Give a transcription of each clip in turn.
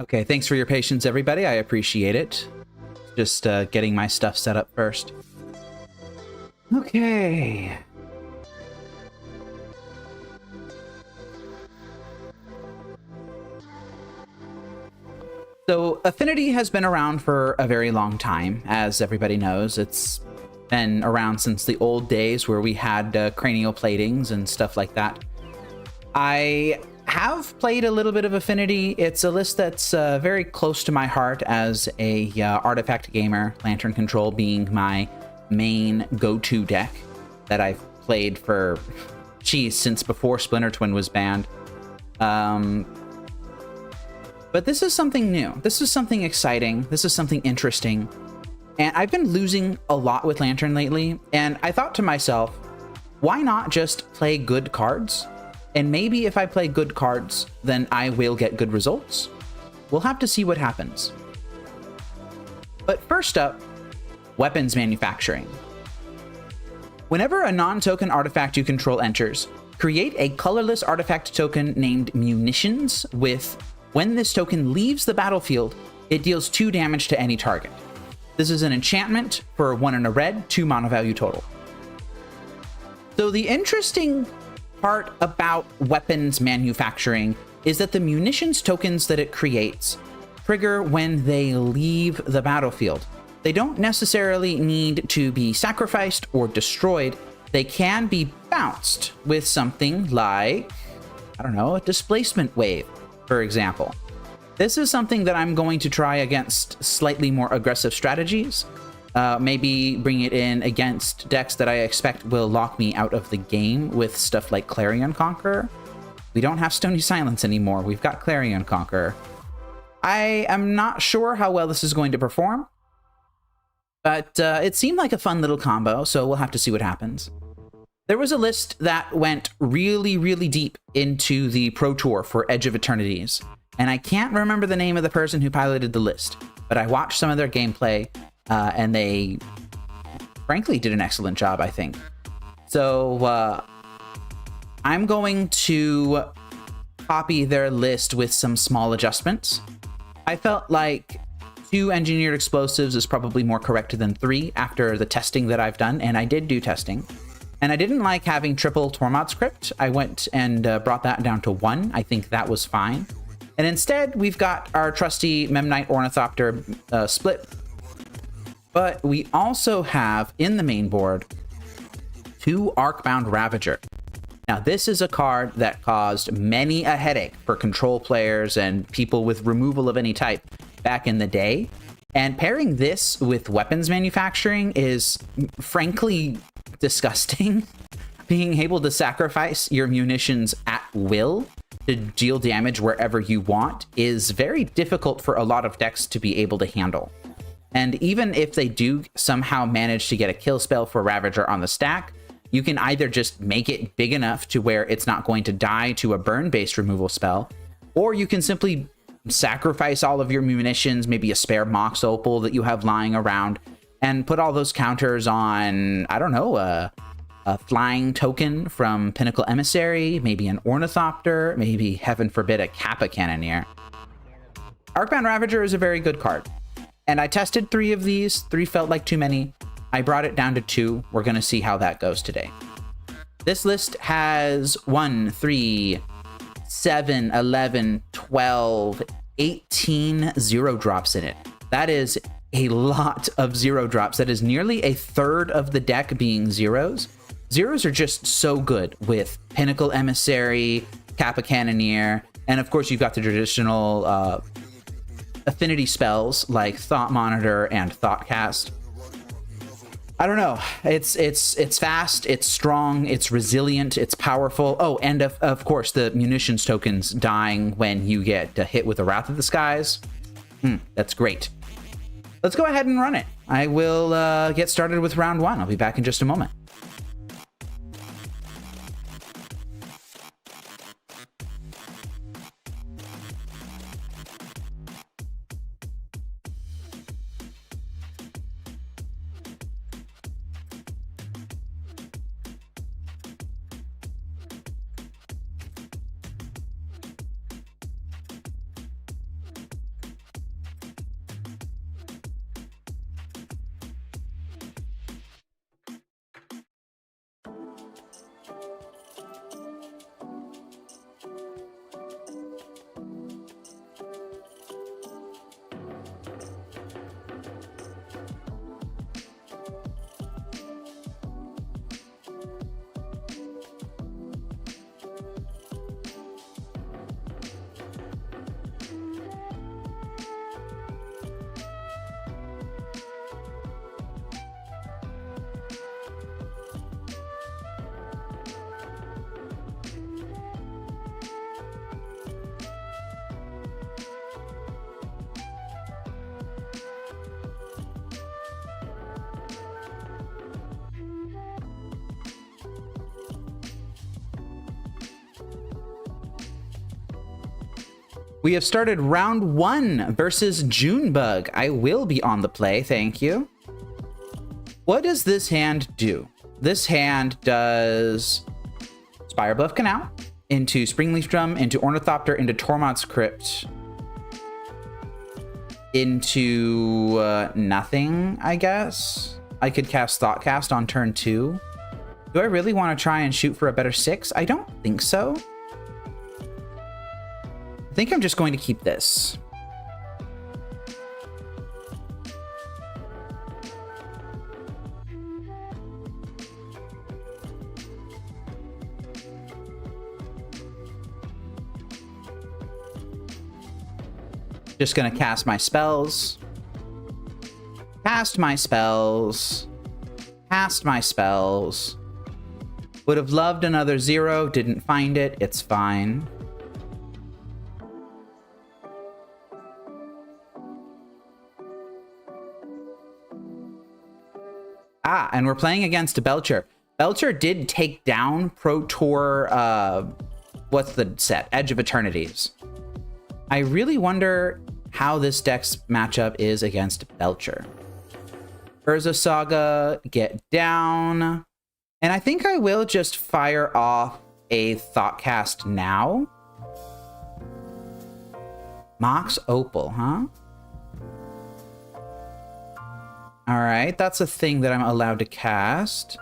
Okay, thanks for your patience, everybody. I appreciate it. Just getting my stuff set up first. Okay. So, Affinity has been around for a very long time, as everybody knows. It's been around since the old days where we had cranial platings and stuff like that. I have played a little bit of Affinity. It's a list that's very close to my heart as a artifact gamer, Lantern Control being my main go-to deck that I've played for, geez, since before Splinter Twin was banned. But this is something new. This is something exciting. This is something interesting. And I've been losing a lot with Lantern lately, and I thought to myself, why not just play good cards? And maybe if I play good cards, then I will get good results. We'll have to see what happens. But first up, weapons manufacturing. Whenever a non-token artifact you control enters, create a colorless artifact token named Munitions with, when this token leaves the battlefield, it deals 2 damage to any target. This is an enchantment for 1 in a red, 2 mana value total. So the interesting part about weapons manufacturing is that the munitions tokens that it creates trigger when they leave the battlefield. They don't necessarily need to be sacrificed or destroyed. They can be bounced with something like, I don't know, a displacement wave, for example. This is something that I'm going to try against slightly more aggressive strategies. Maybe bring it in against decks that I expect will lock me out of the game with stuff like Clarion Conqueror. We don't have Stony Silence anymore. We've got Clarion Conqueror. I am not sure how well this is going to perform, but it seemed like a fun little combo, so we'll have to see what happens. There was a list that went really, really deep into the Pro Tour for Edge of Eternities, and I can't remember the name of the person who piloted the list, but I watched some of their gameplay, and they frankly did an excellent job, I think. So I'm going to copy their list with some small adjustments. I felt like 2 engineered explosives is probably more correct than 3 after the testing that I've done, and I did do testing. And I didn't like having triple Tormod's Crypt. I went and brought that down to 1. I think that was fine. And instead, we've got our trusty Memnite Ornithopter split. But we also have, in the main board, 2 Arcbound Ravager. Now, this is a card that caused many a headache for control players and people with removal of any type back in the day. And pairing this with weapons manufacturing is frankly disgusting. Being able to sacrifice your munitions at will to deal damage wherever you want is very difficult for a lot of decks to be able to handle. And even if they do somehow manage to get a kill spell for Ravager on the stack, you can either just make it big enough to where it's not going to die to a burn-based removal spell, or you can simply sacrifice all of your munitions, maybe a spare Mox Opal that you have lying around, and put all those counters on, I don't know, a flying token from Pinnacle Emissary, maybe an Ornithopter, maybe, heaven forbid, a Kappa Cannoneer. Arcbound Ravager is a very good card. And I tested 3 of these. 3 felt like too many. I brought it down to 2. We're going to see how that goes today. This list has 1, 3, 7, 11, 12, 18 zero drops in it. That is a lot of zero drops. That is nearly a third of the deck being zeros. Zeros are just so good with Pinnacle Emissary, Kappa Cannoneer, and of course you've got the traditional affinity spells like Thought Monitor and Thoughtcast. I don't know. It's fast, it's strong, it's resilient, it's powerful. Oh, and of course the munitions tokens dying when you get hit with the Wrath of the Skies. That's great. Let's go ahead and run it. I will get started with round 1. I'll be back in just a moment. We have started round 1 versus Junebug. I will be on the play, thank you. What does this hand do? This hand does Spirebluff Canal into Springleaf Drum, into Ornithopter, into Tormod's Crypt, into nothing, I guess. I could cast Thoughtcast on turn 2. Do I really want to try and shoot for a better 6? I don't think so. I think I'm just going to keep this. Just gonna cast my spells. Cast my spells. Cast my spells. Would have loved another 0, didn't find it, it's fine. Ah, and we're playing against a Belcher. Belcher did take down Pro Tour, what's the set? Edge of Eternities. I really wonder how this deck's matchup is against Belcher. Urza Saga, get down. And I think I will just fire off a Thoughtcast now. Mox Opal, huh? All right, that's a thing that I'm allowed to cast.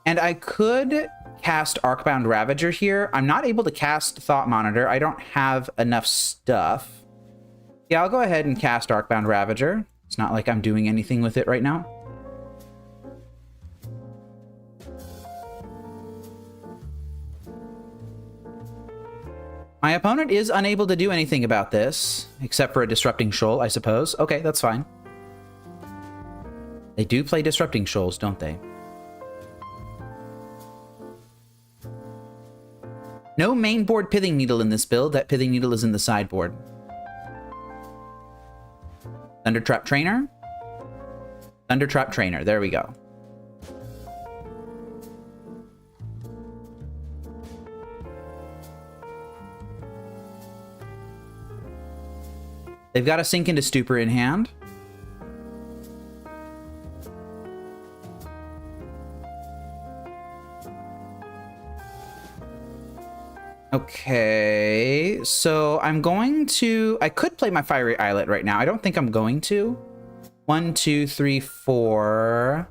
And I could cast Arcbound Ravager here. I'm not able to cast Thought Monitor. I don't have enough stuff. Yeah, I'll go ahead and cast Arcbound Ravager. It's not like I'm doing anything with it right now. My opponent is unable to do anything about this, except for a Disrupting Shoal, I suppose. Okay, that's fine. They do play Disrupting Shoals, don't they? No main board Pithing Needle in this build. That Pithing Needle is in the sideboard. Thundertrap Trainer. Thundertrap Trainer. There we go. They've got a Sink into Stupor in hand. Okay, so I'm going to... I could play my Fiery Islet right now. I don't think I'm going to. 1, 2, 3, 4.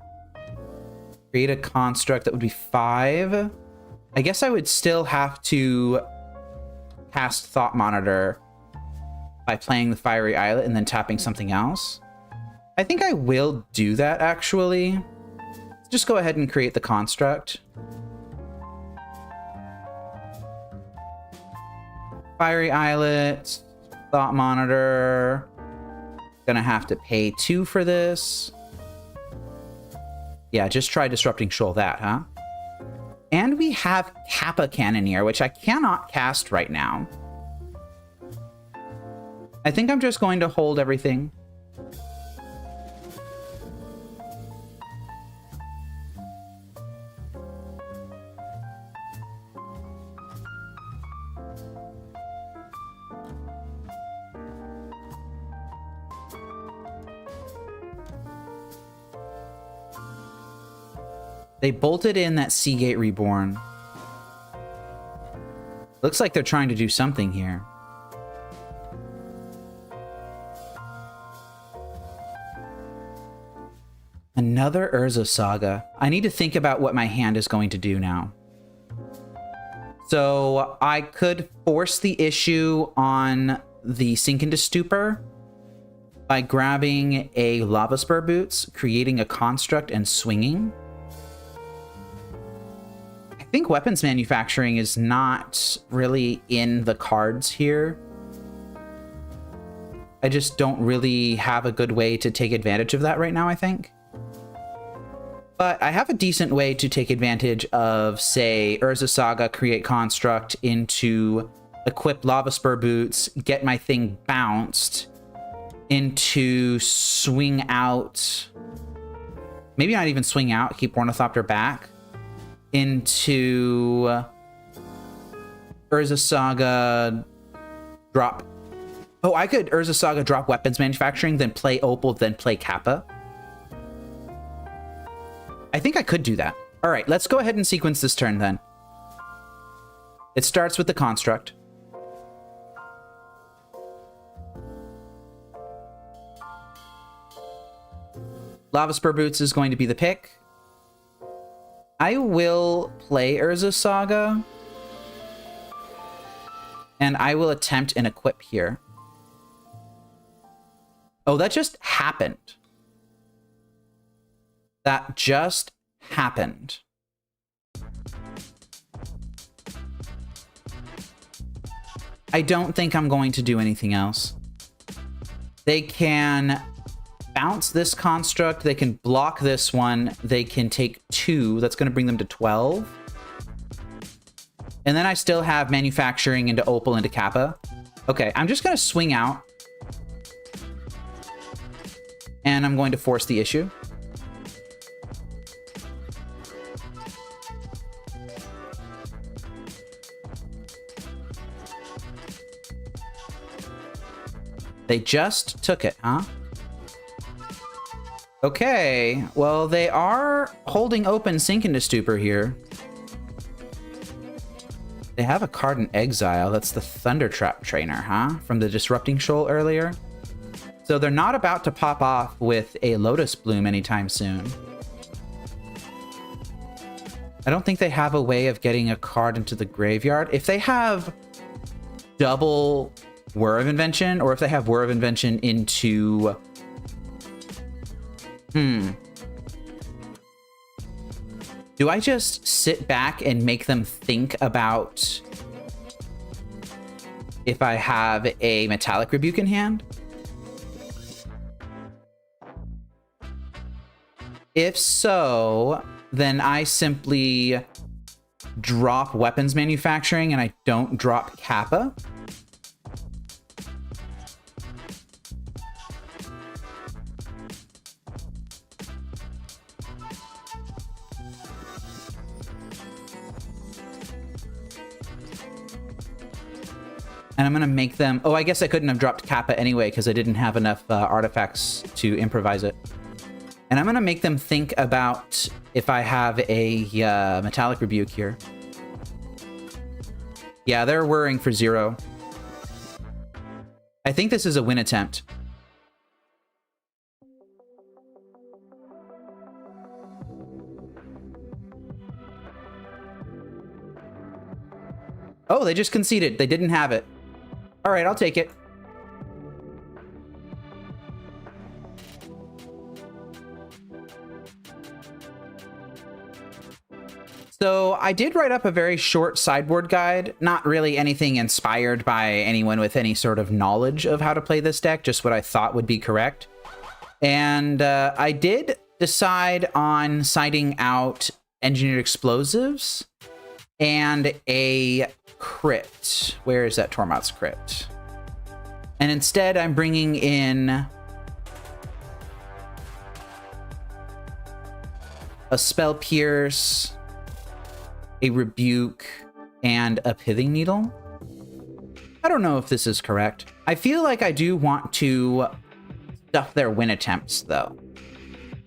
Create a construct. That would be 5. I guess I would still have to cast Thought Monitor by playing the Fiery Islet and then tapping something else. I think I will do that, actually. Just go ahead and create the construct. Fiery Islet, Thought Monitor. Gonna have to pay 2 for this. Yeah, just try Disrupting Shoal that, huh? And we have Kappa Cannoneer, which I cannot cast right now. I think I'm just going to hold everything. They bolted in that Seagate Reborn. Looks like they're trying to do something here. Another Urza Saga. I need to think about what my hand is going to do now. So I could force the issue on the Sink into Stupor by grabbing a Lava Spur Boots, creating a construct, and swinging. I think weapons manufacturing is not really in the cards here. I just don't really have a good way to take advantage of that right now, I think. But I have a decent way to take advantage of, say, Urza Saga, create construct into equip Lava Spur Boots, get my thing bounced, into swing out, maybe not even swing out, keep Ornithopter back, into Urza Saga, drop Oh, I could Urza Saga drop weapons manufacturing, then play Opal, then play Kappa. I think I could do that. All right, let's go ahead and sequence this turn then. It starts with the construct. Lava Spur Boots is going to be the pick. I will play Urza Saga. And I will attempt an equip here. Oh, that just happened. That just happened. I don't think I'm going to do anything else. They can bounce this construct. They can block this one. They can take 2. That's going to bring them to 12. And then I still have manufacturing into Opal into Kappa. Okay, I'm just going to swing out. And I'm going to force the issue. They just took it, huh? Okay, well, they are holding open Sink into Stupor here. They have a card in exile. That's the Thundertrap Trainer, huh? From the Disrupting Shoal earlier. So they're not about to pop off with a Lotus Bloom anytime soon. I don't think they have a way of getting a card into the graveyard. If they have double Whir of Invention, or if they have Whir of Invention into... Do I just sit back and make them think about if I have a Metallic Rebuke in hand? If so, then I simply drop Weapons Manufacturing and I don't drop Kappa. And I'm going to make them... Oh, I guess I couldn't have dropped Kappa anyway because I didn't have enough artifacts to improvise it. And I'm going to make them think about if I have a Metallic Rebuke here. Yeah, they're worrying for 0. I think this is a win attempt. Oh, they just conceded. They didn't have it. All right, I'll take it. So I did write up a very short sideboard guide, not really anything inspired by anyone with any sort of knowledge of how to play this deck, just what I thought would be correct. And I did decide on siding out Engineered Explosives and a crypt. Where is that Tormod's crypt? And instead I'm bringing in a Spell Pierce, a Rebuke, and a Pithing Needle. I don't know if this is correct. I feel like I do want to stuff their win attempts, though.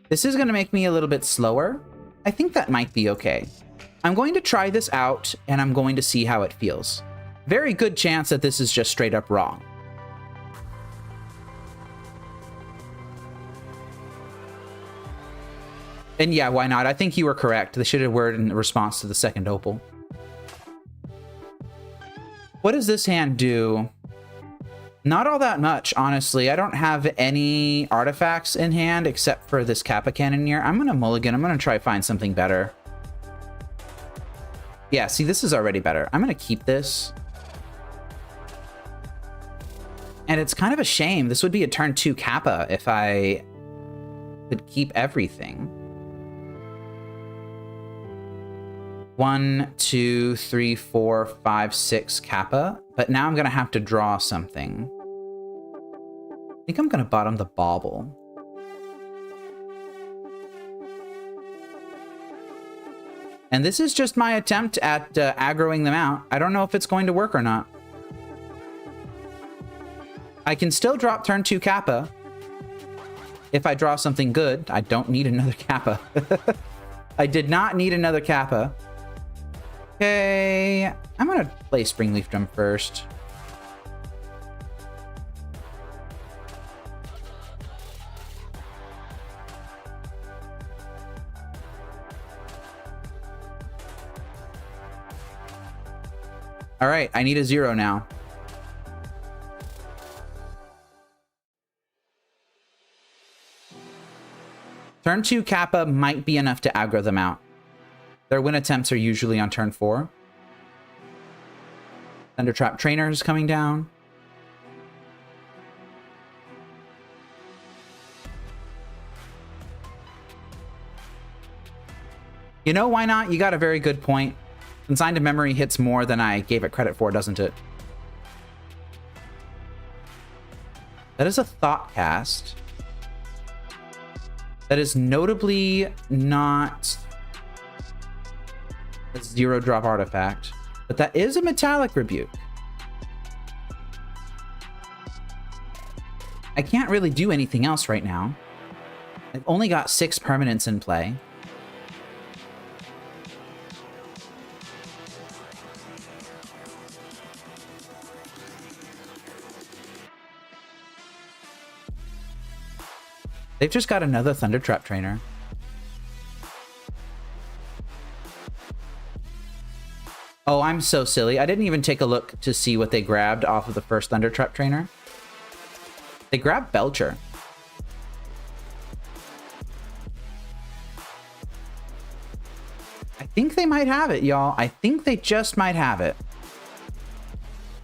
This is going to make me a little bit slower. I think that might be okay. I'm going to try this out, and I'm going to see how it feels. Very good chance that this is just straight up wrong. And yeah, why not? I think you were correct. They should have worded in response to the second Opal. What does this hand do? Not all that much, honestly. I don't have any artifacts in hand except for this Kappa Cannoneer. I'm going to mulligan. I'm going to try to find something better. Yeah, see, this is already better. I'm going to keep this. And it's kind of a shame. This would be a turn 2 Kappa if I could keep everything. 1, 2, 3, 4, 5, 6 Kappa. But now I'm going to have to draw something. I think I'm going to bottom the Bauble. And this is just my attempt at aggroing them out. I don't know if it's going to work or not. I can still drop turn 2 Kappa. If I draw something good, I don't need another Kappa. I did not need another Kappa. Okay, I'm gonna play Springleaf Drum first. All right, I need a 0 now. Turn 2 Kappa might be enough to aggro them out. Their win attempts are usually on turn 4. Thundertrap Trainer is coming down. You know, why not? You got a very good point. Consigned to Memory hits more than I gave it credit for, doesn't it? That is a Thought Cast. That is notably not a 0-drop artifact, but that is a Metallic Rebuke. I can't really do anything else right now. I've only got 6 permanents in play. They've just got another Thundertrap Trainer. Oh, I'm so silly. I didn't even take a look to see what they grabbed off of the first Thundertrap Trainer. They grabbed Belcher. I think they might have it, y'all. I think they just might have it.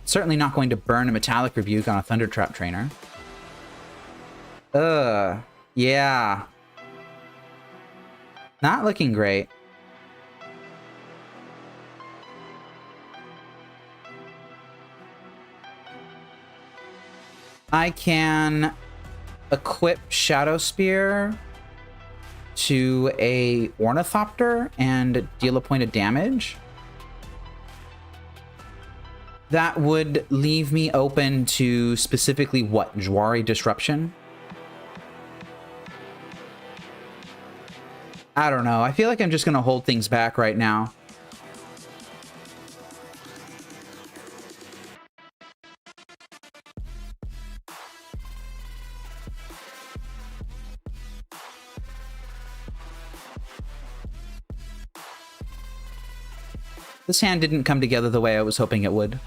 Certainly not going to burn a Metallic Rebuke on a Thundertrap Trainer. Yeah. Not looking great. I can equip Shadow Spear to a Ornithopter and deal a point of damage. That would leave me open to specifically what? Jwari Disruption? I don't know. I feel like I'm just going to hold things back right now. This hand didn't come together the way I was hoping it would.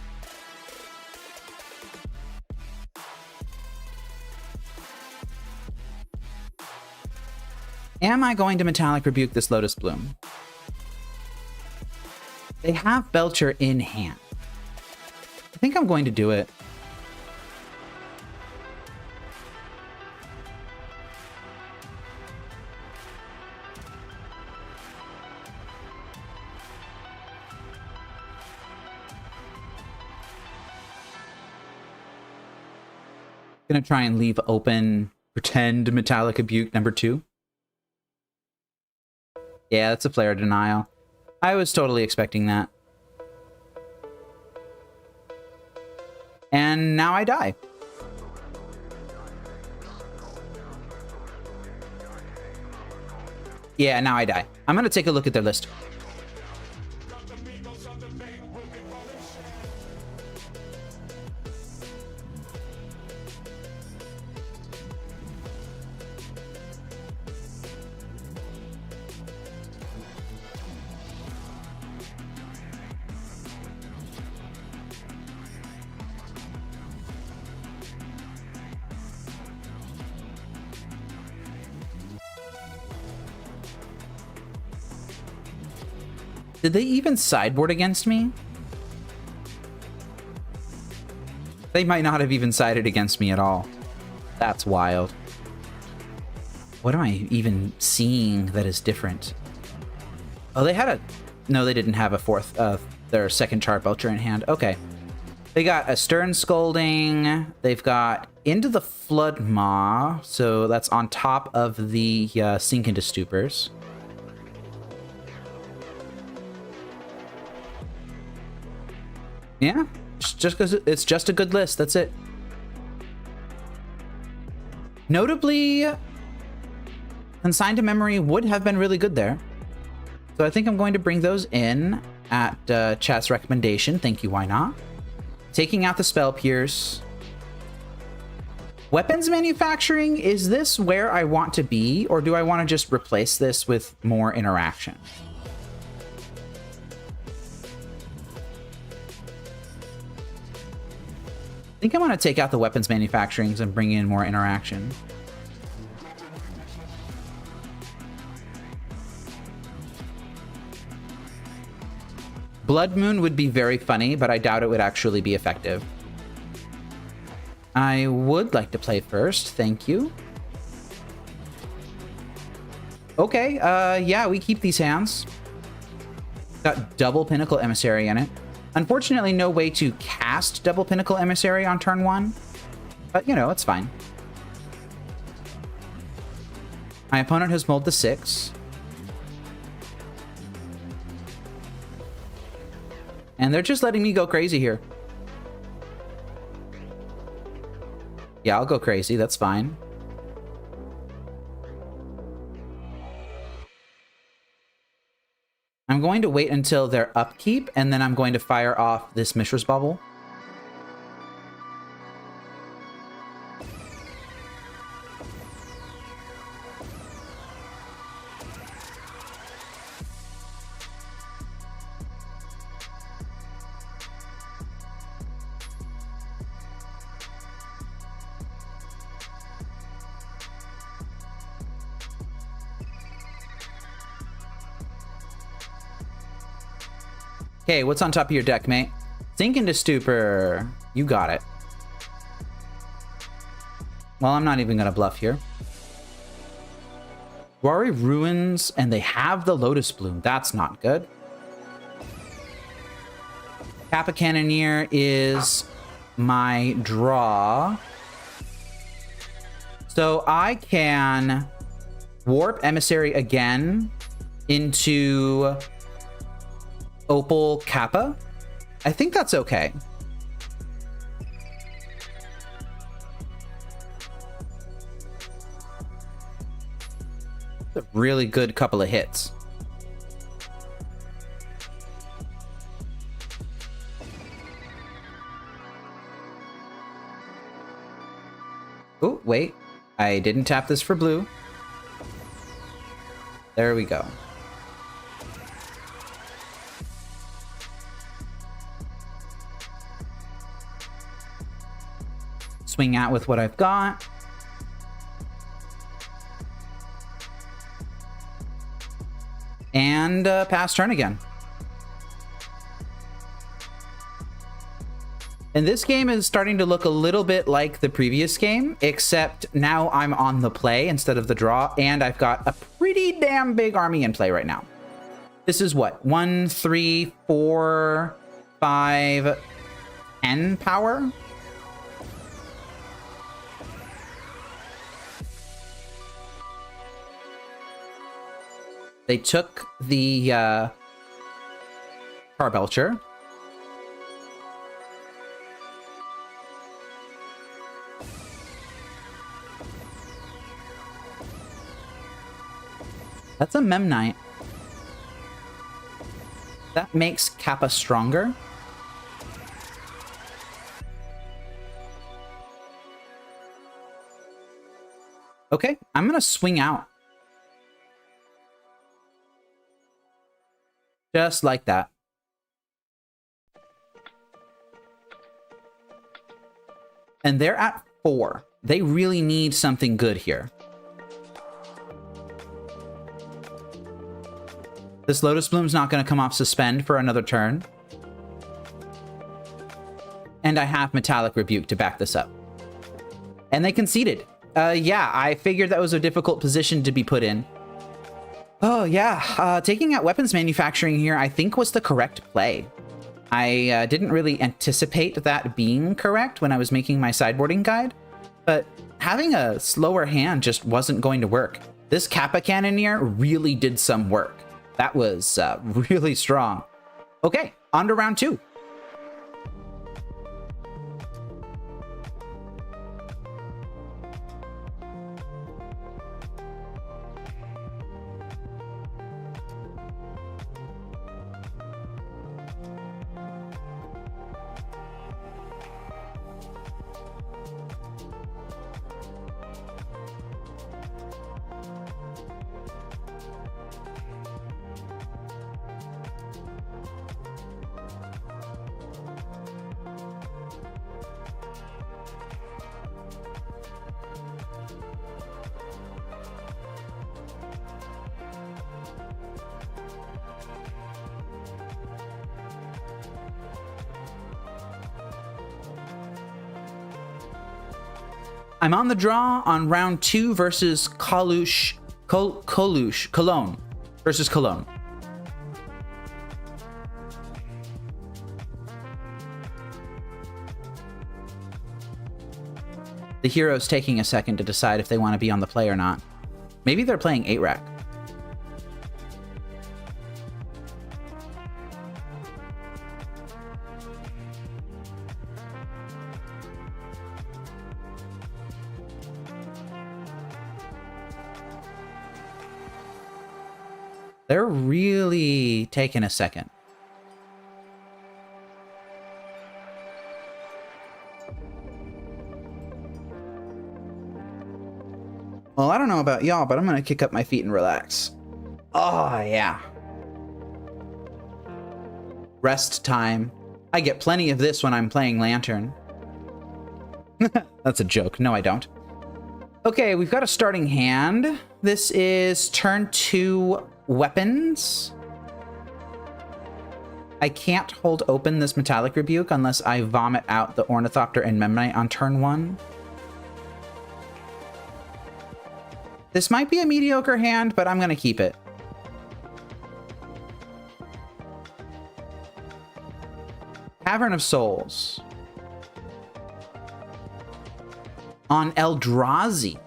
Am I going to Metallic Rebuke this Lotus Bloom? They have Belcher in hand. I think I'm going to do it. Gonna try and leave open pretend Metallic Rebuke number 2. Yeah, that's a player denial. I was totally expecting that. And now I die. Yeah, now I die. I'm gonna take a look at their list. Did they even sideboard against me? They might not have even sided against me at all. That's wild. What am I even seeing that is different? Oh, they had a... No, they didn't have a fourth... their second Char Belcher in hand. Okay. They got a Stern Scolding. They've got Into the Flood Maw. So that's on top of the Sink into Stupors. Yeah, just because it's just a good list. That's it. Notably, Consigned to Memory would have been really good there. So I think I'm going to bring those in at chat's recommendation. Thank you, why not? Taking out the Spell Pierce. Weapons manufacturing, is this where I want to be, or do I want to just replace this with more interaction? I think I want to take out the weapons manufacturings and bring in more interaction. Blood Moon would be very funny, but I doubt it would actually be effective. I would like to play first, thank you. Okay, yeah, we keep these hands. Got double Pinnacle Emissary in it. Unfortunately, no way to cast double Pinnacle Emissary on turn 1. But, you know, it's fine. My opponent has mulled the 6. And they're just letting me go crazy here. Yeah, I'll go crazy. That's fine. I'm going to wait until their upkeep, and then I'm going to fire off this Mishra's Bubble. Okay, what's on top of your deck, mate? Sink into Stupor. You got it. Well, I'm not even going to bluff here. Guari Ruins, and they have the Lotus Bloom. That's not good. Kappa Cannoneer is my draw. So I can Warp Emissary again into Opal Kappa. I think that's okay. A really good couple of hits. Oh, wait. I didn't tap this for blue. There we go. Swing out with what I've got. And pass turn again. And this game is starting to look a little bit like the previous game, except now I'm on the play instead of the draw, and I've got a pretty damn big army in play right now. This is what? 1, 3, 4, 5, 10 power? They took the Carbelcher. That's a Memnite. That makes Kappa stronger. Okay, I'm gonna swing out. Just like that. And they're at 4. They really need something good here. This Lotus Bloom's not going to come off suspend for another turn. And I have Metallic Rebuke to back this up. And they conceded. Yeah, I figured that was a difficult position to be put in. Oh, yeah. Taking out weapons manufacturing here, I think, was the correct play. I didn't really anticipate that being correct when I was making my sideboarding guide, but having a slower hand just wasn't going to work. This Kappa Cannoneer really did some work. That was really strong. Okay, on to round 2. I'm on the draw on round 2 versus Cologne versus Cologne. The hero's taking a second to decide if they want to be on the play or not. Maybe they're playing 8-rack. They're really taking a second. Well, I don't know about y'all, but I'm gonna kick up my feet and relax. Oh, yeah. Rest time. I get plenty of this when I'm playing Lantern. That's a joke. No, I don't. Okay, we've got a starting hand. This is turn 2 weapons. I can't hold open this Metallic Rebuke unless I vomit out the Ornithopter and Memnite on turn 1. This might be a mediocre hand, but I'm going to keep it. Cavern of Souls. On Eldrazi.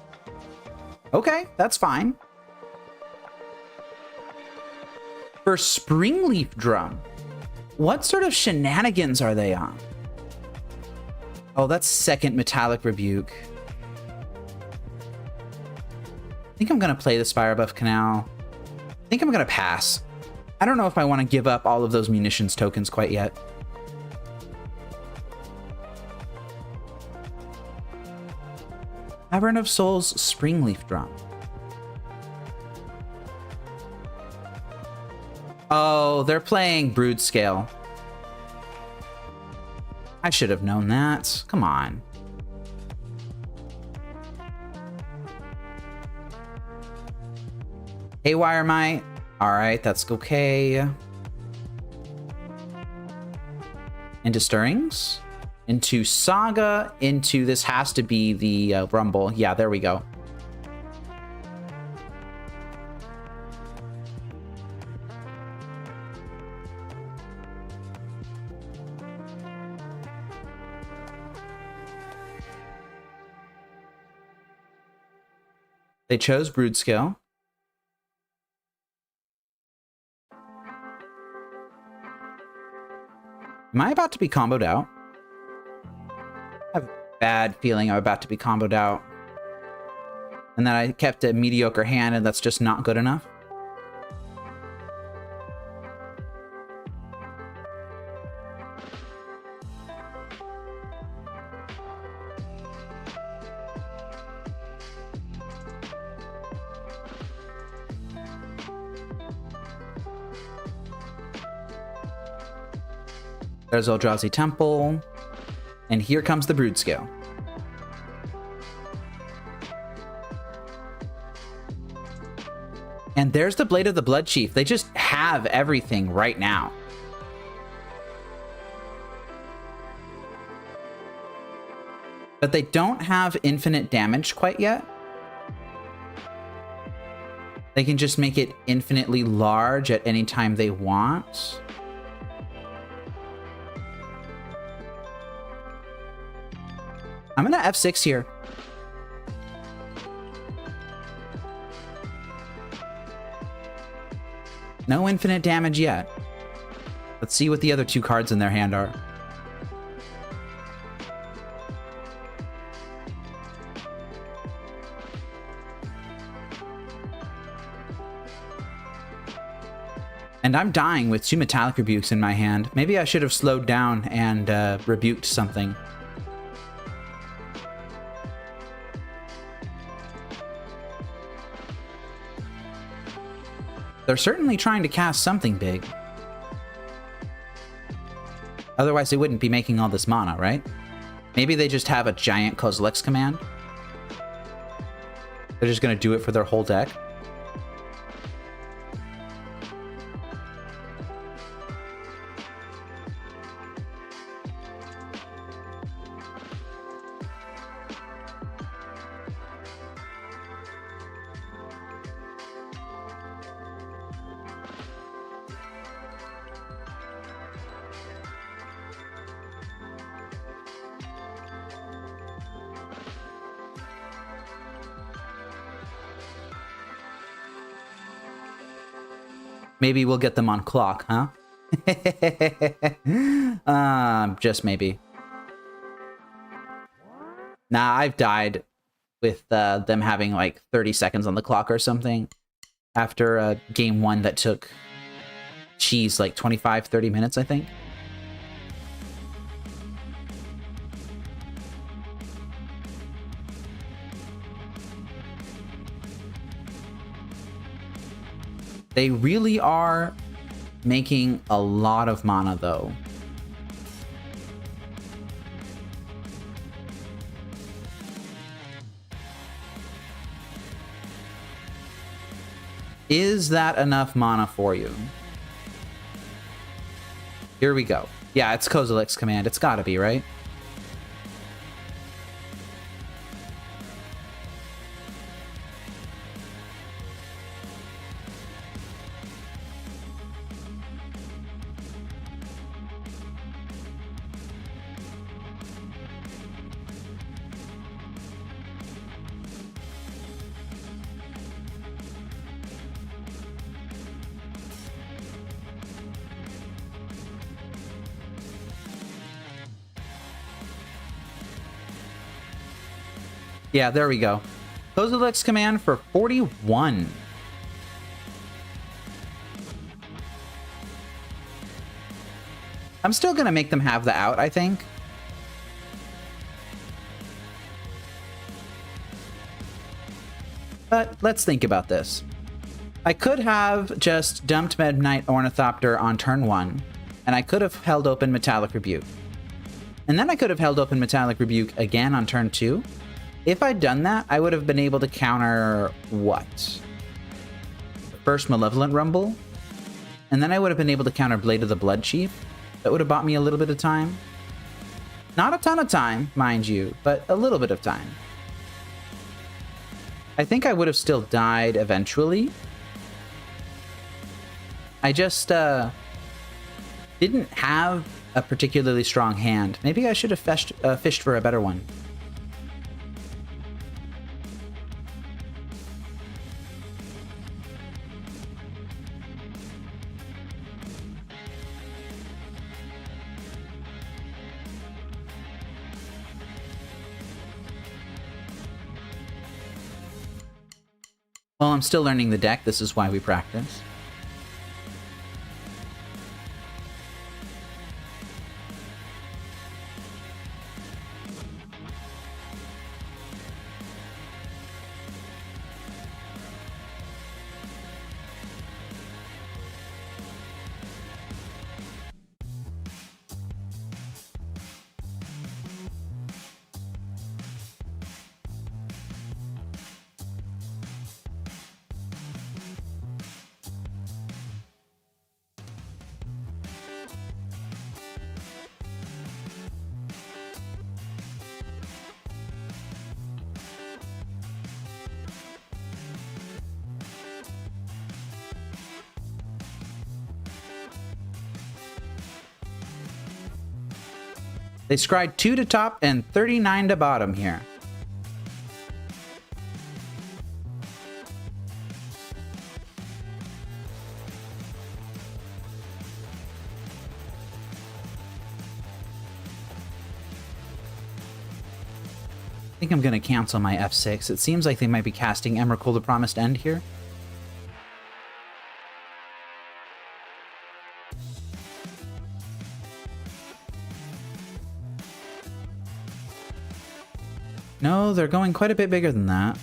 Okay, that's fine. For Springleaf Drum. What sort of shenanigans are they on? Oh, that's second Metallic Rebuke. I think I'm going to play the Spire Buff Canal. I think I'm going to pass. I don't know if I want to give up all of those munitions tokens quite yet. Cavern of Souls, Springleaf Drum. Oh, they're playing Brood Scale. I should have known that. Come on. Haywire Might. Alright, that's okay. Into Stirrings. Into Saga. Into this has to be the Rumble. Yeah, there we go. They chose Brood Scale. Am I about to be comboed out? I have a bad feeling I'm about to be comboed out. And that I kept a mediocre hand and that's just not good enough. There's Eldrazi Temple. And here comes the Brood Scale. And there's the Blade of the Blood Chief. They just have everything right now. But they don't have infinite damage quite yet. They can just make it infinitely large at any time they want. I'm gonna F6 here. No infinite damage yet. Let's see what the other 2 cards in their hand are. And I'm dying with 2 Metallic Rebukes in my hand. Maybe I should have slowed down and rebuked something. They're certainly trying to cast something big. Otherwise, they wouldn't be making all this mana, right? Maybe they just have a giant Kozilek's command. They're just going to do it for their whole deck. Maybe we'll get them on clock, huh? Just maybe. Nah, I've died with them having like 30 seconds on the clock or something after game 1 that took, geez, like 25, 30 minutes, I think. They really are making a lot of mana, though. Is that enough mana for you? Here we go. Yeah, it's 𝗟𝗟𝗩𝗘's command. It's gotta be, right? Yeah, there we go. 𝗟𝗟𝗩𝗘's command for 41. I'm still gonna make them have the out, I think. But let's think about this. I could have just dumped Midnight Ornithopter on turn 1, and I could have held open Metallic Rebuke. And then I could have held open Metallic Rebuke again on turn 2. If I'd done that, I would have been able to counter what? First Malevolent Rumble? And then I would have been able to counter Blade of the Blood Chief. That would have bought me a little bit of time. Not a ton of time, mind you, but a little bit of time. I think I would have still died eventually. I just didn't have a particularly strong hand. Maybe I should have fished for a better one. Well, I'm still learning the deck. This is why we practice. They scryed 2 to top and 39 to bottom here. I think I'm going to cancel my F6. It seems like they might be casting Emrakul the Promised End here. No, they're going quite a bit bigger than that.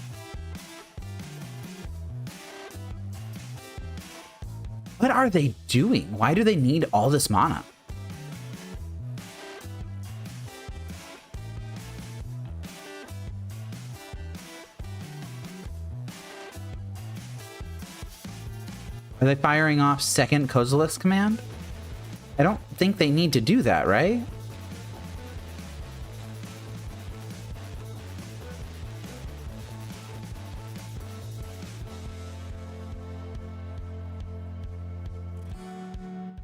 What are they doing? Why do they need all this mana? Are they firing off second 𝗟𝗟𝗩𝗘's command? I don't think they need to do that, right?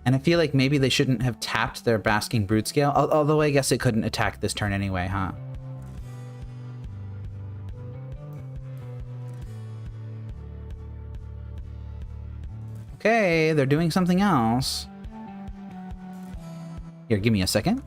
And I feel like maybe they shouldn't have tapped their Basking Brute Scale, although I guess it couldn't attack this turn anyway, huh? Okay, they're doing something else. Here, give me a second.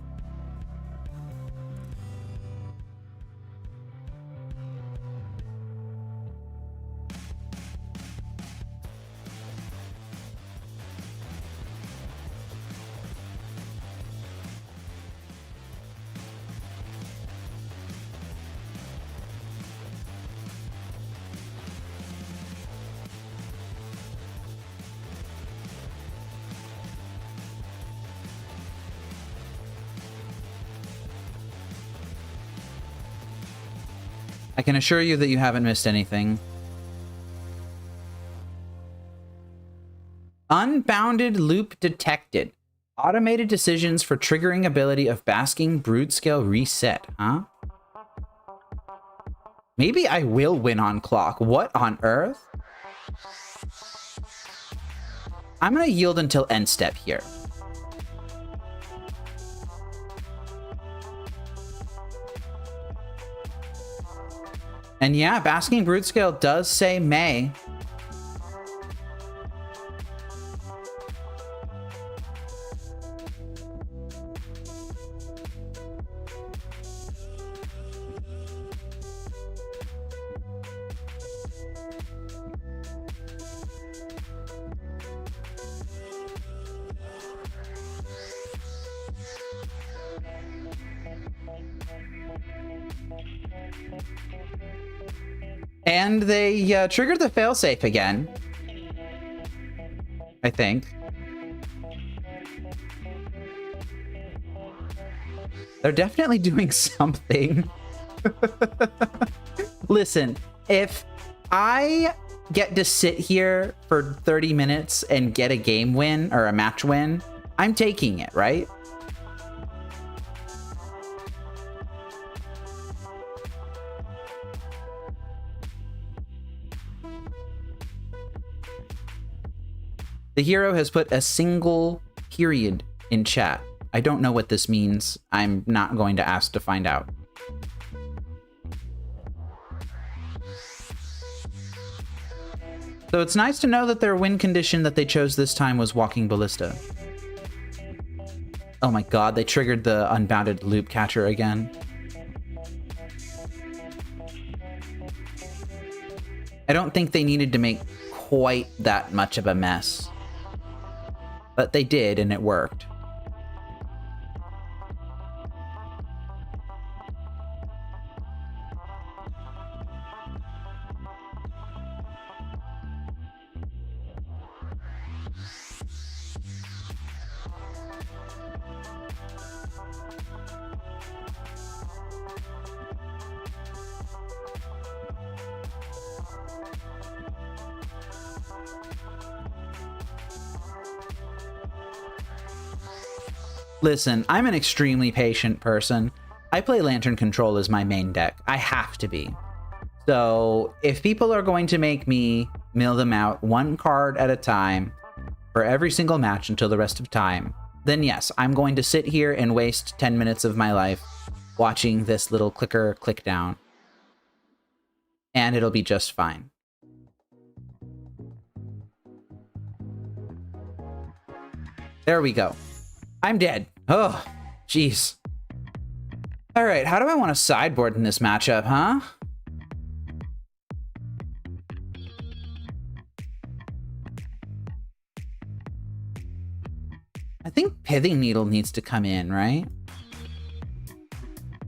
I can assure you that you haven't missed anything. Unbounded loop detected. Automated decisions for triggering ability of Basking Brood Scale reset, huh? Maybe I will win on clock. What on earth? I'm gonna yield until end step here. And yeah, Basking Brood Scale does say May. And they triggered the failsafe again, I think. They're definitely doing something. Listen, if I get to sit here for 30 minutes and get a game win or a match win, I'm taking it, right? The hero has put a single period in chat. I don't know what this means. I'm not going to ask to find out. So it's nice to know that their win condition that they chose this time was Walking Ballista. Oh my god, they triggered the Unbounded Loop Catcher again. I don't think they needed to make quite that much of a mess. But they did, and it worked. Listen, I'm an extremely patient person. I play Lantern Control as my main deck. I have to be. So if people are going to make me mill them out one card at a time for every single match until the rest of time, then yes, I'm going to sit here and waste 10 minutes of my life watching this little clicker click down. And it'll be just fine. There we go. I'm dead. Oh, jeez. All right, how do I want to sideboard in this matchup, huh? I think Pithing Needle needs to come in, right?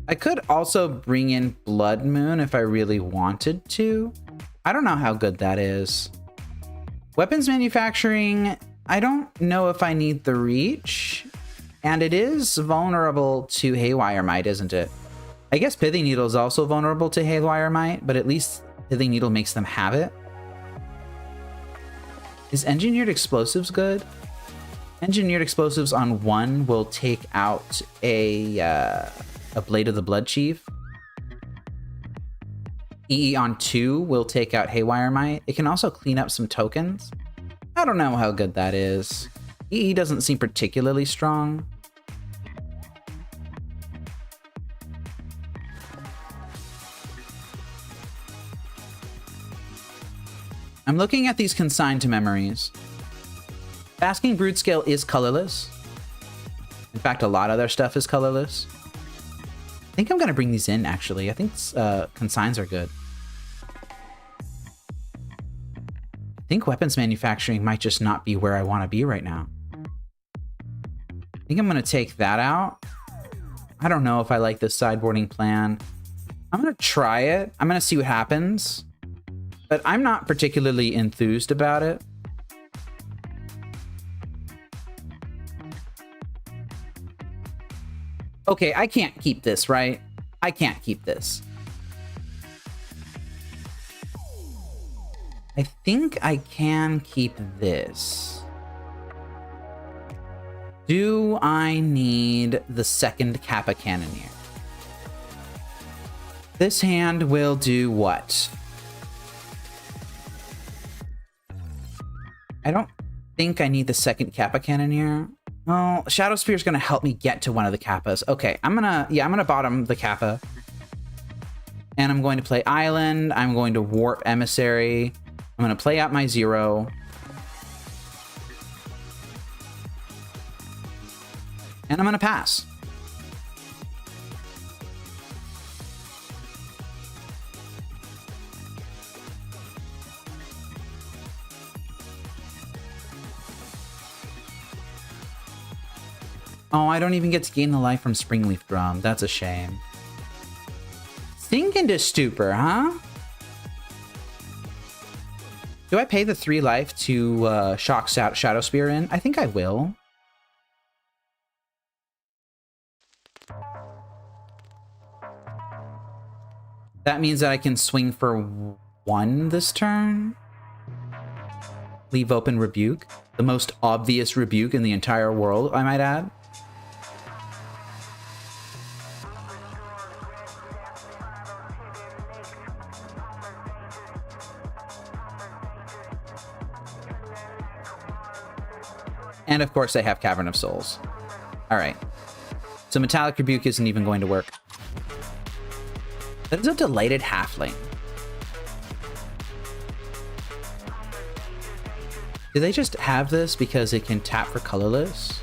I could also bring in Blood Moon if I really wanted to. I don't know how good that is. Weapons Manufacturing, I don't know if I need the reach. And it is vulnerable to Haywire Might, isn't it? I guess Pithing Needle is also vulnerable to Haywire Might, but at least Pithing Needle makes them have it. Is Engineered Explosives good? Engineered Explosives on 1 will take out a Blade of the Blood Chief. EE on 2 will take out Haywire Might. It can also clean up some tokens. I don't know how good that is. EE doesn't seem particularly strong. I'm looking at these consigned to memories. Basking Brood-Scale is colorless. In fact, a lot of their stuff is colorless. I think I'm going to bring these in, actually. I think consigns are good. I think weapons manufacturing might just not be where I want to be right now. I think I'm going to take that out. I don't know if I like this sideboarding plan. I'm going to try it. I'm going to see what happens. But I'm not particularly enthused about it. Okay, I can't keep this, right? I can't keep this. I think I can keep this. Do I need the second Kappa Cannoneer? This hand will do what? I don't think I need the second Kappa Cannoneer. Well, Shadow Spear is going to help me get to one of the Kappas. Okay, I'm gonna bottom the Kappa. And I'm going to play Island. I'm going to Warp Emissary. I'm going to play out my 0. And I'm going to pass. Oh, I don't even get to gain the life from Springleaf Drum. That's a shame. Sink into Stupor, huh? Do I pay the 3 life to shock Shadow Spear in? I think I will. That means that I can swing for 1 this turn. Leave open Rebuke. The most obvious rebuke in the entire world, I might add. And of course, they have Cavern of Souls. All right. So Metallic Rebuke isn't even going to work. That is a Delighted Halfling. Do they just have this because it can tap for colorless?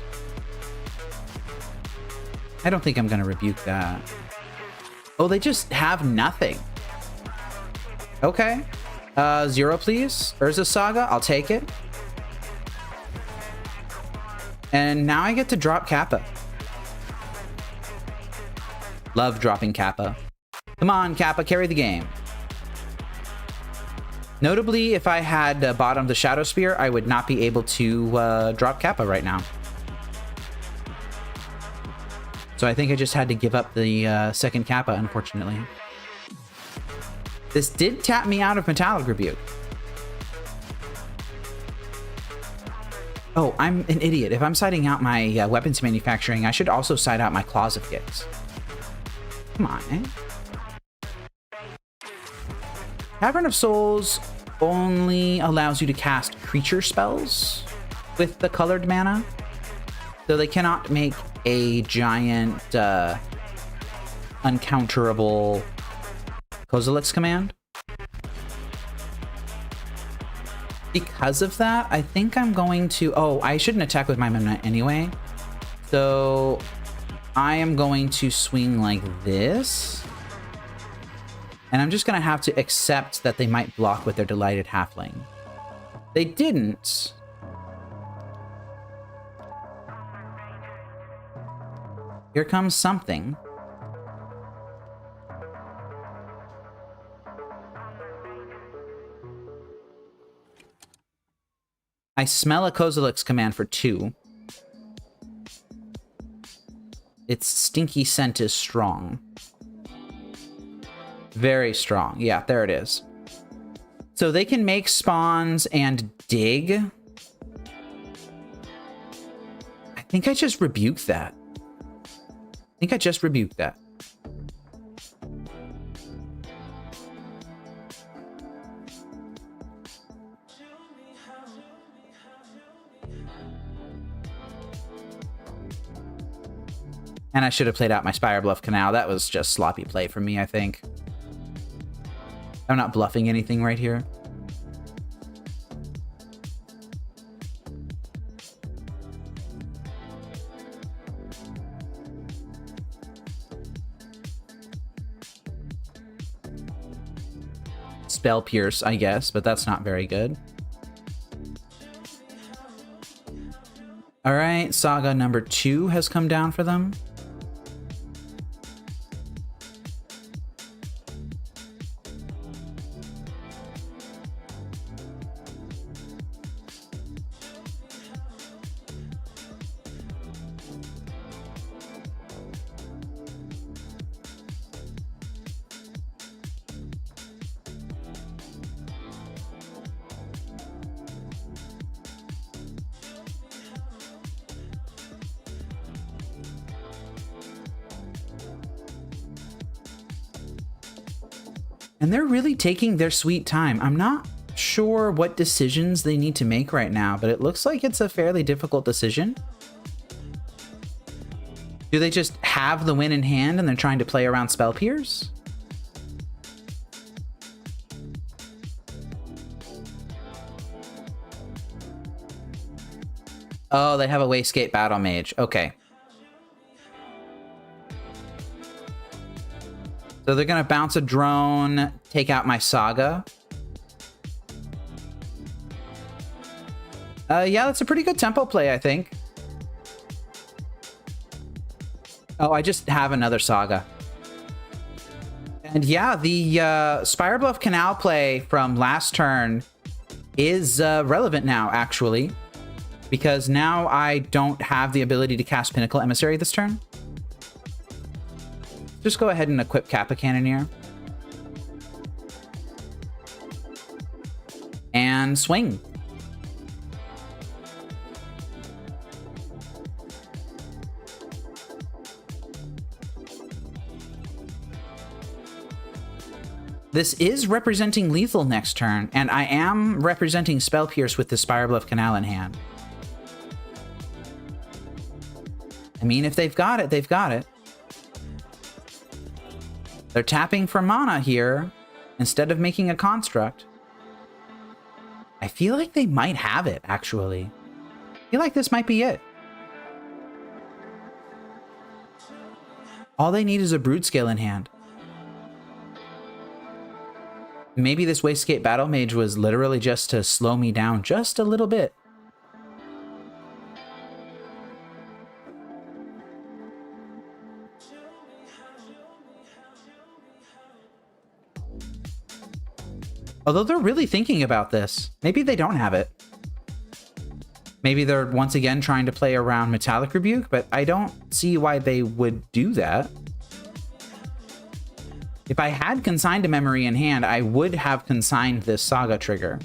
I don't think I'm going to rebuke that. Oh, they just have nothing. Okay. 0, please. Urza Saga, I'll take it. And now I get to drop Kappa. Love dropping Kappa. Come on, Kappa, carry the game. Notably, if I had bottomed the Shadow Spear, I would not be able to drop Kappa right now. So I think I just had to give up the second Kappa, unfortunately. This did tap me out of Metallic Rebuke. Oh, I'm an idiot. If I'm siding out my weapons manufacturing, I should also side out my Claws of Gix. Come on, eh? Cavern of Souls only allows you to cast creature spells with the colored mana. So they cannot make a giant, uncounterable Kozilek's command. Because of that, I think I'm going to... Oh, I shouldn't attack with my Memnite anyway. So I am going to swing like this. And I'm just going to have to accept that they might block with their Delighted Halfling. They didn't. Here comes something. I smell a Kozilek's command for 2. Its stinky scent is strong. Very strong. Yeah, there it is. So they can make spawns and dig. I think I just rebuked that. And I should have played out my Spire Bluff Canal. That was just sloppy play for me, I think. I'm not bluffing anything right here. Spell Pierce, I guess, but that's not very good. All right, Saga number 2 has come down for them. And they're really taking their sweet time. I'm not sure what decisions they need to make right now, but it looks like it's a fairly difficult decision. Do they just have the win in hand and they're trying to play around Spell Pierce? Oh, they have a Wastegate Battle Mage. Okay. So they're going to bounce a drone, take out my Saga. Yeah, that's a pretty good tempo play, I think. Oh, I just have another Saga. And yeah, the Spirebluff Canal play from last turn is relevant now, actually. Because now I don't have the ability to cast Pinnacle Emissary this turn. Just go ahead and equip Kappa Cannoneer. And swing. This is representing lethal next turn, and I am representing Spell Pierce with the Spirebluff Canal in hand. I mean, if they've got it, they've got it. They're tapping for mana here instead of making a construct. I feel like they might have it, actually. I feel like this might be it. All they need is a Brood-Scale in hand. Maybe this Wastegate Battle Mage was literally just to slow me down just a little bit. Although they're really thinking about this. Maybe they don't have it. Maybe they're once again trying to play around Metallic Rebuke, but I don't see why they would do that. If I had consigned a memory in hand, I would have consigned this Saga trigger.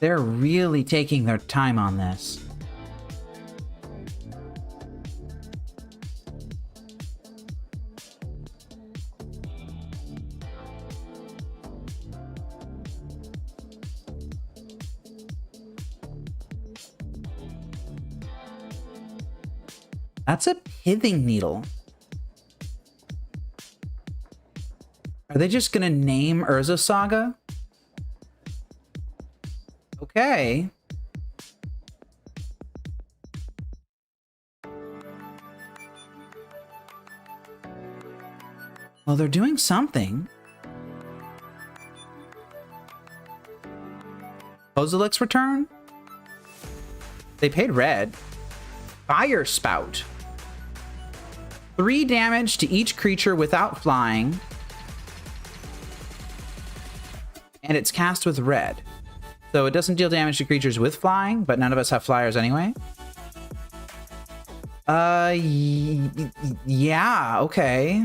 They're really taking their time on this. That's a Pithing Needle. Are they just gonna name Urza Saga? Okay. Well, they're doing something. Kozilek's return? They paid red. Fire Spout. 3 damage to each creature without flying. And it's cast with red. So it doesn't deal damage to creatures with flying, but none of us have flyers anyway. Yeah, okay.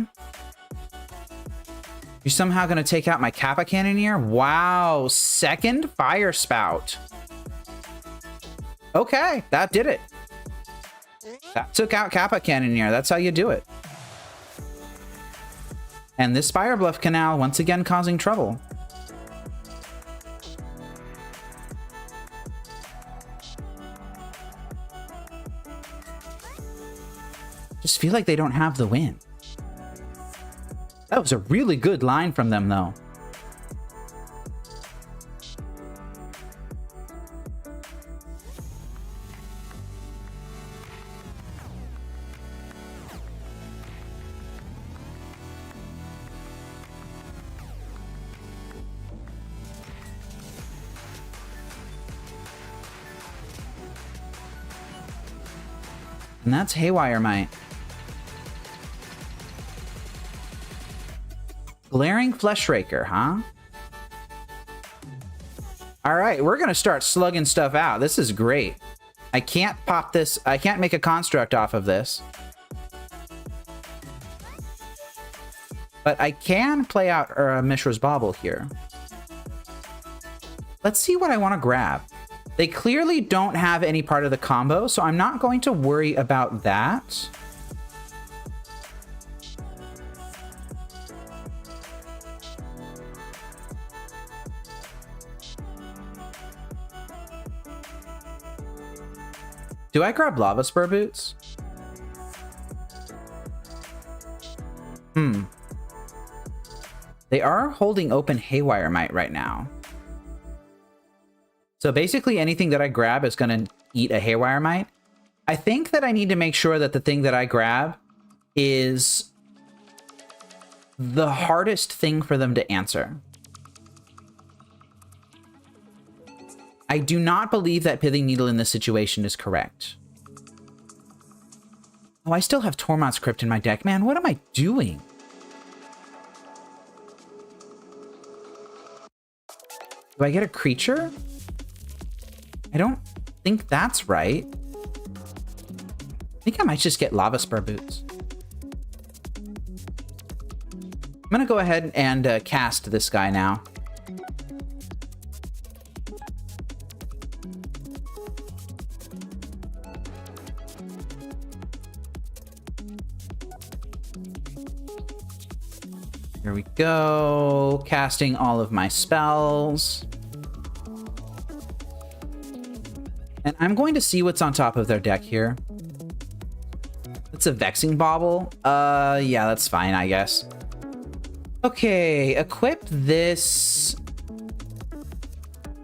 You're somehow going to take out my Kappa Cannoneer? Wow, second Fire Spout. Okay, that did it. That took out Kappa Cannoneer. That's how you do it. And this Spire Bluff Canal once again causing trouble. Just feel like they don't have the win. That was a really good line from them, though. And that's Haywire Might. Glaring Fleshraker, huh? All right, we're gonna start slugging stuff out. This is great. I can't pop this. I can't make a construct off of this. But I can play out Mishra's Bauble here. Let's see what I want to grab. They clearly don't have any part of the combo, so I'm not going to worry about that. Do I grab Lava Spur Boots? They are holding open Haywire Might right now. So basically anything that I grab is going to eat a Haywire Might. I think that I need to make sure that the thing that I grab is the hardest thing for them to answer. I do not believe that Pithing Needle in this situation is correct. Oh, I still have Tormod's Crypt in my deck. Man, what am I doing? Do I get a creature? I don't think that's right. I think I might just get Lava Spur Boots. I'm gonna go ahead and cast this guy now. Here we go. Casting all of my spells. And I'm going to see what's on top of their deck here. It's a Vexing Bauble. Yeah, that's fine, I guess. Okay, equip this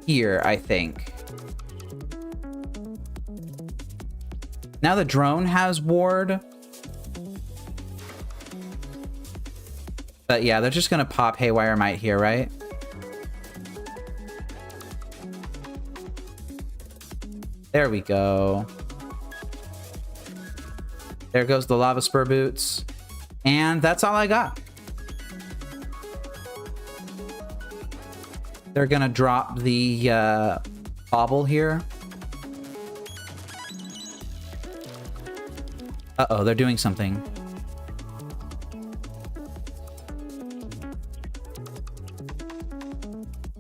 here, I think. Now the drone has ward. But yeah, they're just gonna pop Haywire Might here, right? There we go. There goes the Lava Spur Boots. And that's all I got. They're gonna drop the Bauble here. Uh-oh, they're doing something.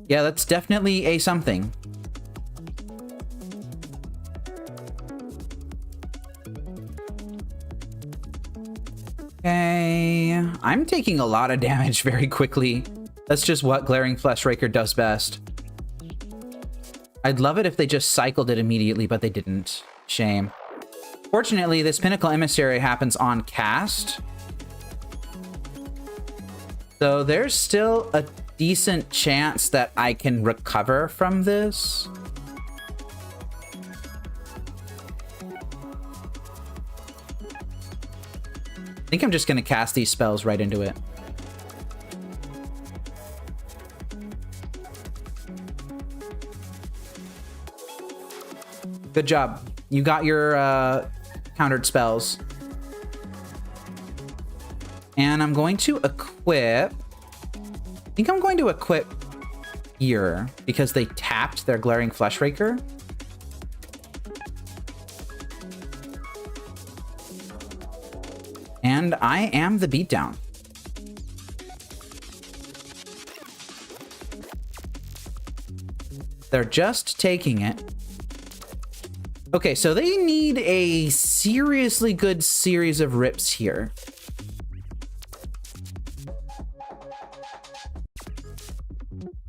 Yeah, that's definitely a something. Okay, I'm taking a lot of damage very quickly. That's just what Glaring Fleshraker does best. I'd love it if they just cycled it immediately, but they didn't. Shame. Fortunately, this Pinnacle Emissary happens on cast. So there's still a decent chance that I can recover from this. I think I'm just going to cast these spells right into it. Good job. You got your countered spells. And I'm going to equip... I think I'm going to equip here because they tapped their Glaring Fleshraker. And I am the beatdown. They're just taking it. Okay, so they need a seriously good series of rips here.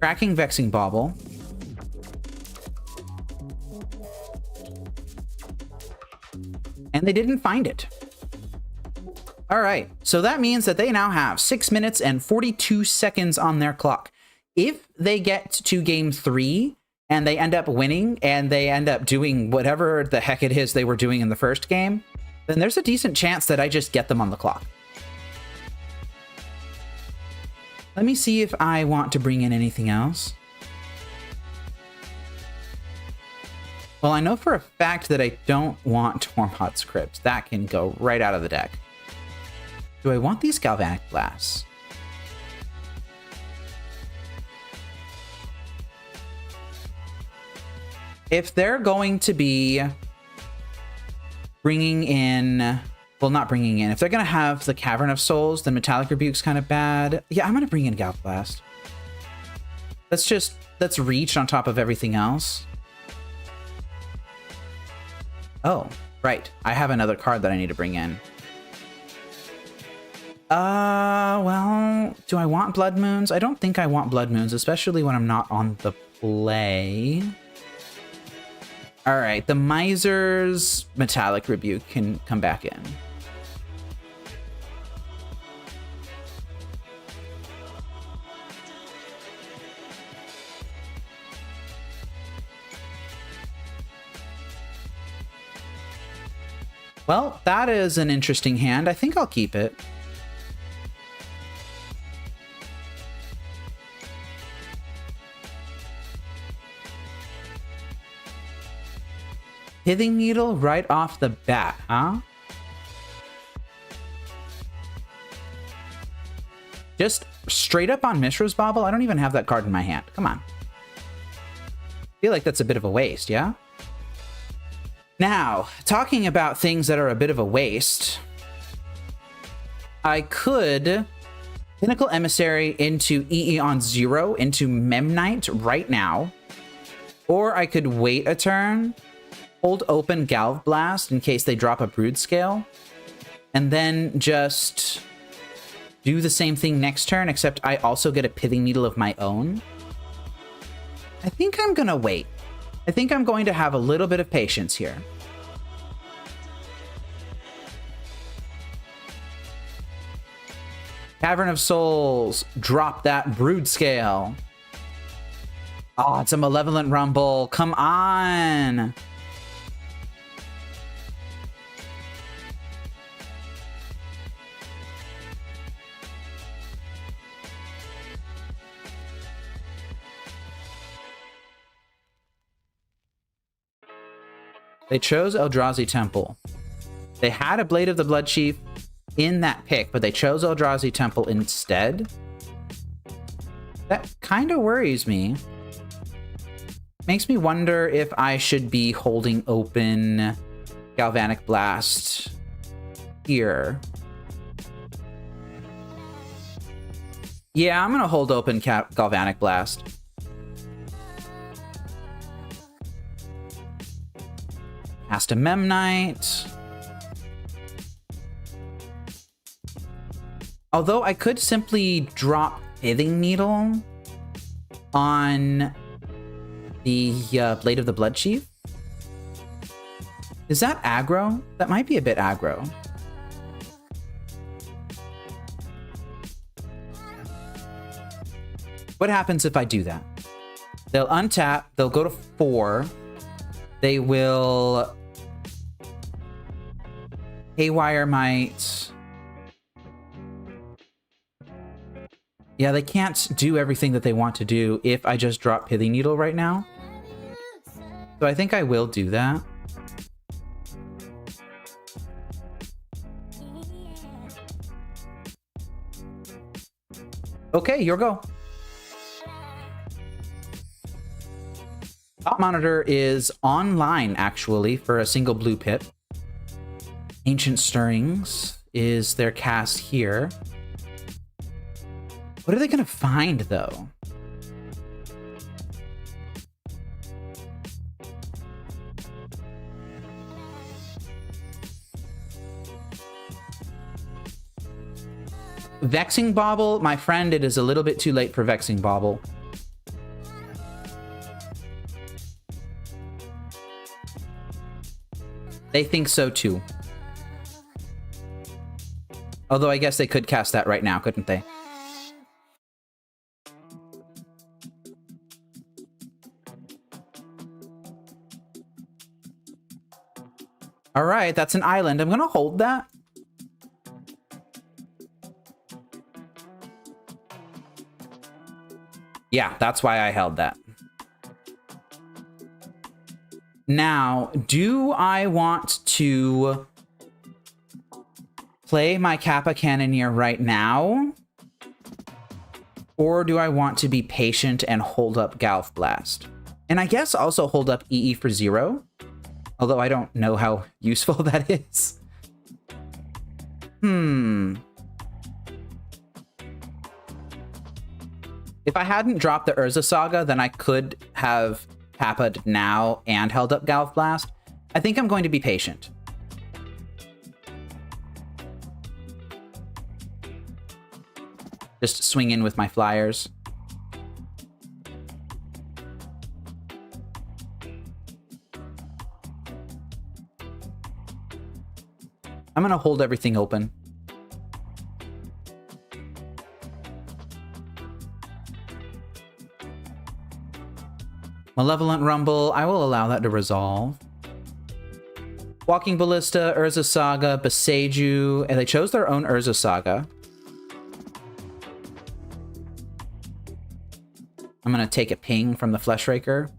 Cracking Vexing Bauble. And they didn't find it. All right, so that means that they now have 6 minutes and 42 seconds on their clock. If they get to game 3 and they end up winning and they end up doing whatever the heck it is they were doing in the first game, then there's a decent chance that I just get them on the clock. Let me see if I want to bring in anything else. Well, I know for a fact that I don't want 𝗟𝗡𝗩𝗘's Crypt. That can go right out of the deck. Do I want these Galvanic Blasts? If they're going to be bringing in... Well, not bringing in. If they're going to have the Cavern of Souls, then Metallic Rebuke's kind of bad. Yeah, I'm going to bring in Galv Blast. Let's reach on top of everything else. Oh, right. I have another card that I need to bring in. Well, do I want Blood Moons? I don't think I want Blood Moons, especially when I'm not on the play. All right, the Miser's Metallic Rebuke can come back in. Well, that is an interesting hand. I think I'll keep it. Pithing Needle right off the bat, huh? Just straight up on Mishra's Bauble? I don't even have that card in my hand. Come on. I feel like that's a bit of a waste, yeah? Now, talking about things that are a bit of a waste, I could Pinnacle Emissary into EE on 0 into Memnite right now, or I could wait a turn, hold open Galv Blast in case they drop a Brood Scale, and then just do the same thing next turn, except I also get a Pithing Needle of my own. I think I'm gonna wait. I think I'm going to have a little bit of patience here. Cavern of Souls, drop that Brood Scale. Oh, it's a Malevolent Rumble. Come on. They chose Eldrazi Temple. They had a Blade of the Blood Chief in that pick, but they chose Eldrazi Temple instead. That kind of worries me. Makes me wonder if I should be holding open Galvanic Blast here. Yeah, I'm going to hold open Galvanic Blast. Cast a Memnite. Although I could simply drop Pithing Needle on the Blade of the Blood Chief. Is that aggro? That might be a bit aggro. What happens if I do that? They'll untap, they'll go to 4. They will Haywire Might. Yeah, they can't do everything that they want to do if I just drop Pithing Needle right now. So I think I will do that. Okay, your go. Top Monitor is online, actually, for a single blue pip. Ancient Stirrings is their cast here. What are they going to find, though? Vexing Bauble, my friend, it is a little bit too late for Vexing Bauble. They think so too. Although I guess they could cast that right now, couldn't they? All right, that's an island. I'm gonna hold that. Yeah, that's why I held that. Now, do I want to play my Kappa Cannoneer right now? Or do I want to be patient and hold up Galv Blast? And I guess also hold up EE for 0. Although I don't know how useful that is. If I hadn't dropped the Urza Saga, then I could have Kappa'd now and held up Galv Blast. I think I'm going to be patient. Just swing in with my flyers. I'm gonna hold everything open. Malevolent Rumble, I will allow that to resolve. Walking Ballista, Urza Saga, Boseiju, and they chose their own Urza Saga. I'm gonna take a ping from the Fleshraker.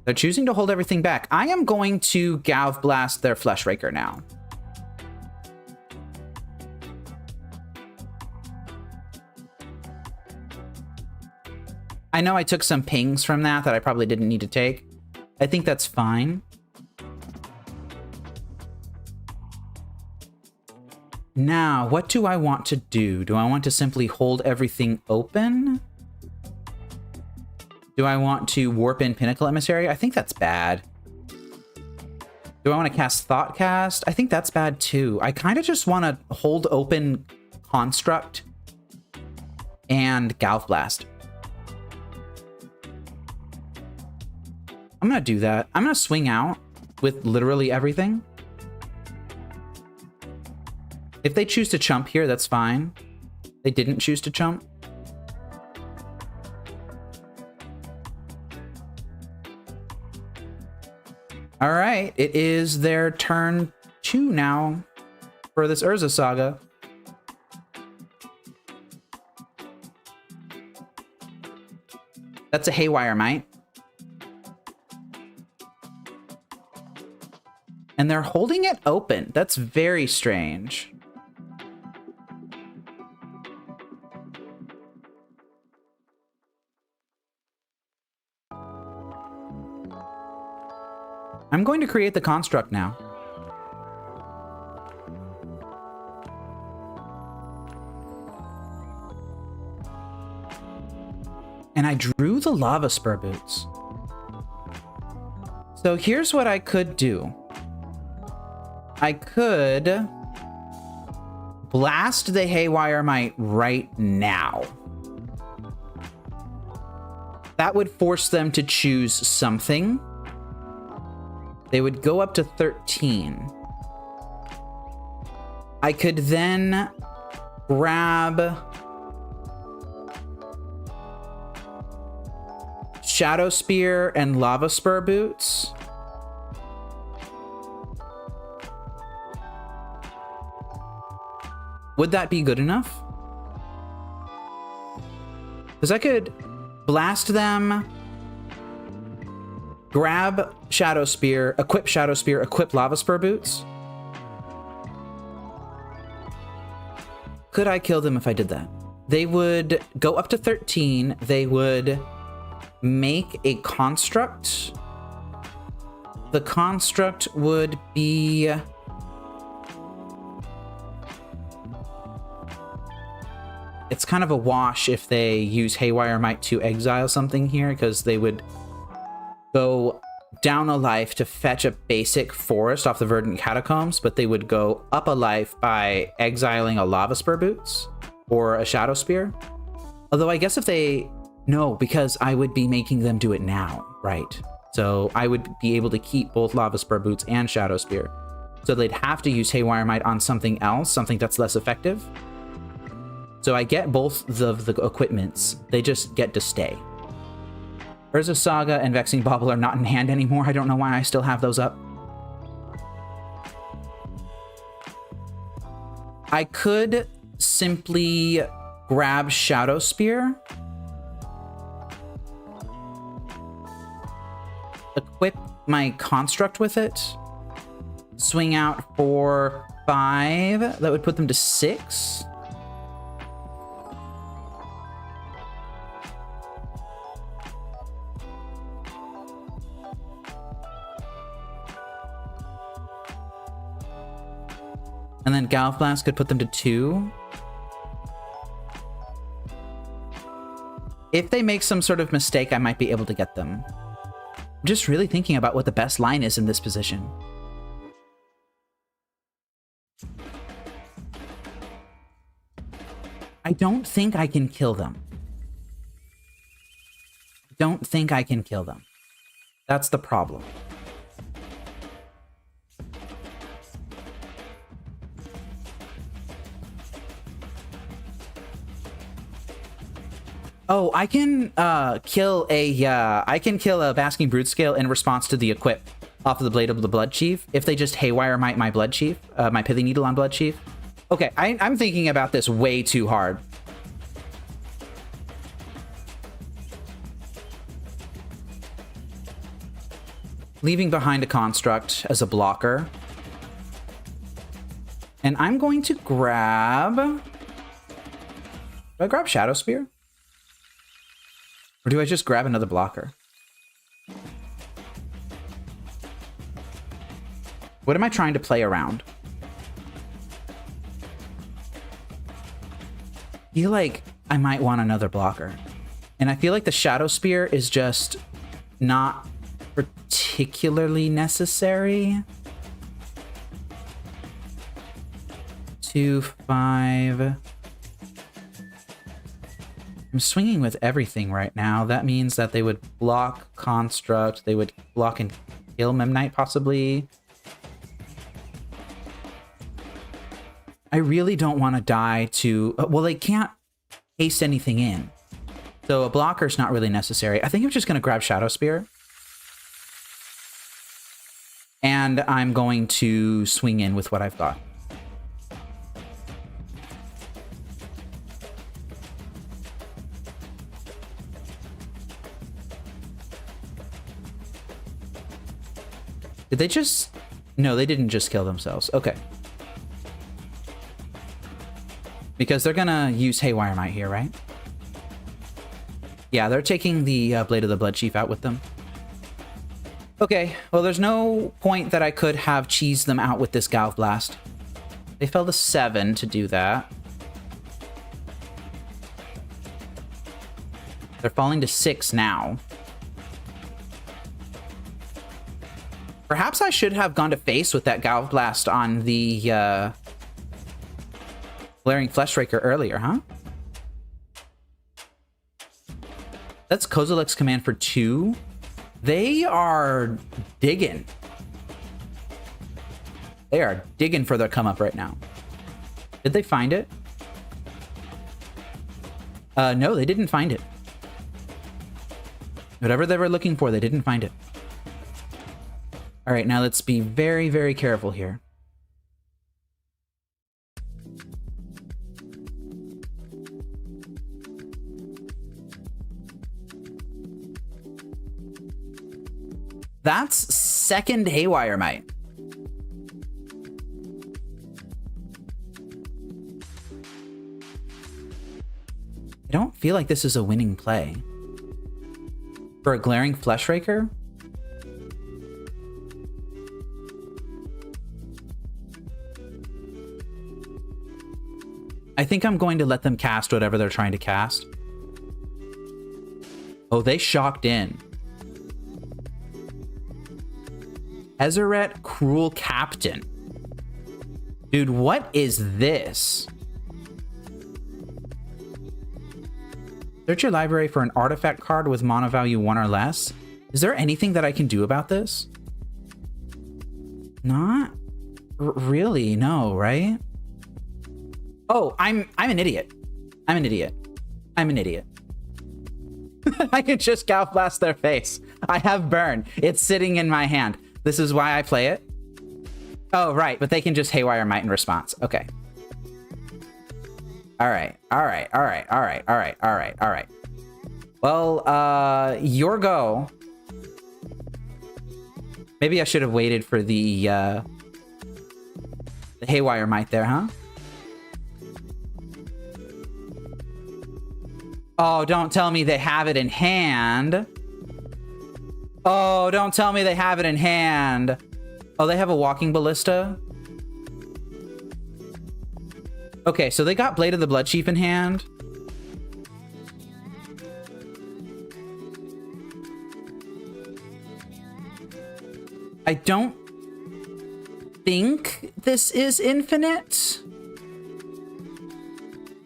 They're choosing to hold everything back. I am going to Galv Blast their Fleshraker now. I know I took some pings from that I probably didn't need to take. I think that's fine. Now, what do I want to do? Do I want to simply hold everything open? Do I want to warp in Pinnacle Emissary? I think that's bad. Do I want to cast Thoughtcast? I think that's bad too. I kind of just want to hold open Construct and Galv Blast. I'm going to do that. I'm going to swing out with literally everything. If they choose to chump here, that's fine. They didn't choose to chump. All right, it is their turn 2 now for this Urza Saga. That's a Haywire Mite. And they're holding it open. That's very strange. I'm going to create the construct now. And I drew the Lava Spur Boots. So here's what I could do. I could blast the Haywire Mite right now. That would force them to choose something. They would go up to 13. I could then grab Shadow Spear and Lava Spur Boots. Would that be good enough? Because I could blast them, grab Shadow Spear, equip Lava Spur Boots. Could I kill them if I did that? They would go up to 13. They would make a construct. The construct would be... It's kind of a wash if they use Haywire Mite to exile something here, because they would go down a life to fetch a basic forest off the Verdant Catacombs, but they would go up a life by exiling a Lava Spur Boots or a Shadow Spear. Although I guess if they... No, because I would be making them do it now, right? So I would be able to keep both Lava Spur Boots and Shadow Spear. So they'd have to use Haywire Might on something else, something that's less effective. So I get both of the equipments. They just get to stay. Urza Saga and Vexing Bauble are not in hand anymore. I don't know why I still have those up. I could simply grab Shadow Spear, equip my Construct with it, swing out for 5. That would put them to 6. And then Galv Blast could put them to 2. If they make some sort of mistake, I might be able to get them. I'm just really thinking about what the best line is in this position. I don't think I can kill them. Don't think I can kill them. That's the problem. Oh, I can kill a Basking Brood Scale in response to the equip off of the Blade of the Blood Chief if they just Haywire Might my Blood Chief, my Pithy Needle on Blood Chief. Okay, I'm thinking about this way too hard. Leaving behind a Construct as a blocker. And I'm going to grab... Do I grab Shadow Spear? Or do I just grab another blocker? What am I trying to play around? I feel like I might want another blocker. And I feel like the Shadow Spear is just not particularly necessary. 2, 5... I'm swinging with everything right now. That means that they would block Construct. They would block and kill Memnite, possibly. I really don't want to die to... Well, they can't haste anything in. So a blocker's not really necessary. I think I'm just going to grab Shadow Spear. And I'm going to swing in with what I've got. Did they just... No, they didn't just kill themselves. Okay. Because they're gonna use Haywire Might here, right? Yeah, they're taking the Blade of the Blood Chief out with them. Okay, well, there's no point that I could have cheesed them out with this Galv Blast. They fell to 7 to do that. They're falling to 6 now. Perhaps I should have gone to face with that Galv Blast on the Glaring Fleshraker earlier, huh? That's Kozilek's command for 2. They are digging. They are digging for their come up right now. Did they find it? No, they didn't find it. Whatever they were looking for, they didn't find it. All right, now let's be very, very careful here. That's second Haywire Might. I don't feel like this is a winning play. For a Glaring Fleshraker? I think I'm going to let them cast whatever they're trying to cast. Oh, they shocked in. 𝗟𝗜𝗩𝗘. Dude, what is this? Search your library for an artifact card with mana value 1 or less. Is there anything that I can do about this? Not really, no, right? Oh, I'm an idiot. I'm an idiot. I'm an idiot. I can just Gouth Blast their face. I have Burn. It's sitting in my hand. This is why I play it. Oh, right, but they can just Haywire Might in response. Okay. All right, all right, all right, all right, all right, all right, all right. Well, your go. Maybe I should have waited for the Haywire Might there, huh? Oh, don't tell me they have it in hand. Oh, don't tell me they have it in hand. Oh, they have a Walking Ballista. Okay, so they got Blade of the Bloodchief in hand. I don't think this is infinite.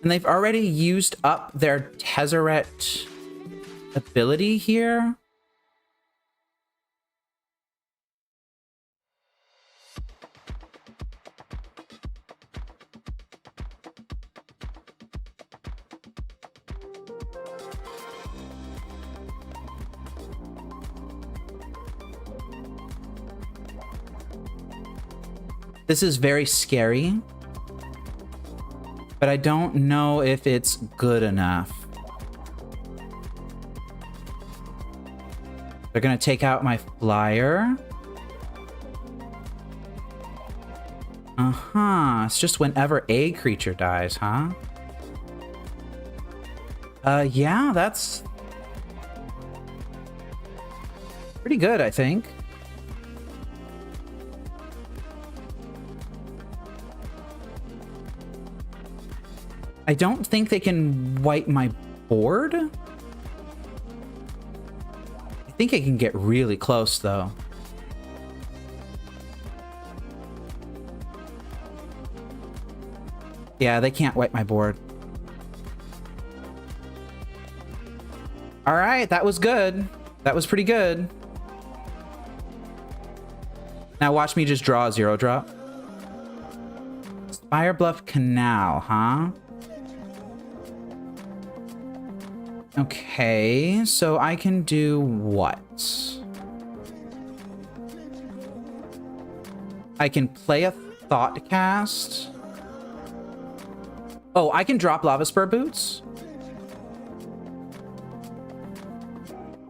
And they've already used up their Tezzeret ability here. This is very scary. But I don't know if it's good enough. They're gonna take out my flyer. Uh-huh. It's just whenever a creature dies, huh? Yeah, that's pretty good, I think. I don't think they can wipe my board. I think it can get really close, though. Yeah, they can't wipe my board. All right, that was good. That was pretty good. Now watch me just draw a 0-drop. Spirebluff Canal, huh? Okay, so I can do what? I can play a Thought Cast. Oh, I can drop Lava Spur Boots.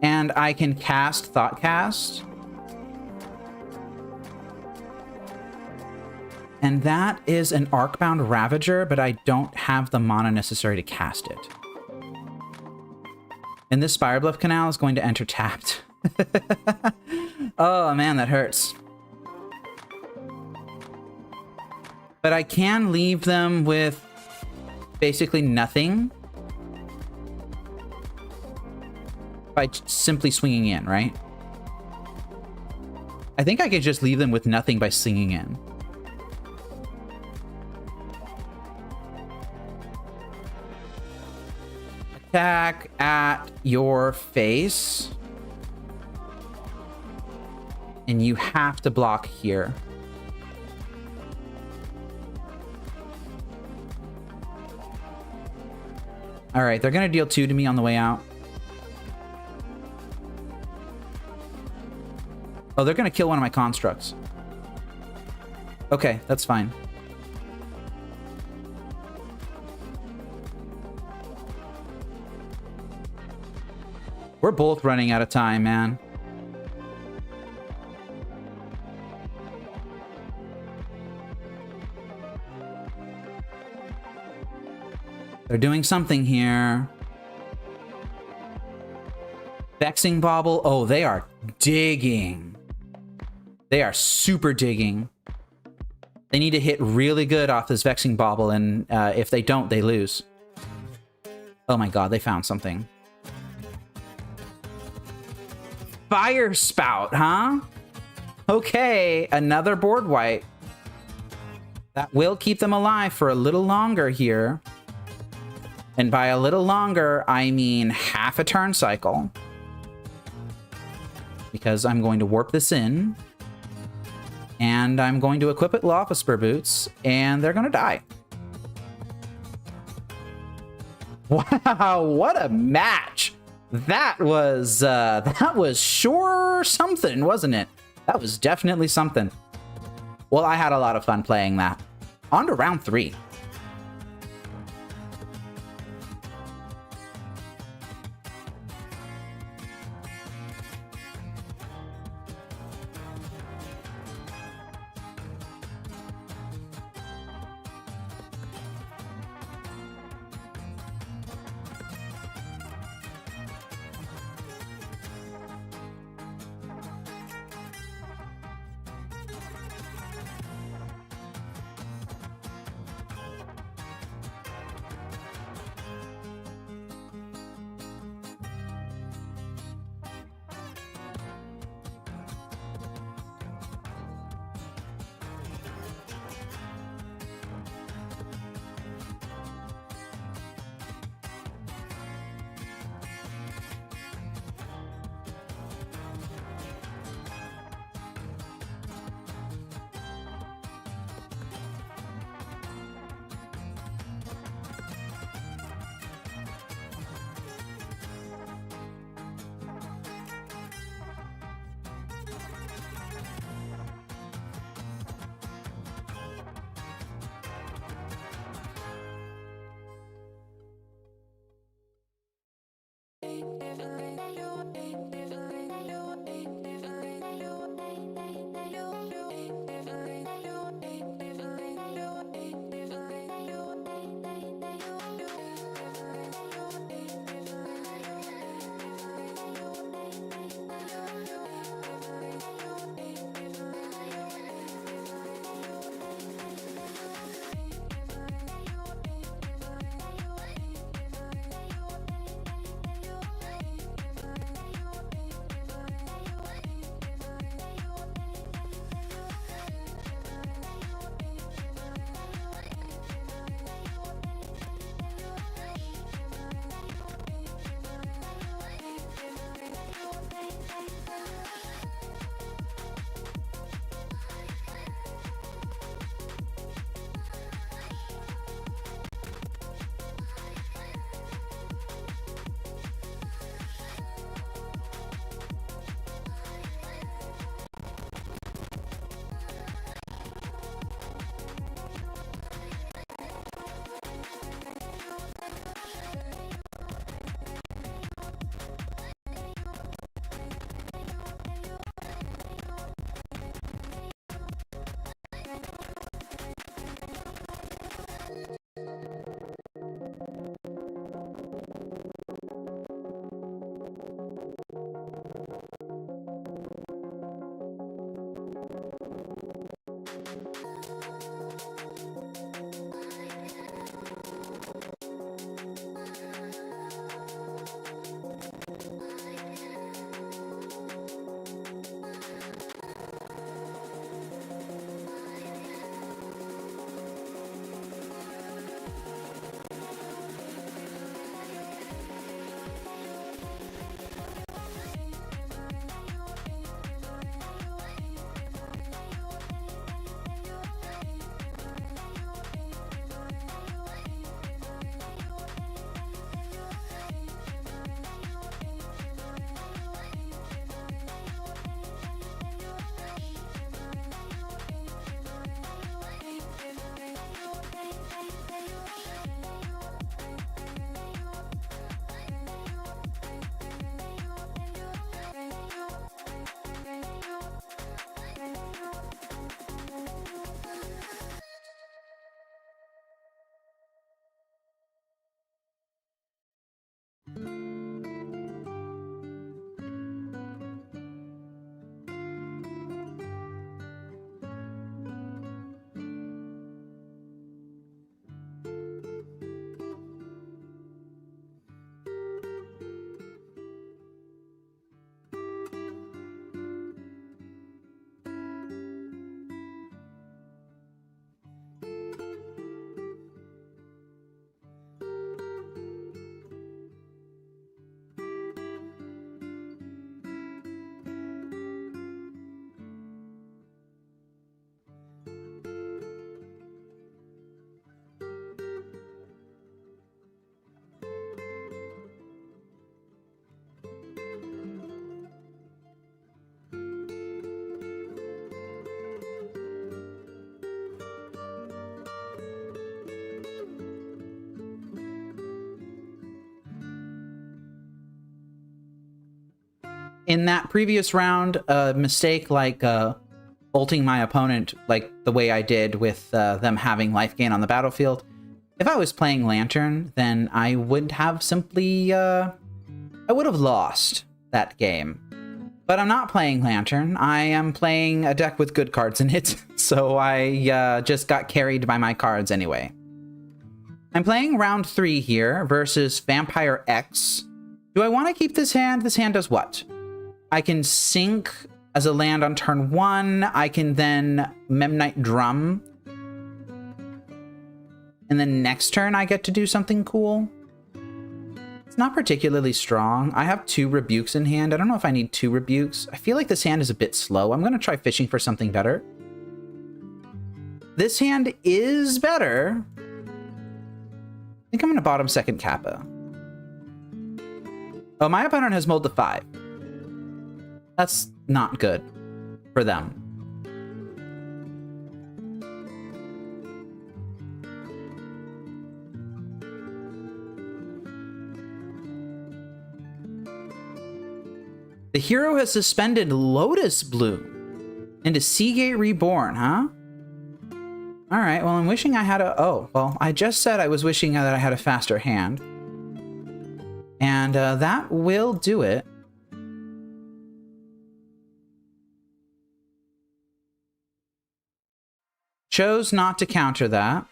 And I can cast Thought Cast. And that is an Arcbound Ravager, but I don't have the mana necessary to cast it. And this Spirebluff Canal is going to enter tapped. Oh man, that hurts. But I can leave them with basically nothing by simply swinging in, right? I think I could just leave them with nothing by swinging in. Attack at your face. And you have to block here. All right, they're going to deal 2 to me on the way out. Oh, they're going to kill one of my constructs. Okay, that's fine. We're both running out of time, man. They're doing something here. Vexing Bauble. Oh, they are digging. They are super digging. They need to hit really good off this Vexing Bauble, and if they don't, they lose. Oh my god, they found something. Fire Spout, huh? Okay, another board wipe. That will keep them alive for a little longer here. And by a little longer, I mean half a turn cycle. Because I'm going to warp this in. And I'm going to equip it with Lava Spur Boots. And they're going to die. Wow, what a match. That was sure something, wasn't it? That was definitely something. Well, I had a lot of fun playing that. On to round 3. in that previous round, a mistake like ulting my opponent like the way I did with them having life gain on the battlefield. If I was playing Lantern, then I would have simply, I would have lost that game. But I'm not playing Lantern. I am playing a deck with good cards in it, so I just got carried by my cards anyway. I'm playing round 3 here versus Vampire X. Do I want to keep this hand? This hand does what? I can sink as a land on turn 1. I can then Memnite Drum. And then next turn I get to do something cool. It's not particularly strong. I have 2 Rebukes in hand. I don't know if I need 2 Rebukes. I feel like this hand is a bit slow. I'm going to try fishing for something better. This hand is better. I think I'm going to bottom second Kappa. Oh, my opponent has mulled to 5. That's not good for them. The hero has suspended Lotus Bloom into Seagate Reborn, huh? All right, well, I'm wishing I had a... Oh, well, I just said I was wishing that I had a faster hand. And that will do it. Chose not to counter that.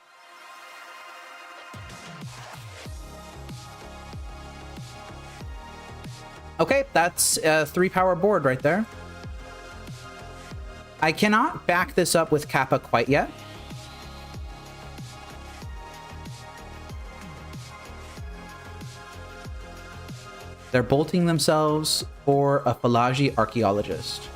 Okay, that's a 3-power board right there. I cannot back this up with Kappa quite yet. They're bolting themselves for a Phalagi Archaeologist.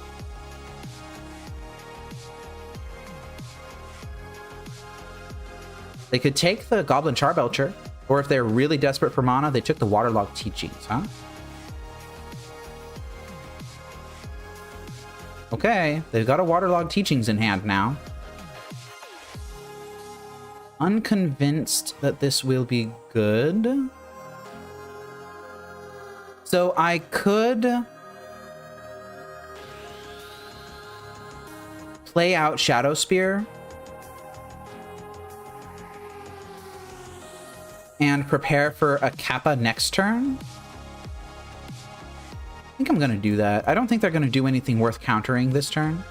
They could take the Goblin Charbelcher, or if they're really desperate for mana, they took the Waterlogged Teachings, huh? Okay, they've got a Waterlogged Teachings in hand now. Unconvinced that this will be good. So I could play out Shadow Spear and prepare for a Kappa next turn. I think I'm going to do that. I don't think they're going to do anything worth countering this turn.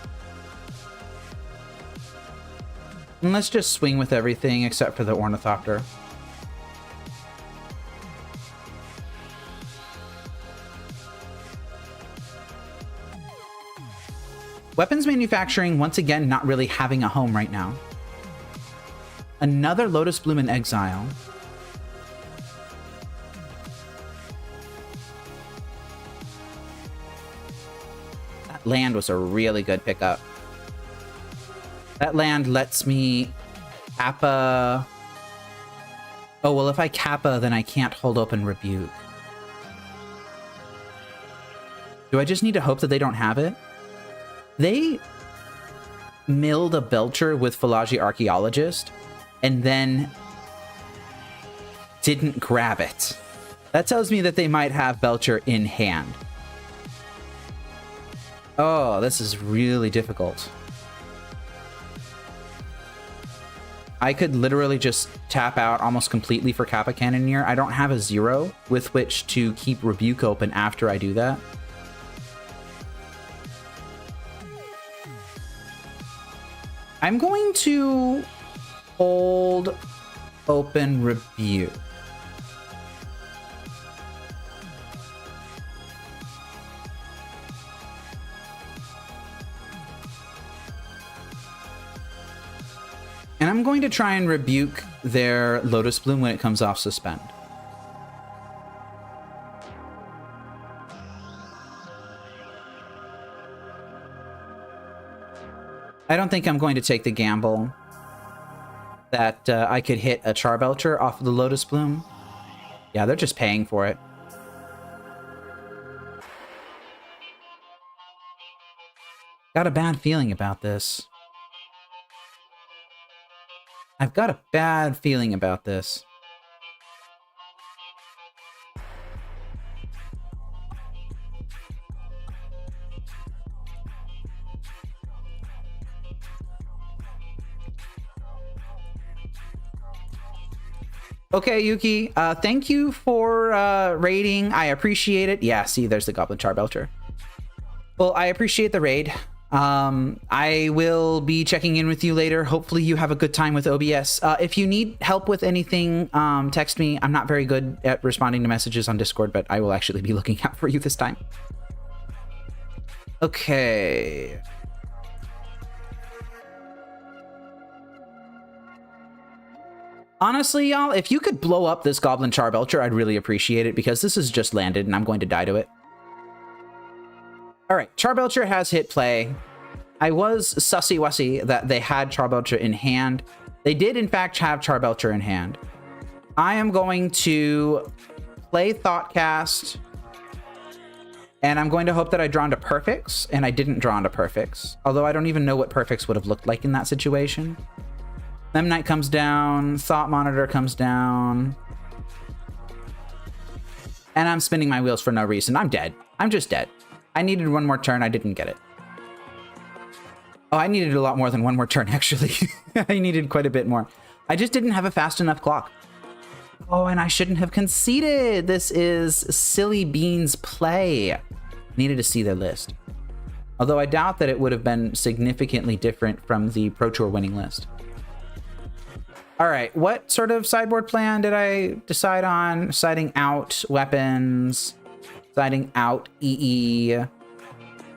And let's just swing with everything except for the Ornithopter. Weapons manufacturing, once again, not really having a home right now. Another Lotus Bloom in exile. That land was a really good pickup. That land lets me Kappa... Oh, well, if I Kappa, then I can't hold open Rebuke. Do I just need to hope that they don't have it? They milled a Belcher with Phalagi Archaeologist and then didn't grab it. That tells me that they might have Belcher in hand. Oh, this is really difficult. I could literally just tap out almost completely for Kappa Cannoneer. I don't have a 0 with which to keep Rebuke open after I do that. I'm going to hold open Rebuke. And I'm going to try and rebuke their Lotus Bloom when it comes off Suspend. I don't think I'm going to take the gamble that I could hit a Charbelcher off of the Lotus Bloom. Yeah, they're just paying for it. Got a bad feeling about this. I've got a bad feeling about this. Okay, Yuki, thank you for raiding. I appreciate it. Yeah, see, there's the Goblin Charbelcher. Well, I appreciate the raid. I will be checking in with you later. Hopefully you have a good time with OBS. If you need help with anything, text me. I'm not very good at responding to messages on Discord, but I will actually be looking out for you this time. Okay. Honestly, y'all, if you could blow up this Goblin Charbelcher, I'd really appreciate it, because this has just landed and I'm going to die to it. All right, Charbelcher has hit play. I was sussy-wussy that they had Charbelcher in hand. They did, in fact, have Charbelcher in hand. I am going to play Thoughtcast, and I'm going to hope that I draw into Perfects, and I didn't draw into Perfects, although I don't even know what Perfects would have looked like in that situation. Memnite comes down, Thought Monitor comes down, and I'm spinning my wheels for no reason. I'm dead. I'm just dead. I needed one more turn. I didn't get it. Oh, I needed a lot more than one more turn, actually. I needed quite a bit more. I just didn't have a fast enough clock. Oh, and I shouldn't have conceded. This is Silly Beans play. Needed to see their list. Although I doubt that it would have been significantly different from the Pro Tour winning list. All right, what sort of sideboard plan did I decide on? Siding out weapons, siding out EE,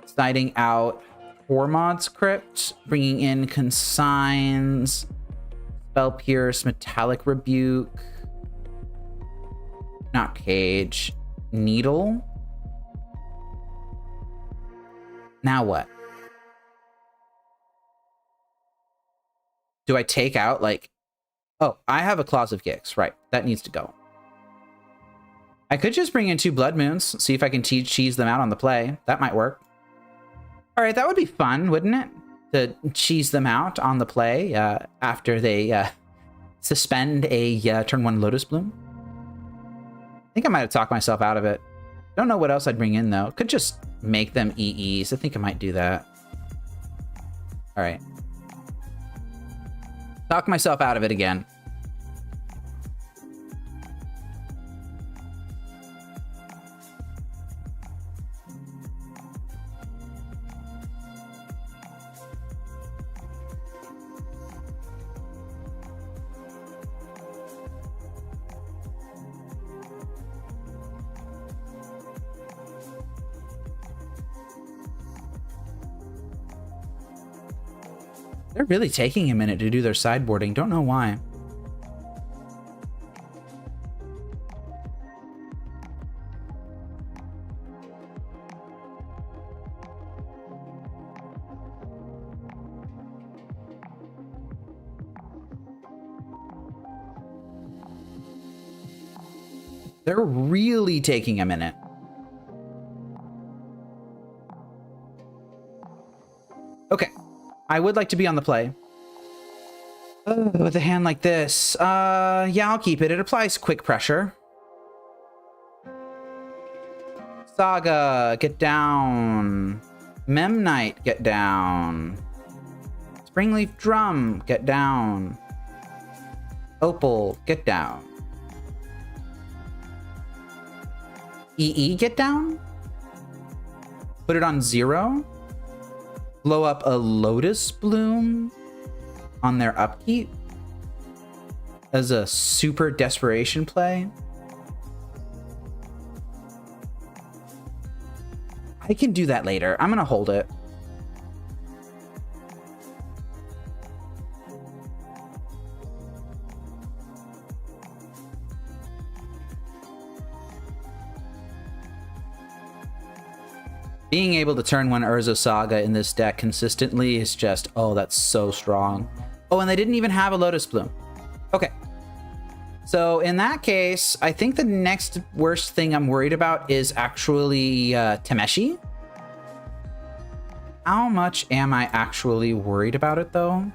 siding out Hormod's Crypt, bringing in Consigns, Spell Pierce, Metallic Rebuke, not Cage, Needle. Now what? Do I take out, like... Oh, I have a Claws of Gix. Right, that needs to go. I could just bring in 2 Blood Moons, see if I can cheese them out on the play. That might work. All right, that would be fun, wouldn't it? To cheese them out on the play after they suspend a turn 1 Lotus Bloom. I think I might have talked myself out of it. Don't know what else I'd bring in, though. Could just make them EEs. I think I might do that. All right. Talk myself out of it again. They're really taking a minute to do their sideboarding. Don't know why. They're really taking a minute. Okay. I would like to be on the play. With a hand like this. Yeah, I'll keep it. It applies quick pressure. Saga, get down. Memnite, get down. Springleaf Drum, get down. Opal, get down. EE, get down? Put it on 0? Blow up a Lotus Bloom on their upkeep as a super desperation play. I can do that later. I'm gonna hold it. Being able to turn 1 Urza Saga in this deck consistently is just, oh, that's so strong. Oh, and they didn't even have a Lotus Bloom. Okay. So in that case, I think the next worst thing I'm worried about is actually Temeshi. How much am I actually worried about it, though?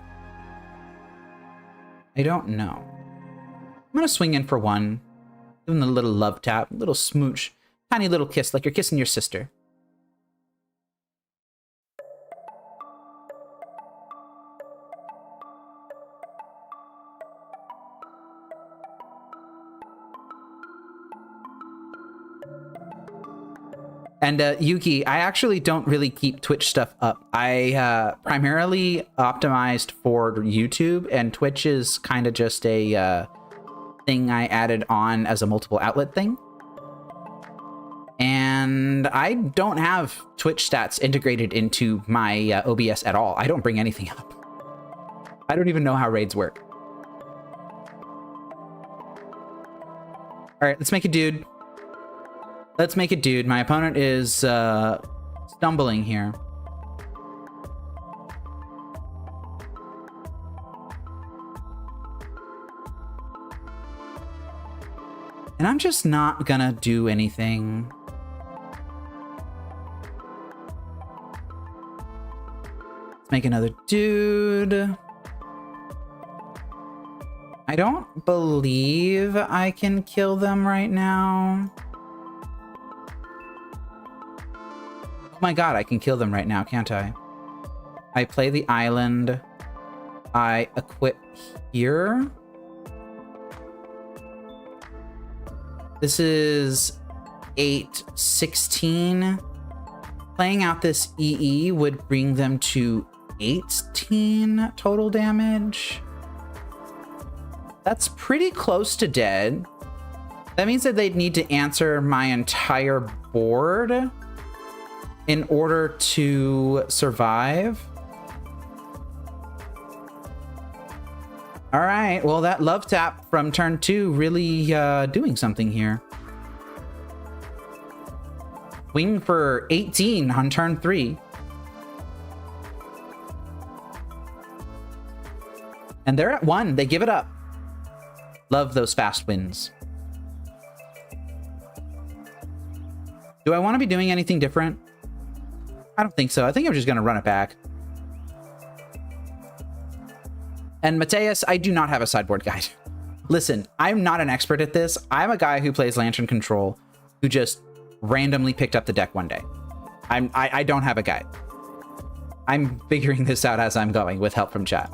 I don't know. I'm going to swing in for 1. Give him a little love tap, little smooch, tiny little kiss like you're kissing your sister. And Yuki, I actually don't really keep Twitch stuff up. I primarily optimized for YouTube, and Twitch is kind of just a thing I added on as a multiple outlet thing. And I don't have Twitch stats integrated into my OBS at all. I don't bring anything up. I don't even know how raids work. All right, let's make a dude. Let's make a dude. My opponent is stumbling here. And I'm just not gonna do anything. Let's make another dude. I don't believe I can kill them right now. Oh my god, I can kill them right now, can't I? I play the island. I equip here. This is 8-16. Playing out this EE would bring them to 18 total damage. That's pretty close to dead. That means that they'd need to answer my entire board in order to survive. All right, well, that love tap from turn 2 really doing something here. Wing for 18 on turn 3. And they're at 1. They give it up. Love those fast wins. Do I want to be doing anything different? I don't think so. I think I'm just going to run it back. And Mateus, I do not have a sideboard guide. Listen, I'm not an expert at this. I'm a guy who plays Lantern Control who just randomly picked up the deck one day. I don't have a guide. I'm figuring this out as I'm going with help from chat.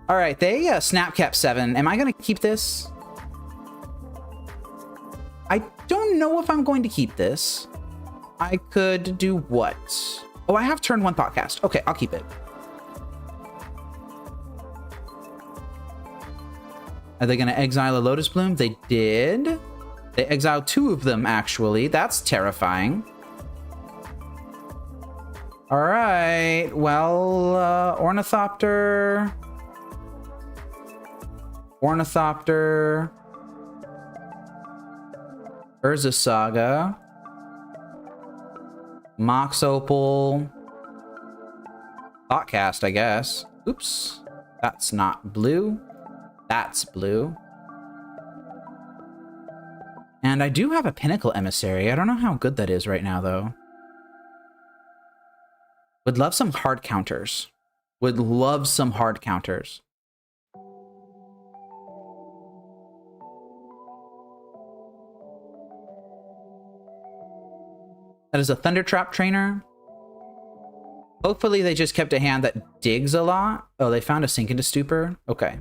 All right, they snapcap 7. Am I going to keep this? I don't know if I'm going to keep this. I could do what? Oh, I have turn 1 Thoughtcast. Okay, I'll keep it. Are they going to exile a Lotus Bloom? They did. They exiled 2 of them, actually. That's terrifying. All right. Well, Ornithopter. Ornithopter. Urza Saga. Mox Opal. Thoughtcast, I guess. Oops. That's not blue. That's blue. And I do have a Pinnacle Emissary. I don't know how good that is right now, though. Would love some hard counters. Would love some hard counters. That is a Thunder Trap Trainer. Hopefully they just kept a hand that digs a lot. Oh, they found a Sink into Stupor. Okay.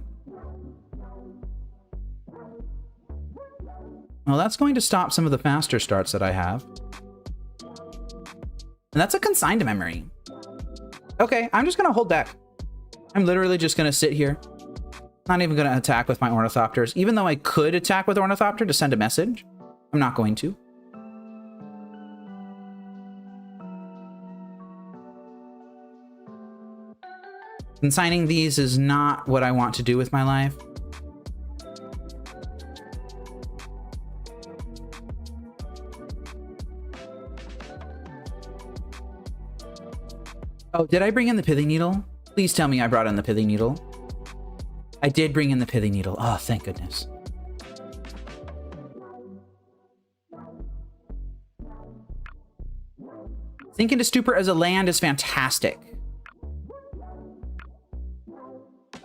Well, that's going to stop some of the faster starts that I have. And that's a Consigned Memory. Okay, I'm just going to hold back. I'm literally just going to sit here. Not even going to attack with my Ornithopters. Even though I could attack with Ornithopter to send a message, I'm not going to. Consigning these is not what I want to do with my life. Oh, did I bring in the Pithing Needle? Please tell me I brought in the Pithing Needle. I did bring in the Pithing Needle. Oh, thank goodness. Sink into Stupor as a land is fantastic.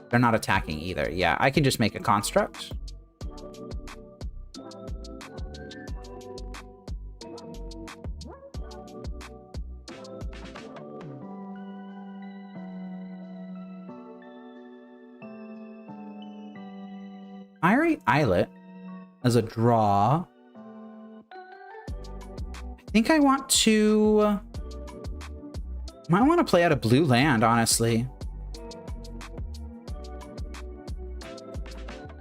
They're not attacking either. Yeah, I can just make a construct. Fiery Islet as a draw. I think I want to... might want to play out a blue land, honestly.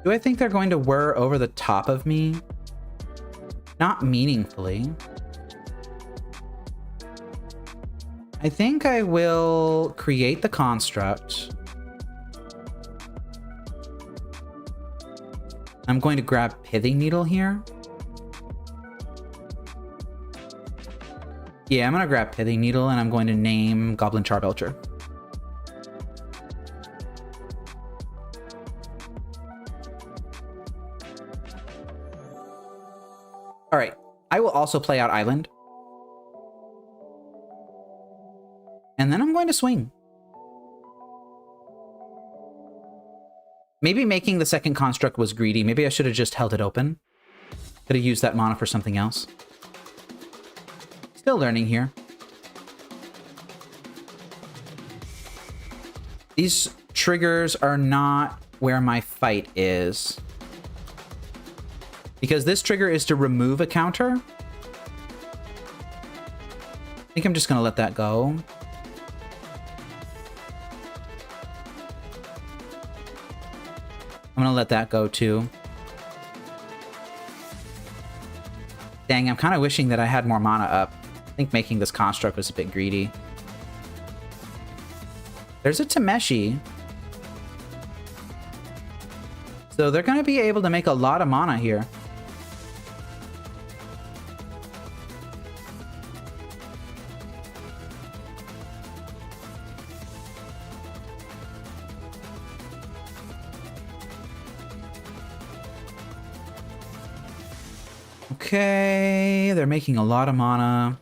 Do I think they're going to whir over the top of me? Not meaningfully. I think I will create the construct. I'm going to grab Pithing Needle here. Yeah, I'm going to grab Pithing Needle and I'm going to name Goblin Charbelcher. All right, I will also play out Island. And then I'm going to swing. Maybe making the second construct was greedy. Maybe I should have just held it open. Could have used that mana for something else. Still learning here. These triggers are not where my fight is. Because this trigger is to remove a counter. I think I'm just going to let that go. I'm going to let that go too. Dang, I'm kind of wishing that I had more mana up. I think making this construct was a bit greedy. There's a Tameshi. So they're going to be able to make a lot of mana here. Okay, they're making a lot of mana.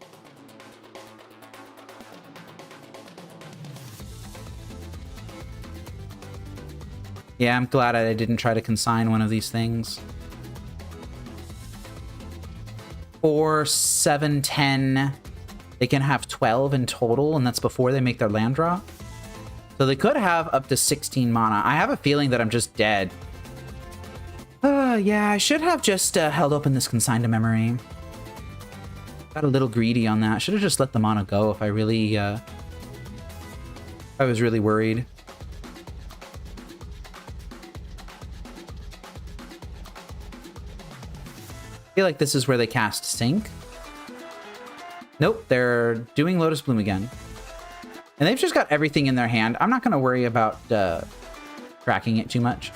Yeah, I'm glad I didn't try to consign one of these things. 4, 7, 10. They can have 12 in total, and that's before they make their land draw. So they could have up to 16 mana. I have a feeling that I'm just dead. Yeah, I should have just held open this Consign to Memory. Got a little greedy on that. Should have just let the mana go if I really... I was really worried. I feel like this is where they cast Sync. Nope, they're doing Lotus Bloom again. And they've just got everything in their hand. I'm not going to worry about tracking it too much.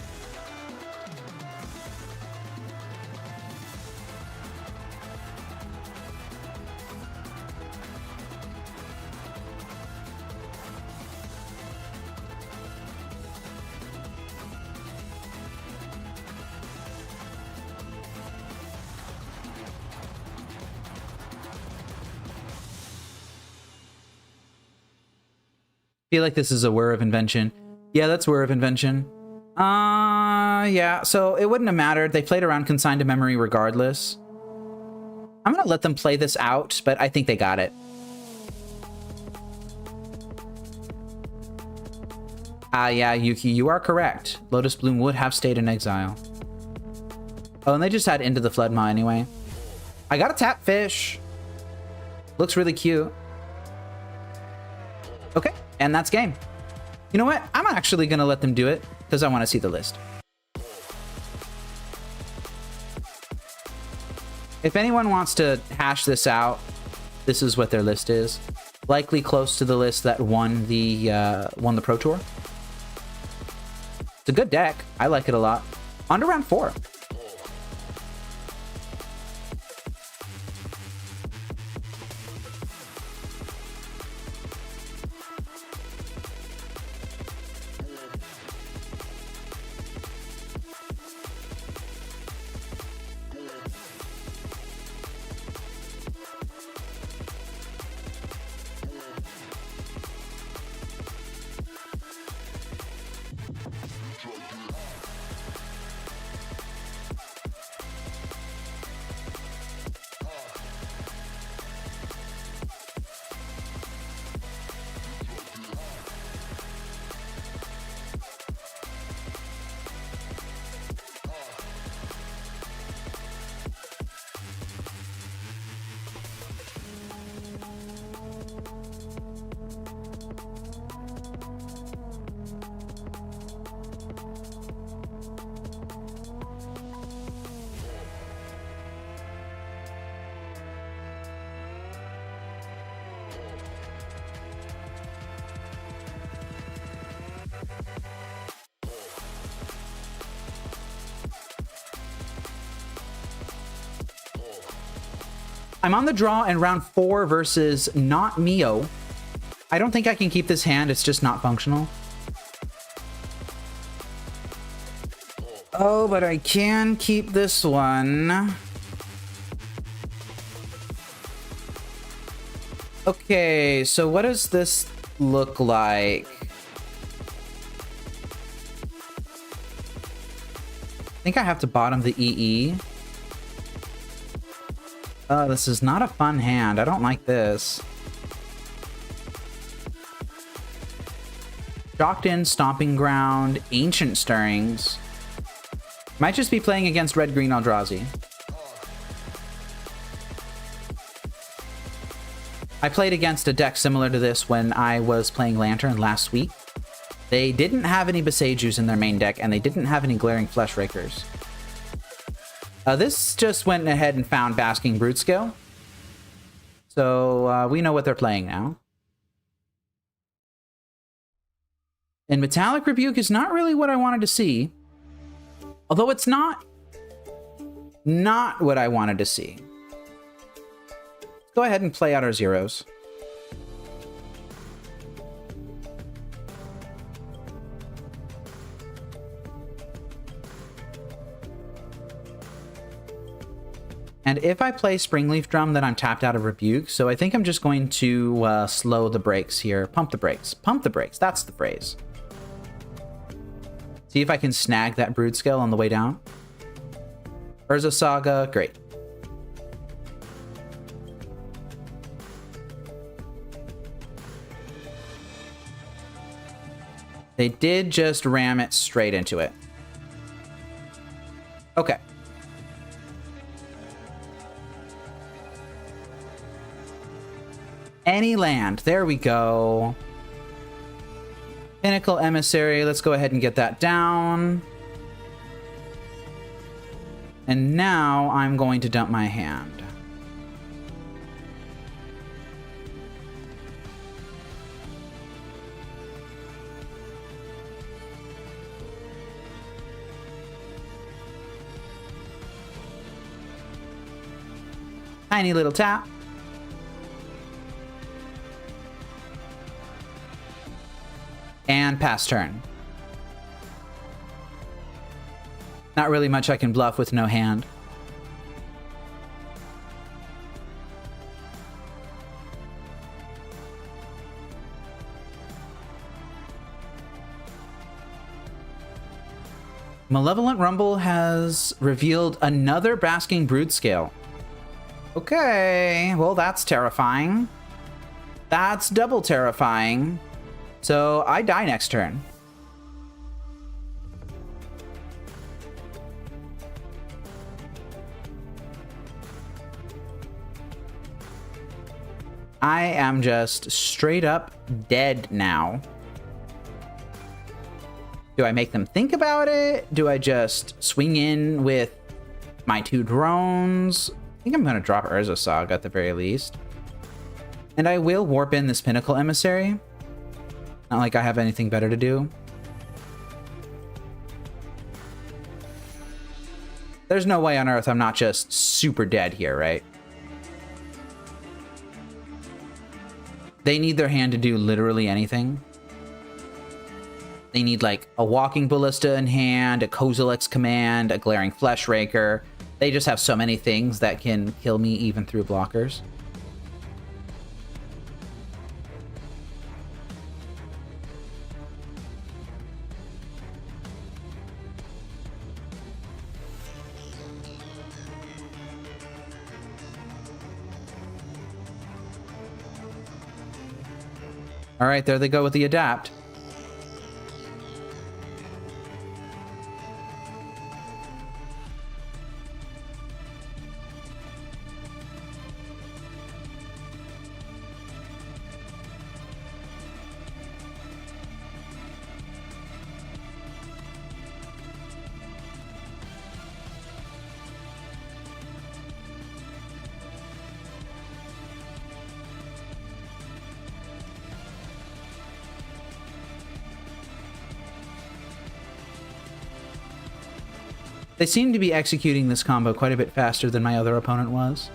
Feel like this is a Whir of Invention. Yeah, that's Whir of Invention. Yeah, so it wouldn't have mattered. They played around Consigned to Memory regardless. I'm gonna let them play this out, but I think they got it. Yeah, Yuki, you are correct. Lotus Bloom would have stayed in exile. Oh, and they just had Into the Flood Maw anyway. I got a tap fish. Looks really cute. Okay. And that's game. You know what? I'm actually going to let them do it because I want to see the list. If anyone wants to hash this out, this is what their list is. Likely close to the list that won the Pro Tour. It's a good deck. I like it a lot. On to round 4. I'm on the draw in round 4 versus not Mio. I don't think I can keep this hand. It's just not functional. Oh, but I can keep this one. Okay, so what does this look like? I think I have to bottom the EE. Oh, this is not a fun hand. I don't like this. Shocked in, Stomping Ground, Ancient Stirrings. Might just be playing against red-green Eldrazi. I played against a deck similar to this when I was playing Lantern last week. They didn't have any Besejus in their main deck, and they didn't have any Glaring Fleshrakers. This just went ahead and found Basking Brutescale. So we know what they're playing now. And Metallic Rebuke is not really what I wanted to see. Although it's not what I wanted to see. Let's go ahead and play out our zeros. And if I play Springleaf Drum, then I'm tapped out of Rebuke. So I think I'm just going to slow the brakes here. Pump the brakes. Pump the brakes. That's the phrase. See if I can snag that Brutescale on the way down. Urza Saga, great. They did just ram it straight into it. Okay. Any land. There we go. Pinnacle Emissary. Let's go ahead and get that down. And now I'm going to dump my hand. Tiny little tap. And pass turn. Not really much I can bluff with no hand. Malevolent Rumble has revealed another Basking Brutescale. Okay, well that's terrifying. That's double terrifying. So I die next turn. I am just straight up dead now. Do I make them think about it? Do I just swing in with my 2 drones? I think I'm going to drop Urza Saga at the very least. And I will warp in this Pinnacle Emissary. Not like I have anything better to do. There's no way on earth I'm not just super dead here, right? They need their hand to do literally anything. They need like a Walking Ballista in hand, a Kozilek's Command, a Glaring Fleshraker. They just have so many things that can kill me even through blockers. All right, there they go with the adapt. They seem to be executing this combo quite a bit faster than my other opponent was.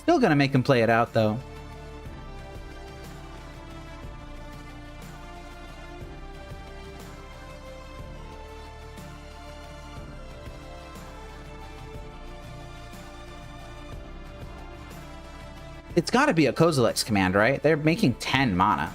Still gonna make him play it out, though. It's got to be a Kozilek's command, right? They're making 10 mana.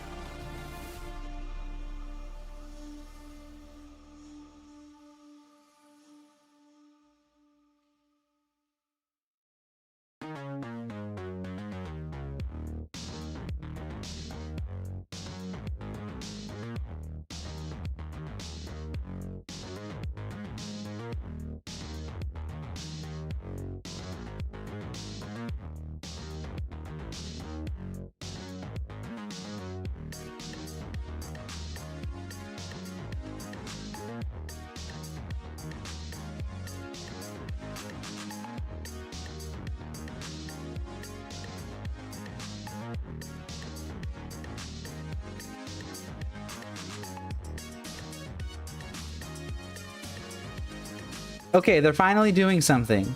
Okay, they're finally doing something.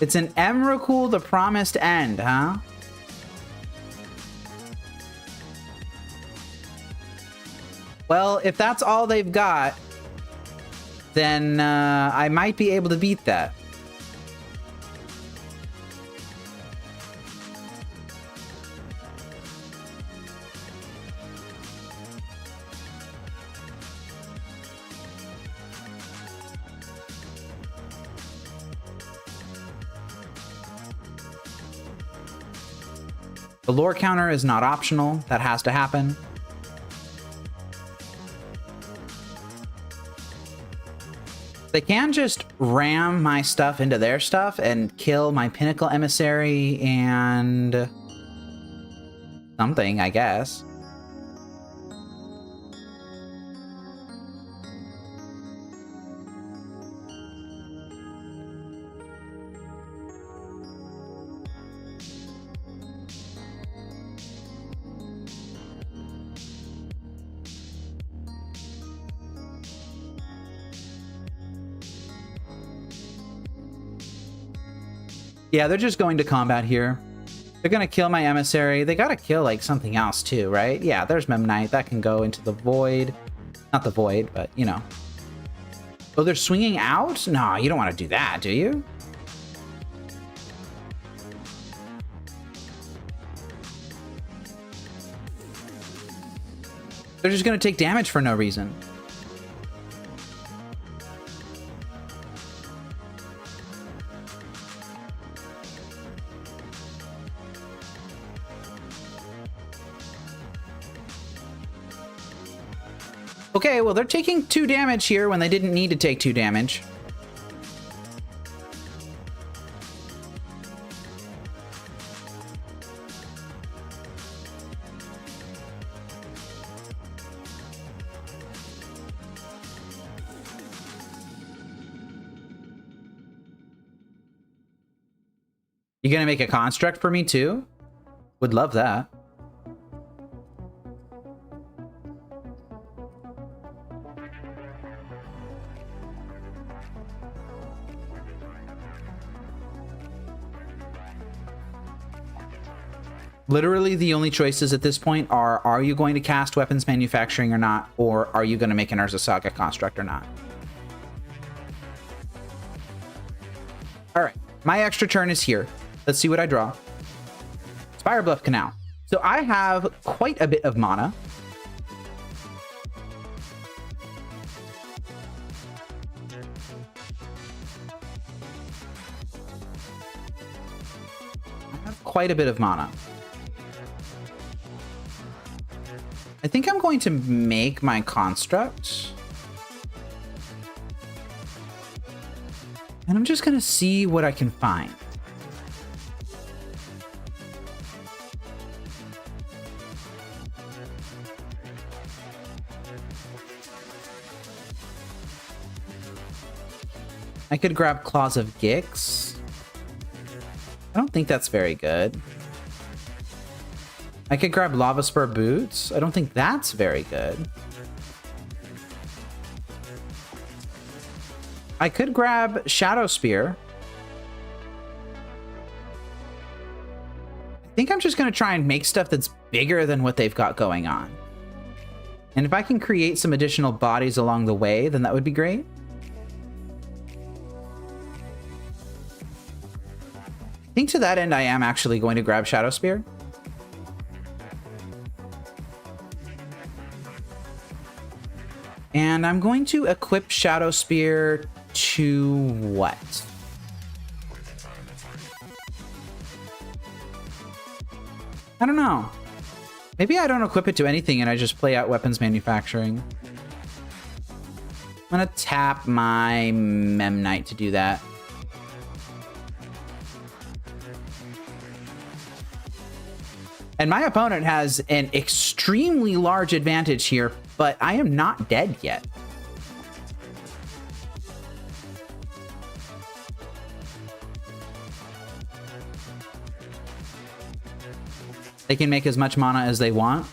It's an Emrakul, the Promised End, huh? Well, if that's all they've got, then I might be able to beat that. The lore counter is not optional. That has to happen. They can just ram my stuff into their stuff and kill my Pinnacle Emissary and something, I guess. Yeah, they're just going to combat here. They're going to kill my Emissary. They got to kill, like, something else, too, right? Yeah, there's Memnite. That can go into the Void. Not the Void, but, you know. Oh, they're swinging out? No, you don't want to do that, do you? They're just going to take damage for no reason. Okay, well, they're taking 2 damage here when they didn't need to take 2 damage. You gonna make a construct for me too? Would love that. Literally, the only choices at this point are you going to cast Weapons Manufacturing or not, or are you going to make an Urza Saga construct or not? All right, my extra turn is here. Let's see what I draw. Spire Bluff Canal. So I have quite a bit of mana. I have quite a bit of mana. I think I'm going to make my construct. And I'm just going to see what I can find. I could grab Claws of Gix. I don't think that's very good. I could grab Lava Spur Boots. I don't think that's very good. I could grab Shadow Spear. think I'm just going to try and make stuff that's bigger than what they've got going on. And if I can create some additional bodies along the way, then that would be great. I think to that end, I am actually going to grab Shadow Spear. And I'm going to equip Shadow Spear to what? I don't know. Maybe I don't equip it to anything and I just play out weapons manufacturing. I'm gonna tap my Memnite to do that. And my opponent has an extremely large advantage here, but I am not dead yet. They can make as much mana as they want.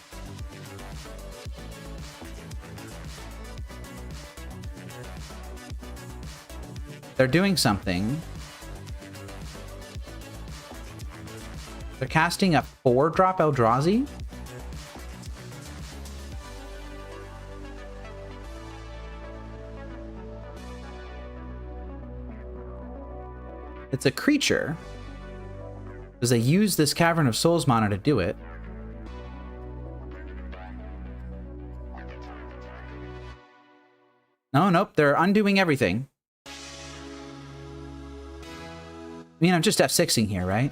They're doing something. They're casting a 4-drop Eldrazi. It's a creature. Because they use this Cavern of Souls mana to do it. No, nope, they're undoing everything. I mean, I'm just F6ing here, right?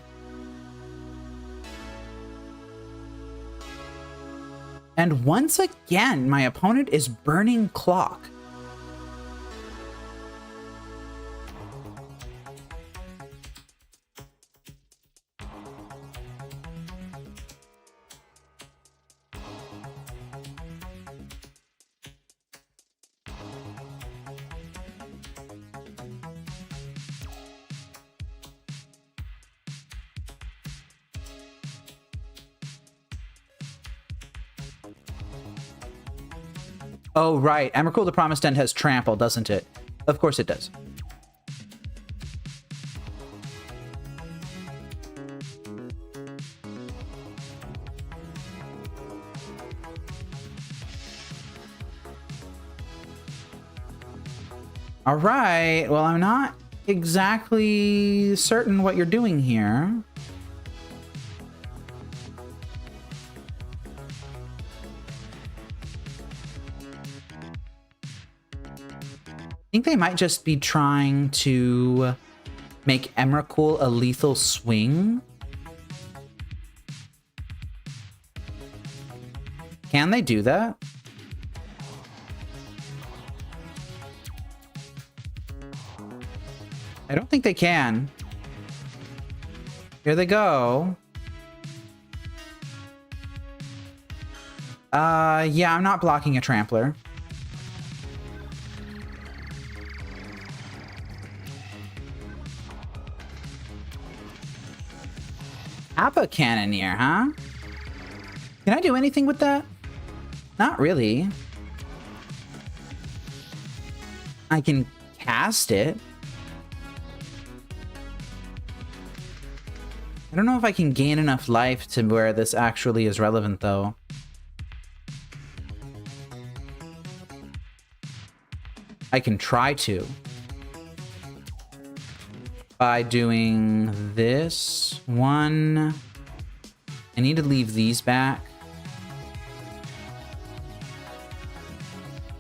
And once again, my opponent is burning clock. Oh, right. Emrakul the Promised End has Trample, doesn't it? Of course it does. All right. Well, I'm not exactly certain what you're doing here. I think they might just be trying to make Emrakul a lethal swing. Can they do that? I don't think they can. Here they go. Yeah, I'm not blocking a Trampler. Appa Cannoneer, huh? Can I do anything with that? Not really. I can cast it. I don't know if I can gain enough life to where this actually is relevant, though. I can try to. By doing this one. I need to leave these back.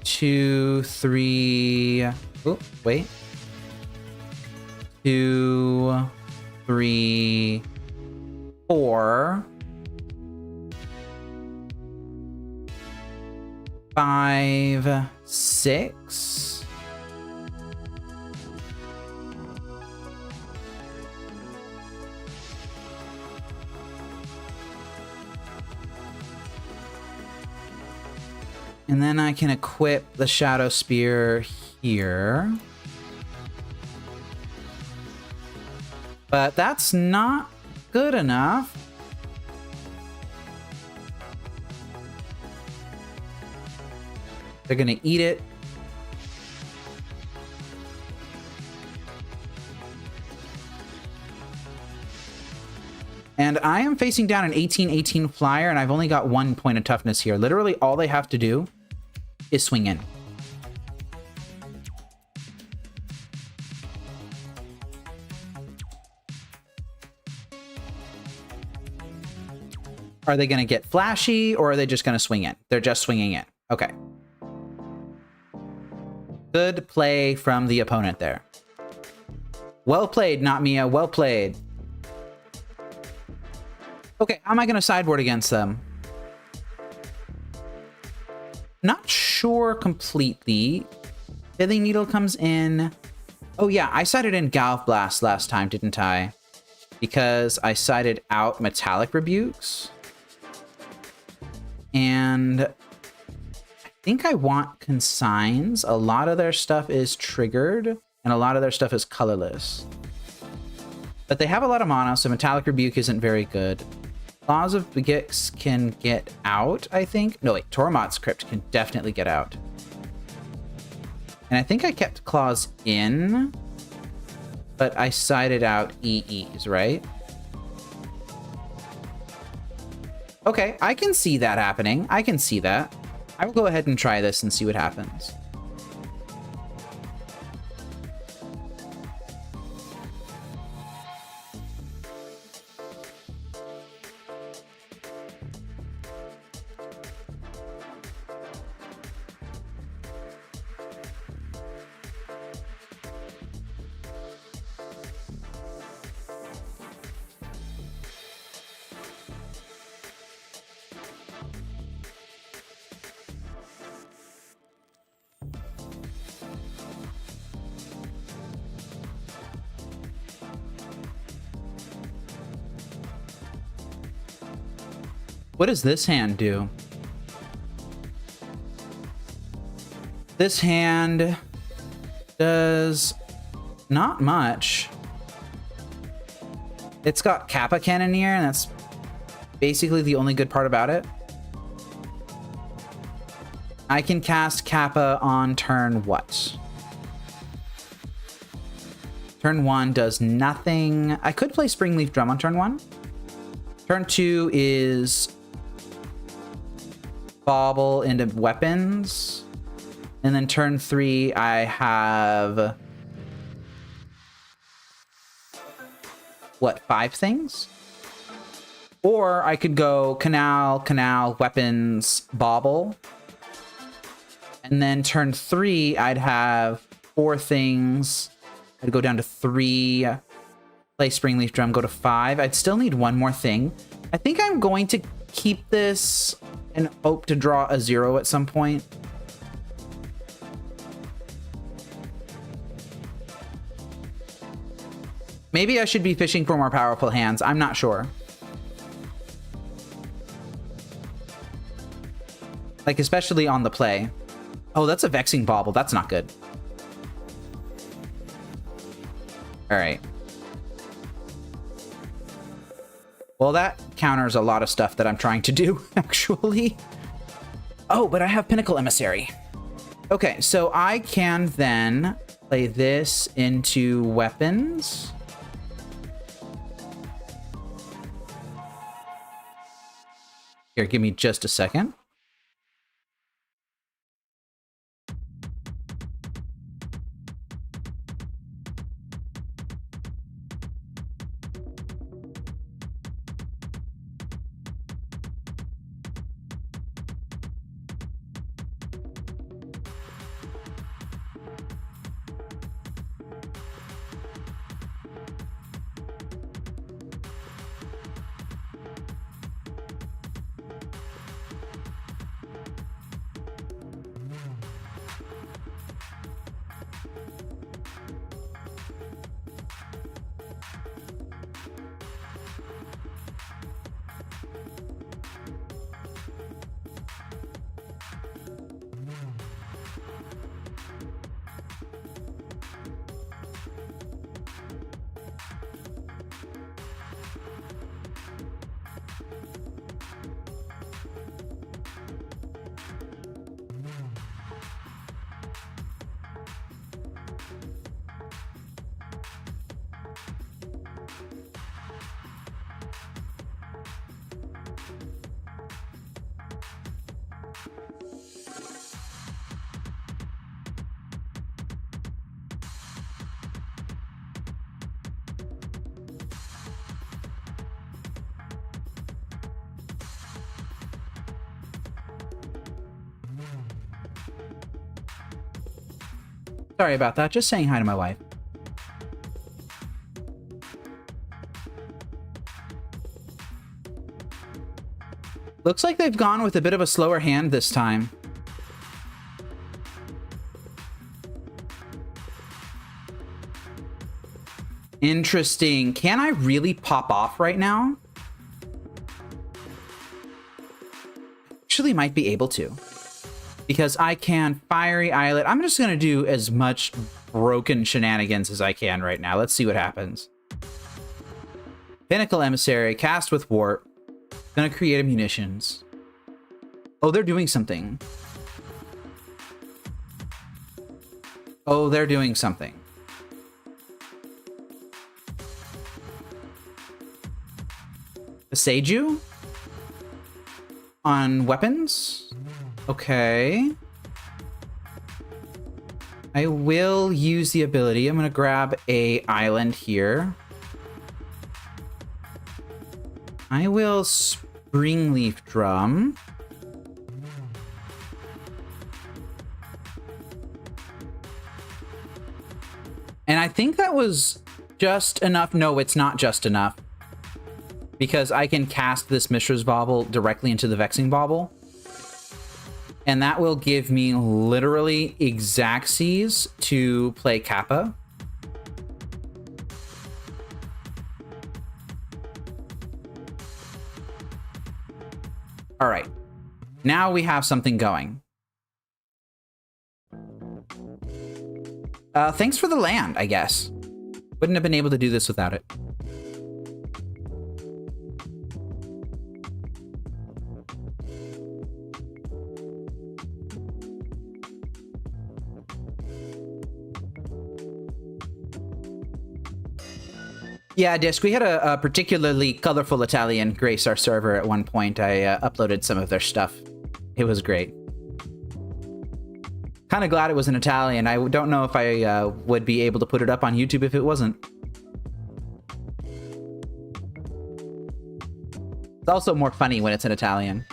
2, 3. Oh, wait. 2, 3, 4. 5, 6. And then I can equip the Shadow Spear here. But that's not good enough. They're gonna eat it. And I am facing down an 18/18 flyer, and I've only got 1 point of toughness here. Literally, all they have to do is swing in. Are they going to get flashy, or are they just going to swing in? They're just swinging in. Okay. Good play from the opponent there. Well played, not Mia. Well played. Okay, how am I going to sideboard against them? Not sure completely. Pithing Needle comes in. Oh yeah, I sided in Galv Blast last time, didn't I? Because I sided out Metallic Rebukes. And I think I want Consigns. A lot of their stuff is triggered, and a lot of their stuff is colorless. But they have a lot of mana, so Metallic Rebuke isn't very good. Claws of Begix can get out, I think. No, wait, Tormod's Crypt can definitely get out. And I think I kept Claws in, but I sided out EEs, right? Okay, I can see that happening. I can see that. I will go ahead and try this and see what happens. What does this hand do? This hand does not much. It's got Kappa Cannoneer, and that's basically the only good part about it. I can cast Kappa on turn what? Turn 1 does nothing. I could play Springleaf Drum on turn 1. Turn 2 is Bauble into weapons. And then turn 3, I have... what, 5 things? Or I could go Canal, weapons, Bauble. And then turn 3, I'd have 4 things. I'd go down to 3. Play Springleaf Drum, go to 5. I'd still need 1 more thing. I think I'm going to keep this and hope to draw a 0 at some point. Maybe I should be fishing for more powerful hands. I'm not sure. Like, especially on the play. Oh, that's a Vexing Bauble. That's not good. All right. Well, that counters a lot of stuff that I'm trying to do, actually. Oh, but I have Pinnacle Emissary. Okay, so I can then play this into weapons. Here, give me just a second. Sorry about that. Just saying hi to my wife. Looks like they've gone with a bit of a slower hand this time. Interesting. Can I really pop off right now? Actually might be able to. Because I can Fiery Islet. I'm just going to do as much broken shenanigans as I can right now. Let's see what happens. Pinnacle Emissary, cast with Warp. Gonna create a munitions. Oh, they're doing something. Oh, they're doing something. A Seiju? On weapons? Okay. I will use the ability. I'm gonna grab a island here. I will Springleaf Drum. And I think that was just enough. No, it's not just enough. Because I can cast this Mishra's Bauble directly into the Vexing Bauble. And that will give me literally Xaxes to play Kappa. All right. Now we have something going. Thanks for the land, I guess. Wouldn't have been able to do this without it. Yeah, Disc, we had a particularly colorful Italian grace our server at one point. I uploaded some of their stuff. It was great. Kind of glad it was in Italian. I don't know if I would be able to put it up on YouTube if it wasn't. It's also more funny when it's in Italian.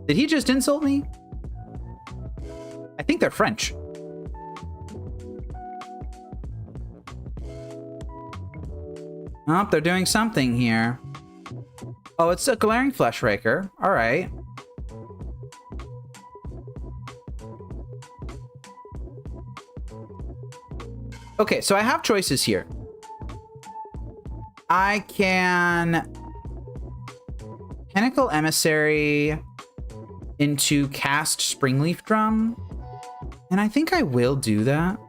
Did he just insult me? I think they're French. Oh, they're doing something here. Oh, it's a Glaring Fleshraker. All right. Okay, so I have choices here. I can Pinnacle Emissary into cast Springleaf Drum. And I think I will do that.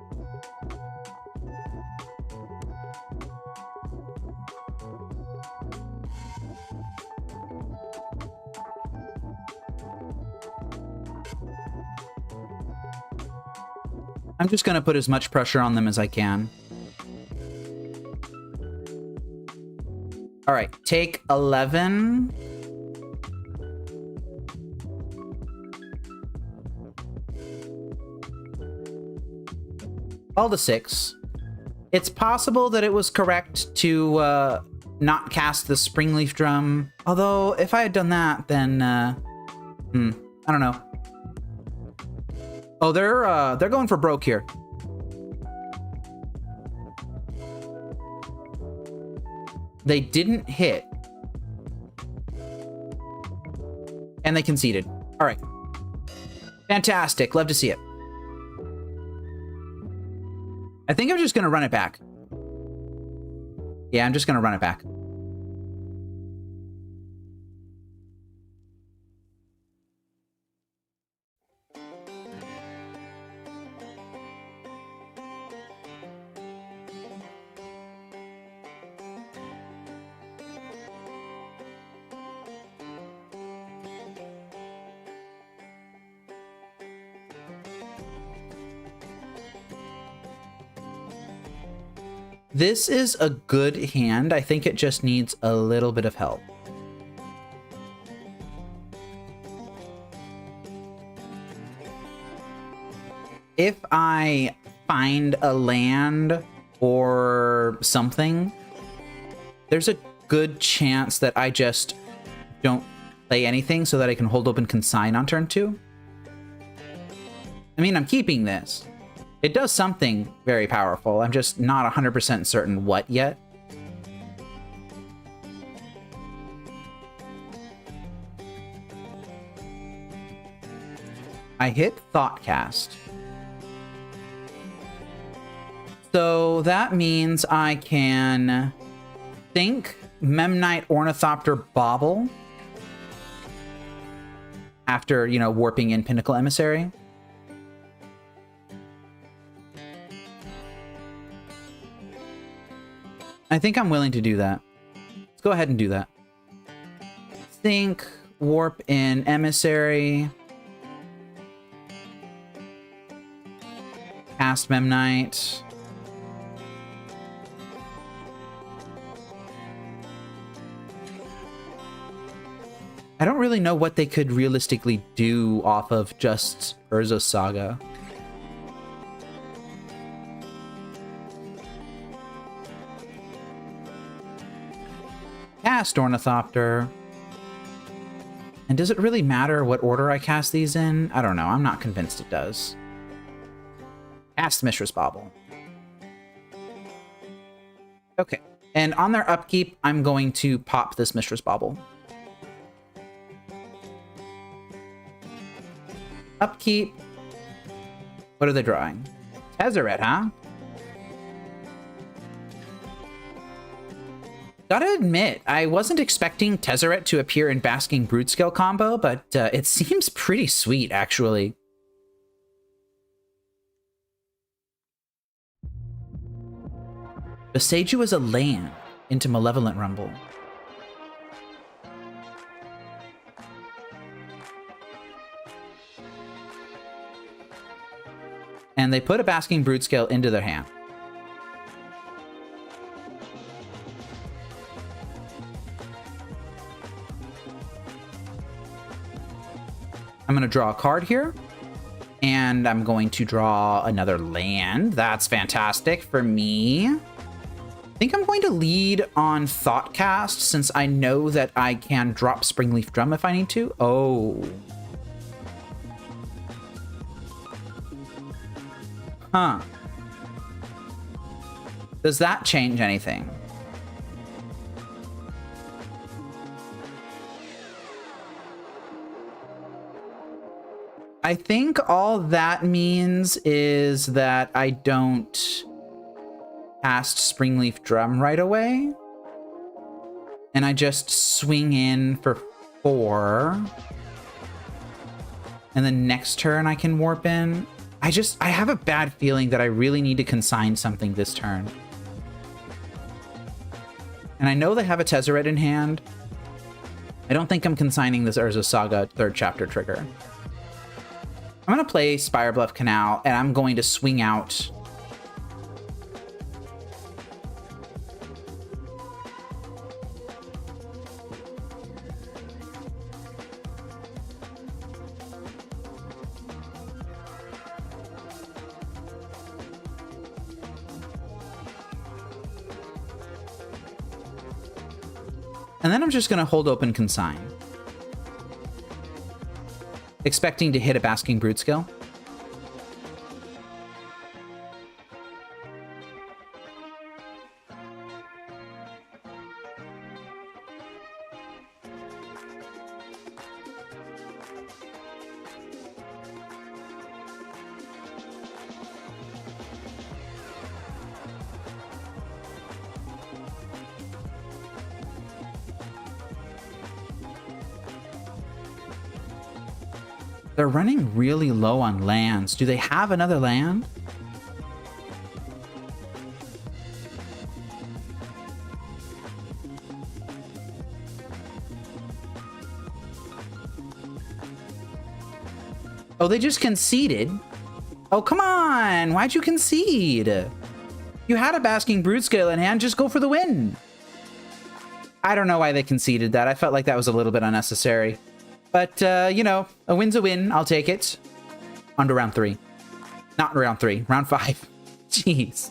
I'm just going to put as much pressure on them as I can. All right, take 11. All the 6. It's possible that it was correct to not cast the Springleaf Drum. Although, if I had done that, then I don't know. Oh, they're going for broke here. They didn't hit. And they conceded. All right. Fantastic. Love to see it. I think I'm just going to run it back. Yeah, I'm just going to run it back. This is a good hand. I think it just needs a little bit of help. If I find a land or something, there's a good chance that I just don't play anything so that I can hold open consign on turn 2. I mean, I'm keeping this. It does something very powerful. I'm just not 100% certain what yet. I hit Thoughtcast. So that means I can think Memnite Ornithopter Bauble after, you know, warping in Pinnacle Emissary. I think I'm willing to do that. Let's go ahead and do that. Think, warp in Emissary. Cast Memnite. I don't really know what they could realistically do off of just Urza's Saga. Cast Ornithopter. And does it really matter what order I cast these in? I don't know. I'm not convinced it does. Cast Mishra's Bauble. Okay. And on their upkeep, I'm going to pop this Mishra's Bauble. Upkeep. What are they drawing? Tezzeret, huh? Gotta admit, I wasn't expecting Tezzeret to appear in Basking Broodscale combo, but it seems pretty sweet, actually. Beseiju is a land into Malevolent Rumble. And they put a Basking Broodscale into their hand. I'm going to draw a card here. And I'm going to draw another land. That's fantastic for me. I think I'm going to lead on Thoughtcast since I know that I can drop Springleaf Drum if I need to. Oh. Huh. Does that change anything? I think all that means is that I don't cast Springleaf Drum right away. And I just swing in for 4. And then next turn I can warp in. I have a bad feeling that I really need to consign something this turn. And I know they have a Tezzeret in hand. I don't think I'm consigning this Urza Saga 3rd chapter trigger. I'm going to play Spirebluff Canal, and I'm going to swing out and then I'm just going to hold open consign. Expecting to hit a Basking Broodscale. They're running really low on lands. Do they have another land? Oh, they just conceded? Oh, come on! Why'd you concede? You had a Basking Broodskill in hand, just go for the win. I don't know why they conceded that. I felt like that was a little bit unnecessary. But, you know, a win's a win. I'll take it. On to round 3. Not round 3, round 5. Jeez.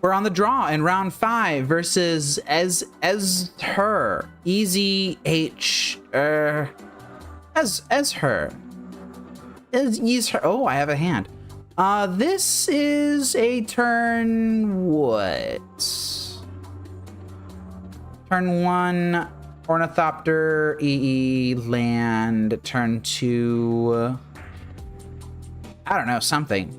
We're on the draw in round 5 versus 𝗟𝗜𝗩𝗘. Easy H 𝗟𝗜𝗩𝗘. Her. Oh, I have a hand. This is a turn what? Turn 1 Ornithopter EE land. Turn 2 I don't know, something.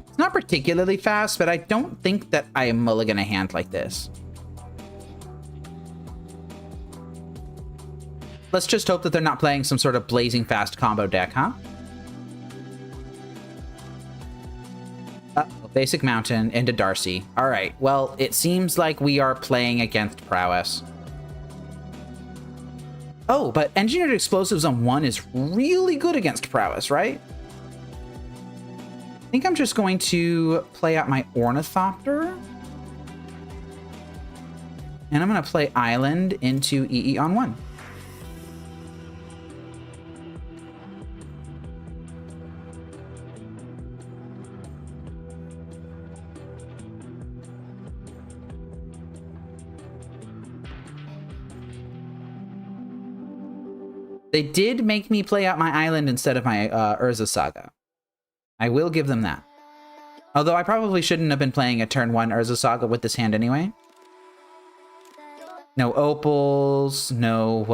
It's not particularly fast, but I don't think that I am mulligan a hand like this. Let's just hope that they're not playing some sort of blazing fast combo deck, huh? Basic Mountain into Darcy. All right, well, it seems like we are playing against Prowess. Oh, but Engineered Explosives on 1 is really good against Prowess, right? I think I'm just going to play out my Ornithopter. And I'm going to play Island into EE on 1. They did make me play out my Island instead of my Urza Saga. I will give them that. Although I probably shouldn't have been playing a turn 1 Urza Saga with this hand anyway. No opals, no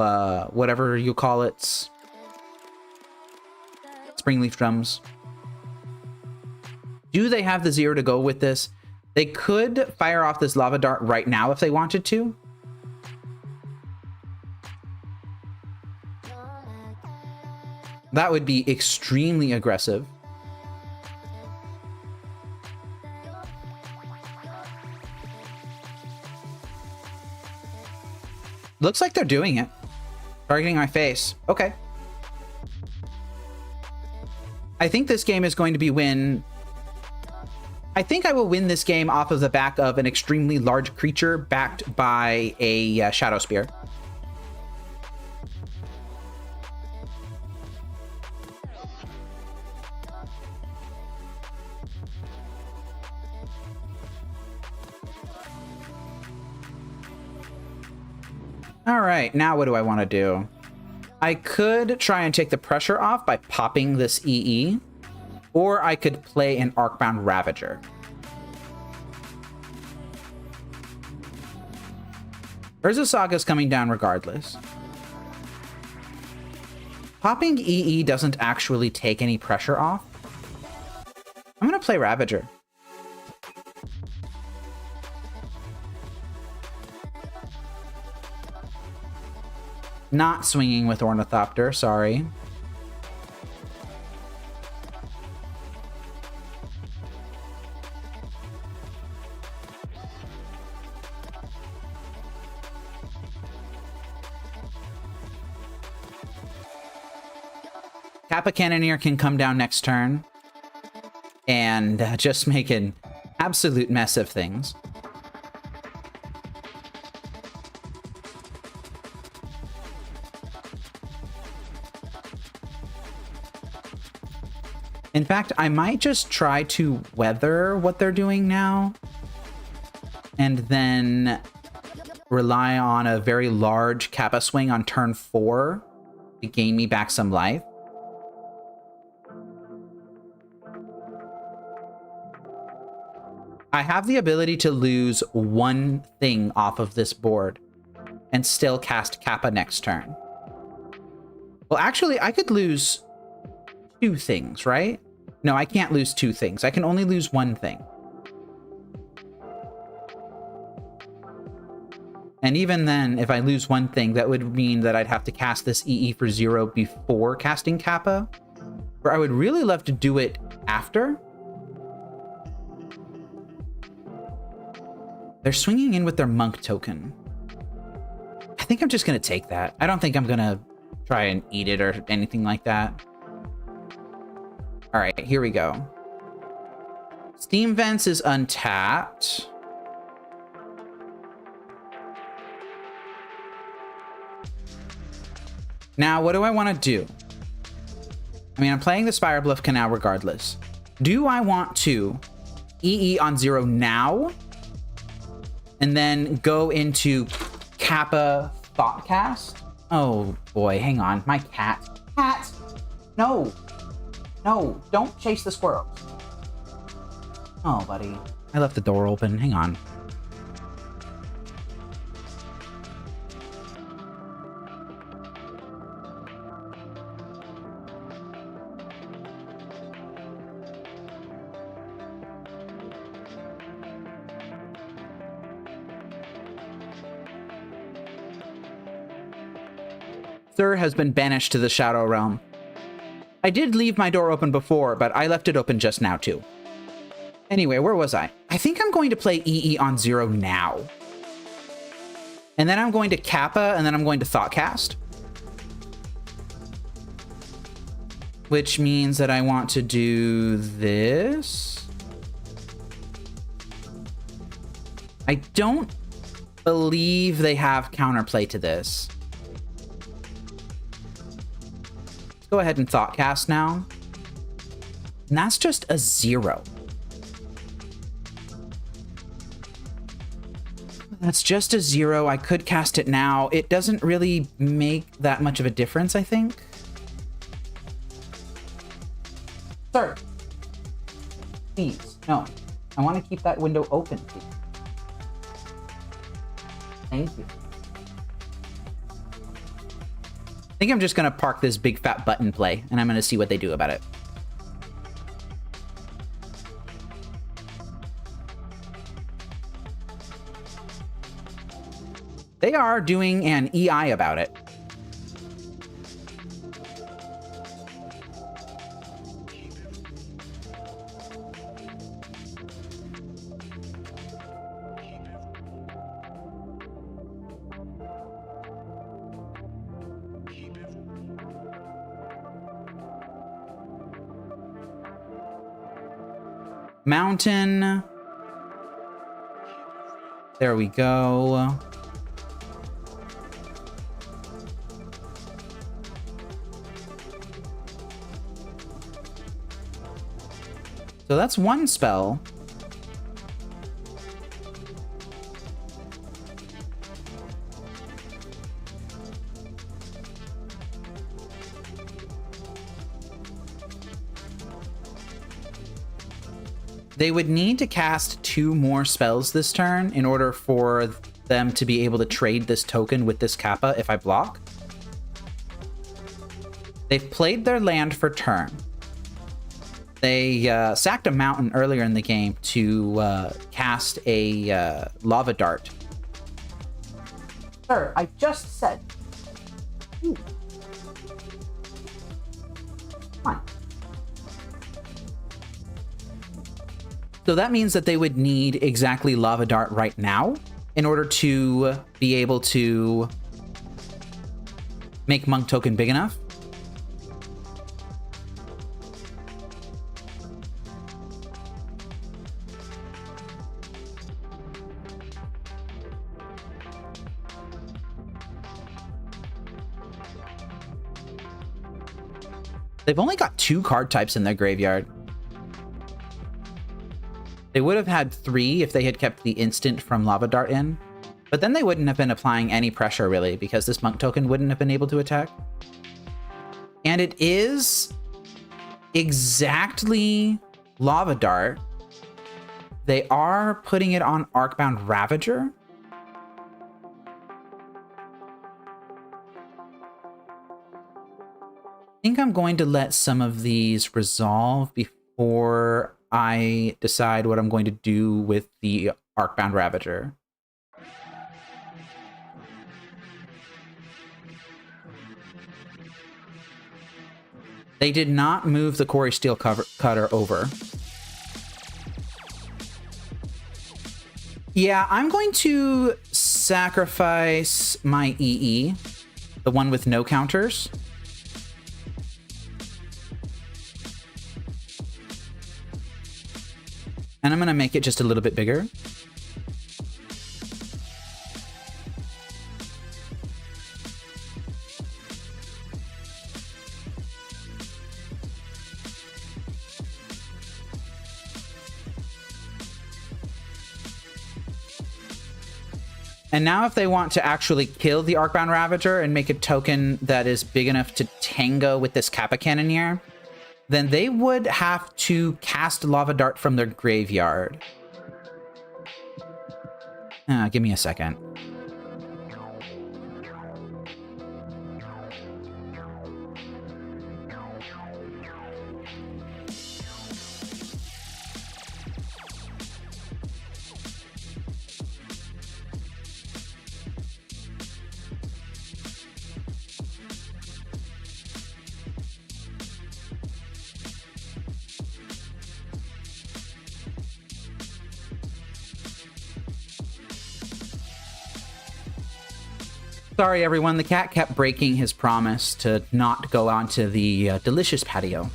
whatever you call it. Springleaf Drums. Do they have the 0 to go with this? They could fire off this Lava Dart right now if they wanted to. That would be extremely aggressive. Looks like they're doing it. Targeting my face. Okay. I think this game is going to be I think I will win this game off of the back of an extremely large creature backed by a Shadow Spear. All right, now what do I want to do? I could try and take the pressure off by popping this EE, or I could play an Arcbound Ravager. Urza Saga's coming down regardless. Popping EE doesn't actually take any pressure off. I'm going to play Ravager. Not swinging with Ornithopter, sorry. Kappa Cannoneer can come down next turn and just make an absolute mess of things. In fact, I might just try to weather what they're doing now and then rely on a very large Kappa swing on turn 4 to gain me back some life. I have the ability to lose one thing off of this board and still cast Kappa next turn. Well, actually, I could lose 2 things, right? No, I can't lose 2 things. I can only lose 1 thing. And even then, if I lose 1 thing, that would mean that I'd have to cast this EE for 0 before casting Kappa. Or I would really love to do it after. They're swinging in with their monk token. I think I'm just going to take that. I don't think I'm going to try and eat it or anything like that. All right, here we go. Steam Vents is untapped. Now, what do I want to do? I mean, I'm playing the Spire Bluff Canal regardless. Do I want to EE on 0 now? And then go into Kappa Thoughtcast? Oh boy, hang on. My cat. Cat! No! No, don't chase the squirrels. Oh, buddy. I left the door open. Hang on. Sir has been banished to the Shadow Realm. I did leave my door open before, but I left it open just now too. Anyway, where was I? I think I'm going to play EE on 0 now. And then I'm going to Kappa, and then I'm going to Thoughtcast. Which means that I want to do this. I don't believe they have counterplay to this. Go ahead and Thoughtcast now. And that's just a 0. That's just a 0. I could cast it now. It doesn't really make that much of a difference, I think. Sir. Please. No. I want to keep that window open, please. Thank you. I think I'm just going to park this big fat button play, and I'm going to see what they do about it. They are doing an EI about it. Mountain. There we go. So that's one spell. They would need to cast 2 more spells this turn in order for them to be able to trade this token with this Kappa if I block. They've played their land for turn. They sacked a mountain earlier in the game to cast a lava dart. Sir, I just said. Ooh. Come on. So that means that they would need exactly lava dart right now in order to be able to make monk token big enough. They've only got 2 card types in their graveyard. They would have had 3 if they had kept the instant from Lava Dart in, but then they wouldn't have been applying any pressure really because this monk token wouldn't have been able to attack. And it is exactly Lava Dart. They are putting it on Arcbound Ravager. I think I'm going to let some of these resolve before I decide what I'm going to do with the Arcbound Ravager. They did not move the Quarry Steel Cutter over. Yeah, I'm going to sacrifice my EE, the one with no counters. And I'm going to make it just a little bit bigger. And now if they want to actually kill the Arcbound Ravager and make a token that is big enough to tango with this Kappa Cannoneer, then they would have to cast Lava Dart from their graveyard. Give me a second. Sorry, everyone. The cat kept breaking his promise to not go onto the delicious patio.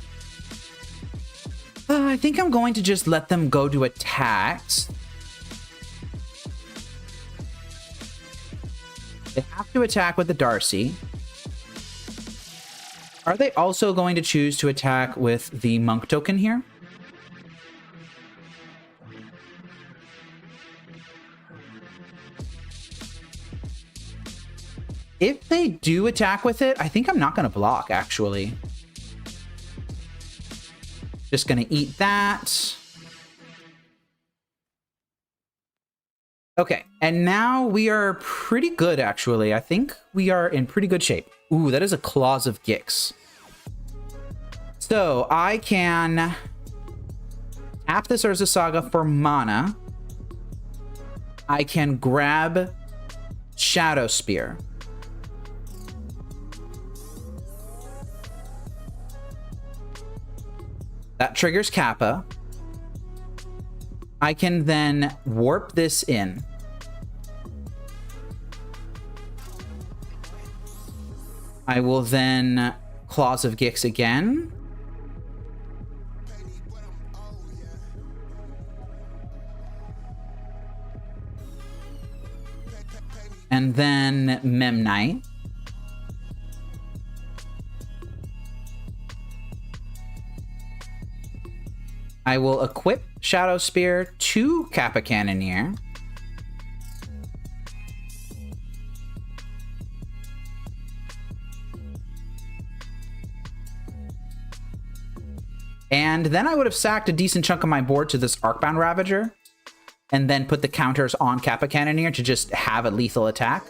I think I'm going to just let them go to attacks. They have to attack with the Darcy. Are they also going to choose to attack with the monk token here? If they do attack with it, I think I'm not going to block, actually. Just going to eat that. Okay, and now we are pretty good, actually. I think we are in pretty good shape. Ooh, that is a Claws of Gix. So, I can tap this Urza Saga for mana. I can grab Shadow Spear. That triggers Kappa. I can then warp this in. I will then Claws of Gix again. And then Memnite. I will equip Shadow Spear to Kappa Cannoneer. And then I would have sacked a decent chunk of my board to this Arcbound Ravager, and then put the counters on Kappa Cannoneer to just have a lethal attack.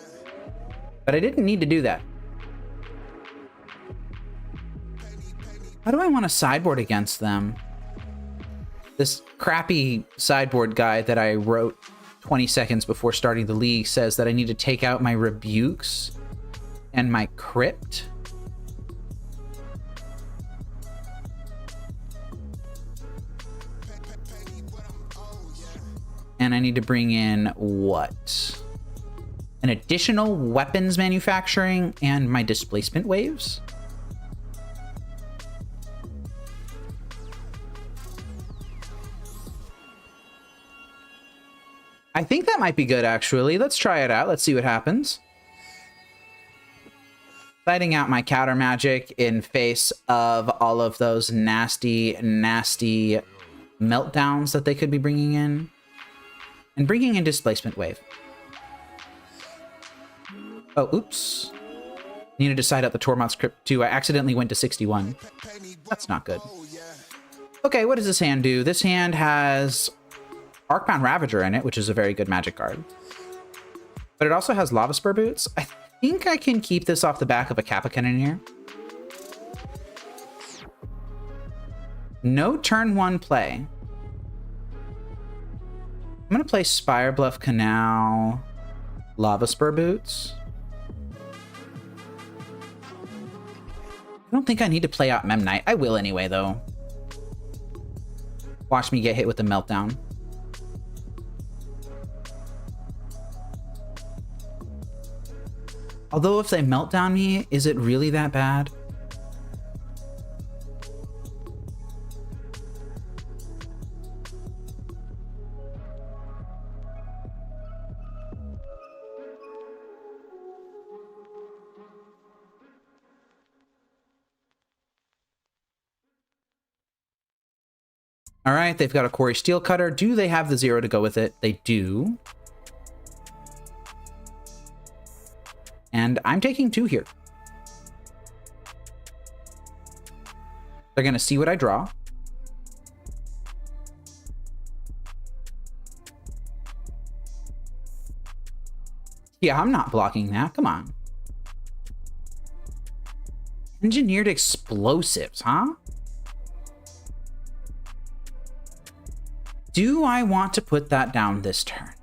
But I didn't need to do that. How do I want to sideboard against them? This crappy sideboard guide that I wrote 20 seconds before starting the league says that I need to take out my Rebukes and my Crypt. And I need to bring in what? An additional weapons manufacturing and my displacement waves? I think that might be good, actually. Let's try it out. Let's see what happens. Sighting out my counter magic in face of all of those nasty, nasty meltdowns that they could be bringing in. And bringing in displacement wave. Oh, oops. Need to decide out the Tormod's Crypt too. I accidentally went to 61. That's not good. Okay, what does this hand do? This hand has Arcbound Ravager in it, which is a very good magic card. But it also has Lava Spur Boots. I think I can keep this off the back of a Kappa Cannoneer. No turn one play. I'm going to play Spire Bluff Canal, Lava Spur Boots. I don't think I need to play out Memnite. I will anyway, though. Watch me get hit with the Meltdown. Although if they Meltdown me, is it really that bad? All right, they've got a Quarry Steel Cutter. Do they have the 0 to go with it? They do. And I'm taking 2 here. They're going to see what I draw. Yeah, I'm not blocking that. Come on. Engineered Explosives, huh? Do I want to put that down this turn?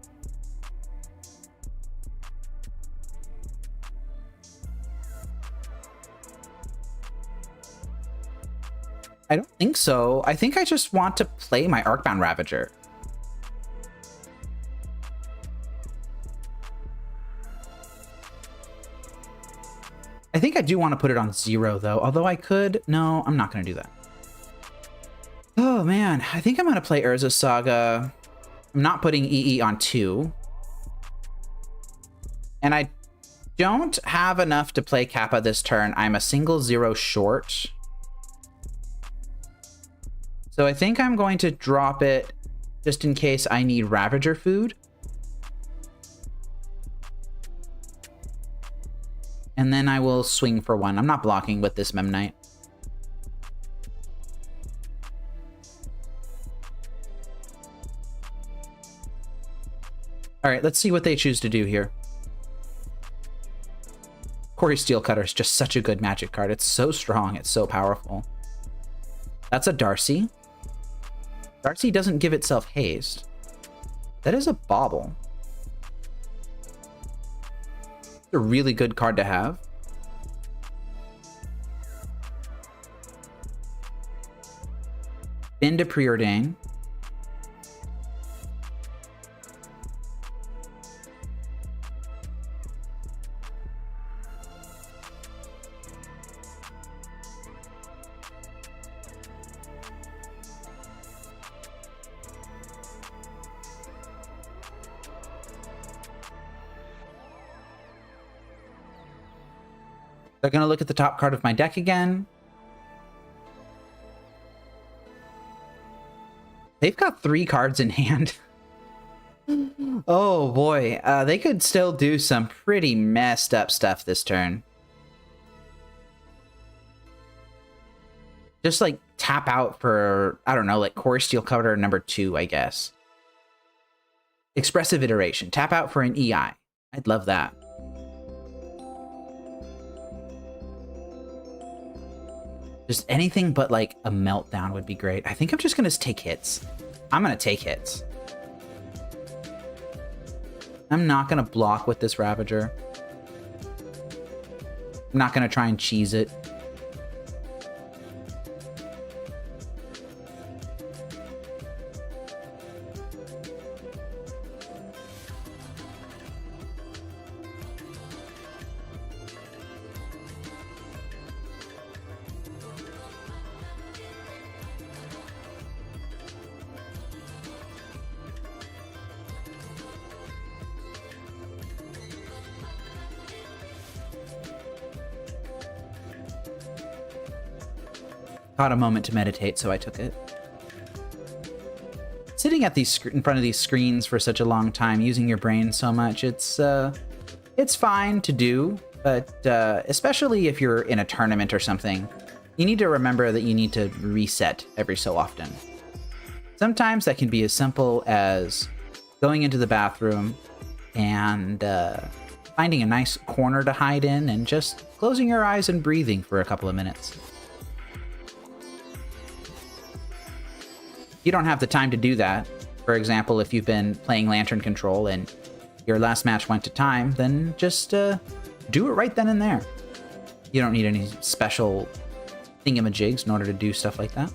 I don't think so. I think I just want to play my Arcbound Ravager. I think I do want to put it on 0, though. Although I could... No, I'm not going to do that. Oh, man. I think I'm going to play Urza Saga. I'm not putting EE on 2. And I don't have enough to play Kappa this turn. I'm a single 0 short. So I think I'm going to drop it just in case I need Ravager food. And then I will swing for 1. I'm not blocking with this Memnite. All right, let's see what they choose to do here. Quarry Steel Cutter is just such a good magic card. It's so strong. It's so powerful. That's a Darcy. Darcy doesn't give itself haste. That is a Bauble. It's a really good card to have. Bend to Preordain. They're going to look at the top card of my deck again. They've got 3 cards in hand. Oh boy, they could still do some pretty messed up stuff this turn. Just like tap out for, I don't know, like Core Steel Cutter number 2, I guess. Expressive Iteration. Tap out for an EI. I'd love that. Just anything but like a meltdown would be great. I think I'm just going to take hits. I'm going to take hits. I'm not going to block with this Ravager. I'm not going to try and cheese it. Got a moment to meditate, so I took it. Sitting at these in front of these screens for such a long time, using your brain so much, it's fine to do, but especially if you're in a tournament or something, you need to remember that you need to reset every so often. Sometimes that can be as simple as going into the bathroom and finding a nice corner to hide in and just closing your eyes and breathing for a couple of minutes. You don't have the time to do that. For example, if you've been playing Lantern Control and your last match went to time, then just do it right then and there. You don't need any special thingamajigs in order to do stuff like that.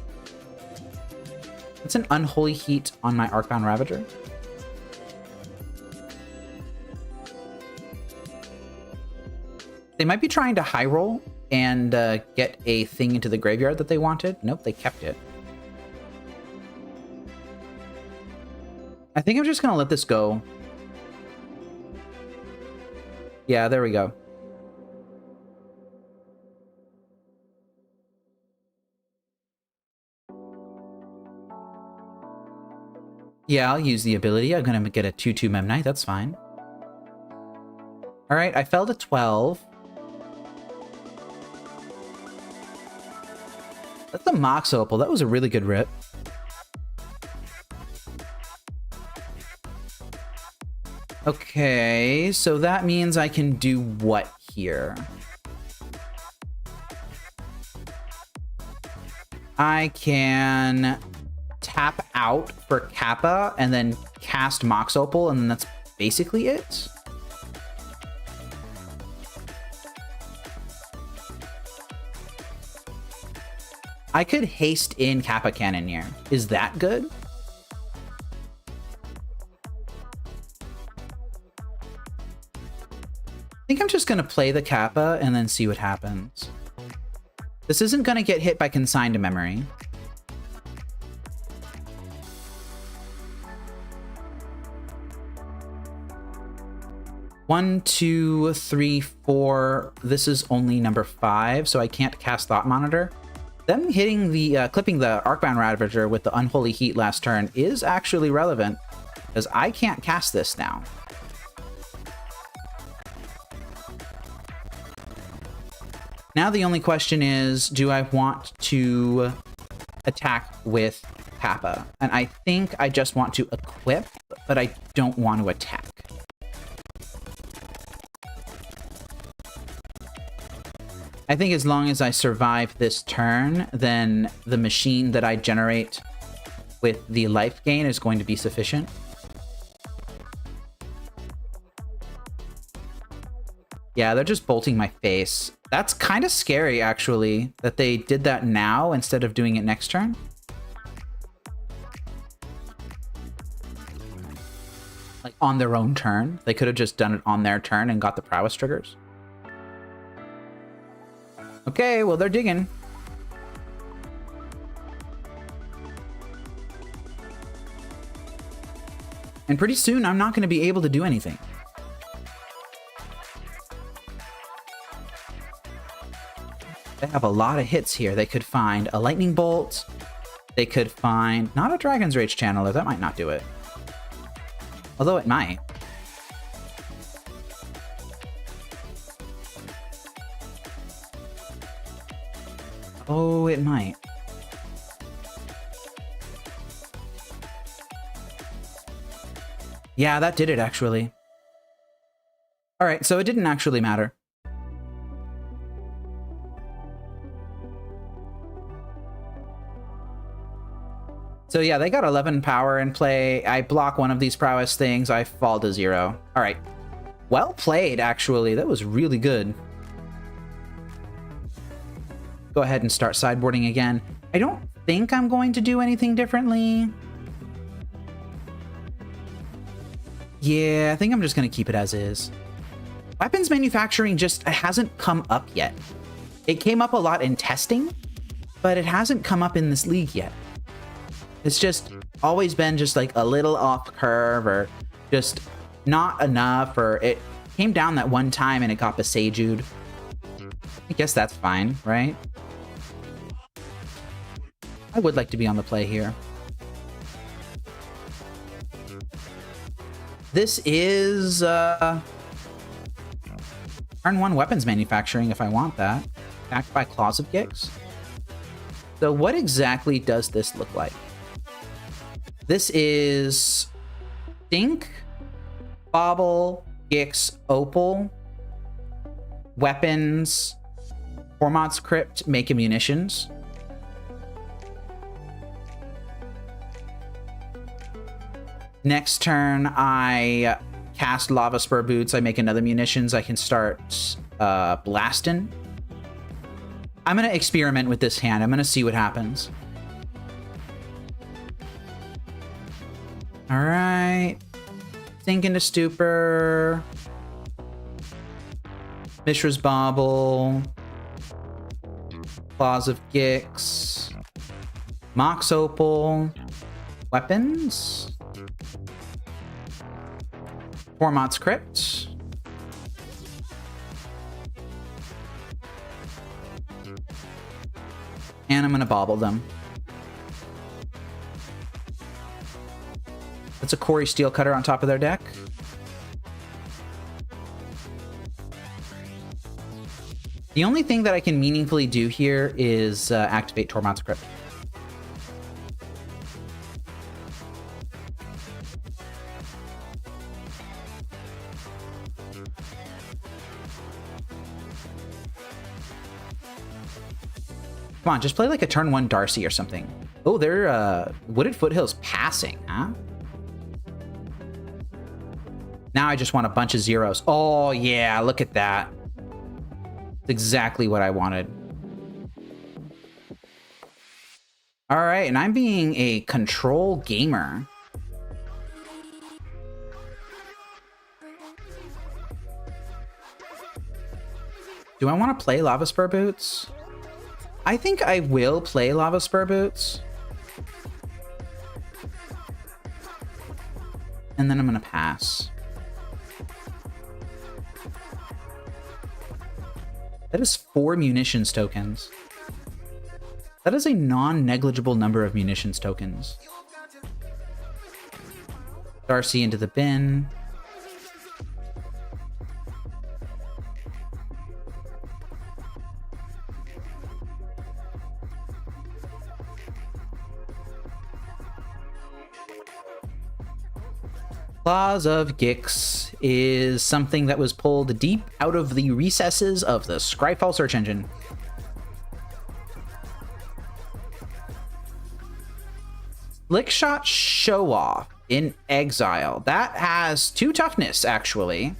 It's an Unholy Heat on my Arcbound Ravager. They might be trying to high roll and get a thing into the graveyard that they wanted. Nope, they kept it. I think I'm just going to let this go. Yeah, there we go. Yeah, I'll use the ability. I'm going to get a 2/2 Memnite. That's fine. All right, I fell to 12. That's a Mox Opal. That was a really good rip. Okay, so that means I can do what here? I can tap out for Kappa and then cast Mox Opal, and that's basically it. I could haste in Kappa Cannoneer. Is that good? I think I'm just going to play the Kappa and then see what happens. This isn't going to get hit by Consigned Memory. One, two, three, four. This is only number 5, so I can't cast Thought Monitor. Them hitting the, clipping the Arcbound Ravager with the Unholy Heat last turn is actually relevant, because I can't cast this now. Now the only question is, do I want to attack with Kappa? And I think I just want to equip, but I don't want to attack. I think as long as I survive this turn, then the machine that I generate with the life gain is going to be sufficient. Yeah, they're just bolting my face. That's kind of scary, actually, that they did that now instead of doing it next turn. Like, on their own turn. They could have just done it on their turn and got the prowess triggers. Okay, well, they're digging. And pretty soon, I'm not going to be able to do anything. They have a lot of hits here. They could find a lightning bolt. They could find not a Dragon's Rage channeler. That might not do it. Although it might. Oh, it might. Yeah, that did it actually. All right, so it didn't actually matter. So yeah, they got 11 power in play. I block one of these prowess things, I fall to 0. All right. Well played, actually. That was really good. Go ahead and start sideboarding again. I don't think I'm going to do anything differently. Yeah, I think I'm just going to keep it as is. Weapons manufacturing just hasn't come up yet. It came up a lot in testing, but it hasn't come up in this league yet. It's just always been just like a little off curve or just not enough, or it came down that one time and it got Besaju'd. I guess that's fine, right? I would like to be on the play here. This is turn 1 weapons manufacturing if I want that. Backed by Claws of Gix. So what exactly does this look like? This is Dink, Bobble, Gix, Opal, weapons, Cormot's Crypt, make munitions. Next turn, I cast Lava Spur Boots. I make another munitions. I can start blasting. I'm going to experiment with this hand. I'm going to see what happens. All right. Sink into Stupor. Mishra's Bauble. Claws of Gix. Mox Opal. Weapons. Cormot's Crypt. And I'm going to bobble them. That's a Quarry Steelcutter on top of their deck. The only thing that I can meaningfully do here is activate Tormod's Crypt. Come on, just play like a turn 1 Darcy or something. Oh, they're Wooded Foothills passing, huh? Now I just want a bunch of zeros. Oh, yeah, look at that. It's exactly what I wanted. All right, and I'm being a control gamer. Do I want to play Lava Spur Boots? I think I will play Lava Spur Boots. And then I'm going to pass. That is 4 munitions tokens. That is a non-negligible number of munitions tokens. Darcy into the bin. Claws of Gix is something that was pulled deep out of the recesses of the Scryfall search engine. Lickshot Show Off in Exile. That has 2 toughness, actually.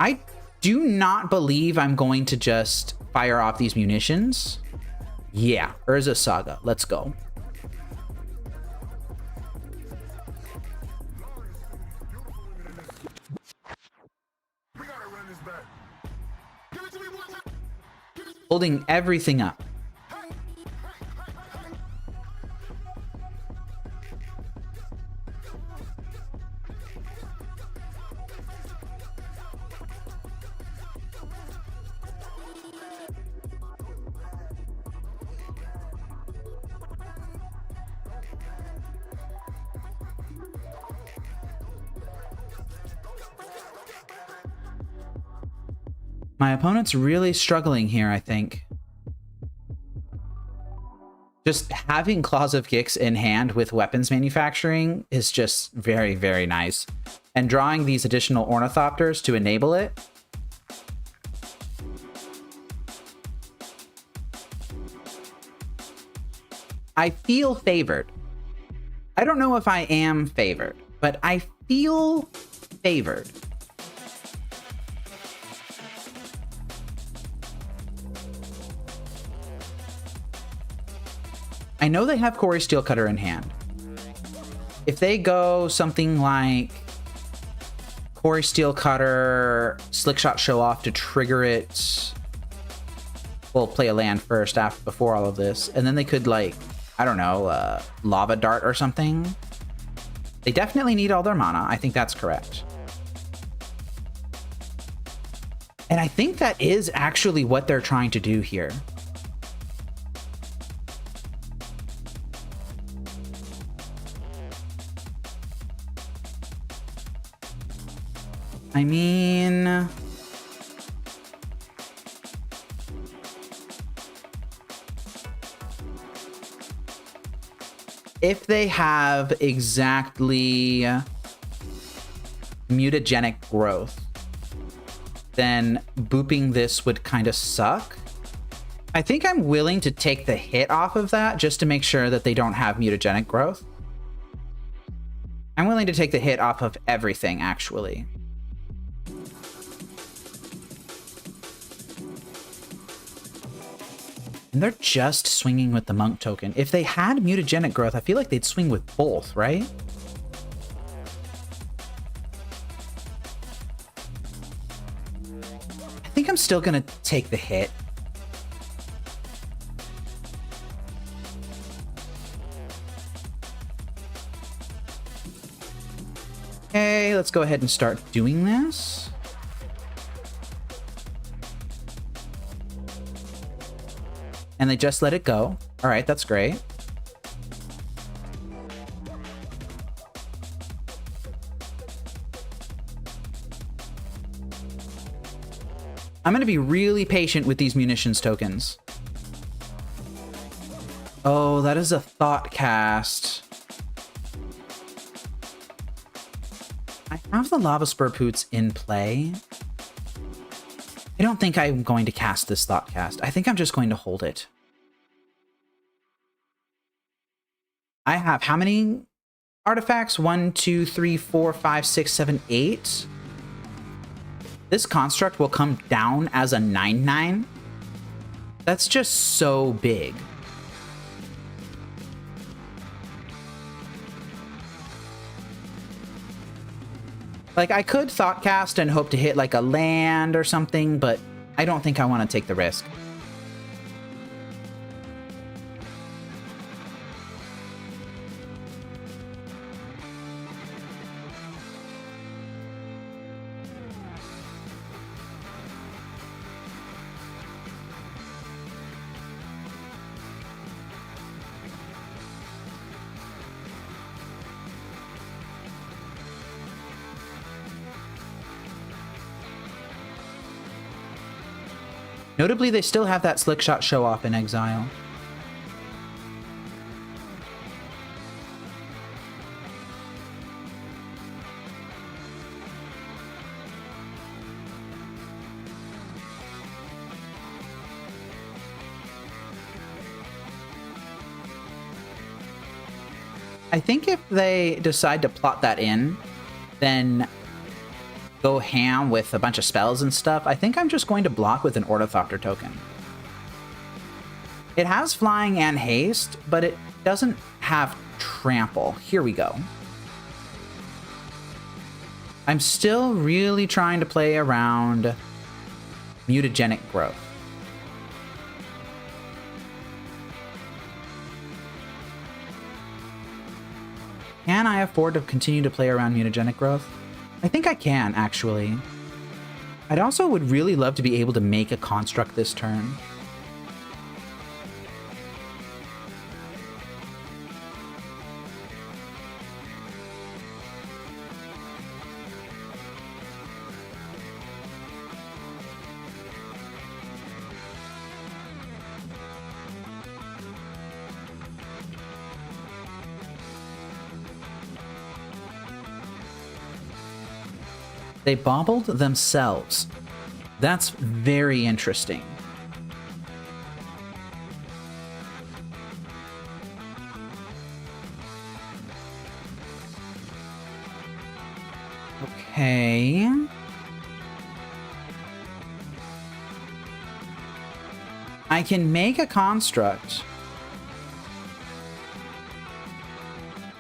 I do not believe I'm going to just fire off these munitions. Yeah, Urza Saga. Let's go. Holding everything up. My opponent's really struggling here, I think. Just having Claws of Gix in hand with weapons manufacturing is just very, very nice. And drawing these additional Ornithopters to enable it. I feel favored. I don't know if I am favored, but I feel favored. I know they have Corey Steelcutter in hand. If they go something like Corey Steelcutter, Slickshot Show Off to trigger it, we'll play a land first before all of this, and then they could, like, I don't know, Lava Dart or something. They definitely need all their mana. I think that's correct. And I think that is actually what they're trying to do here. I mean... if they have exactly mutagenic growth, then booping this would kind of suck. I think I'm willing to take the hit off of that just to make sure that they don't have mutagenic growth. I'm willing to take the hit off of everything, actually. And they're just swinging with the monk token. If they had mutagenic growth, I feel like they'd swing with both, right? I think I'm still gonna take the hit. Okay, let's go ahead and start doing this. And they just let it go. All right, that's great. I'm going to be really patient with these munitions tokens. Oh, that is a thought cast. I have the Lava Spur Poots in play. I don't think I'm going to cast this thought cast. I think I'm just going to hold it. I have how many artifacts? 1, 2, 3, 4, 5, 6, 7, 8. This construct will come down as a 9/9. That's just so big. Like, I could Thoughtcast and hope to hit like a land or something, but I don't think I want to take the risk. Notably, they still have that Slickshot Show Off in exile. I think if they decide to plot that in, then go ham with a bunch of spells and stuff, I think I'm just going to block with an Ornithopter token. It has flying and haste, but it doesn't have trample. Here we go. I'm still really trying to play around mutagenic growth. Can I afford to continue to play around mutagenic growth? I think I can, actually. I'd also would really love to be able to make a construct this turn. They bobbled themselves. That's very interesting. Okay. I can make a construct.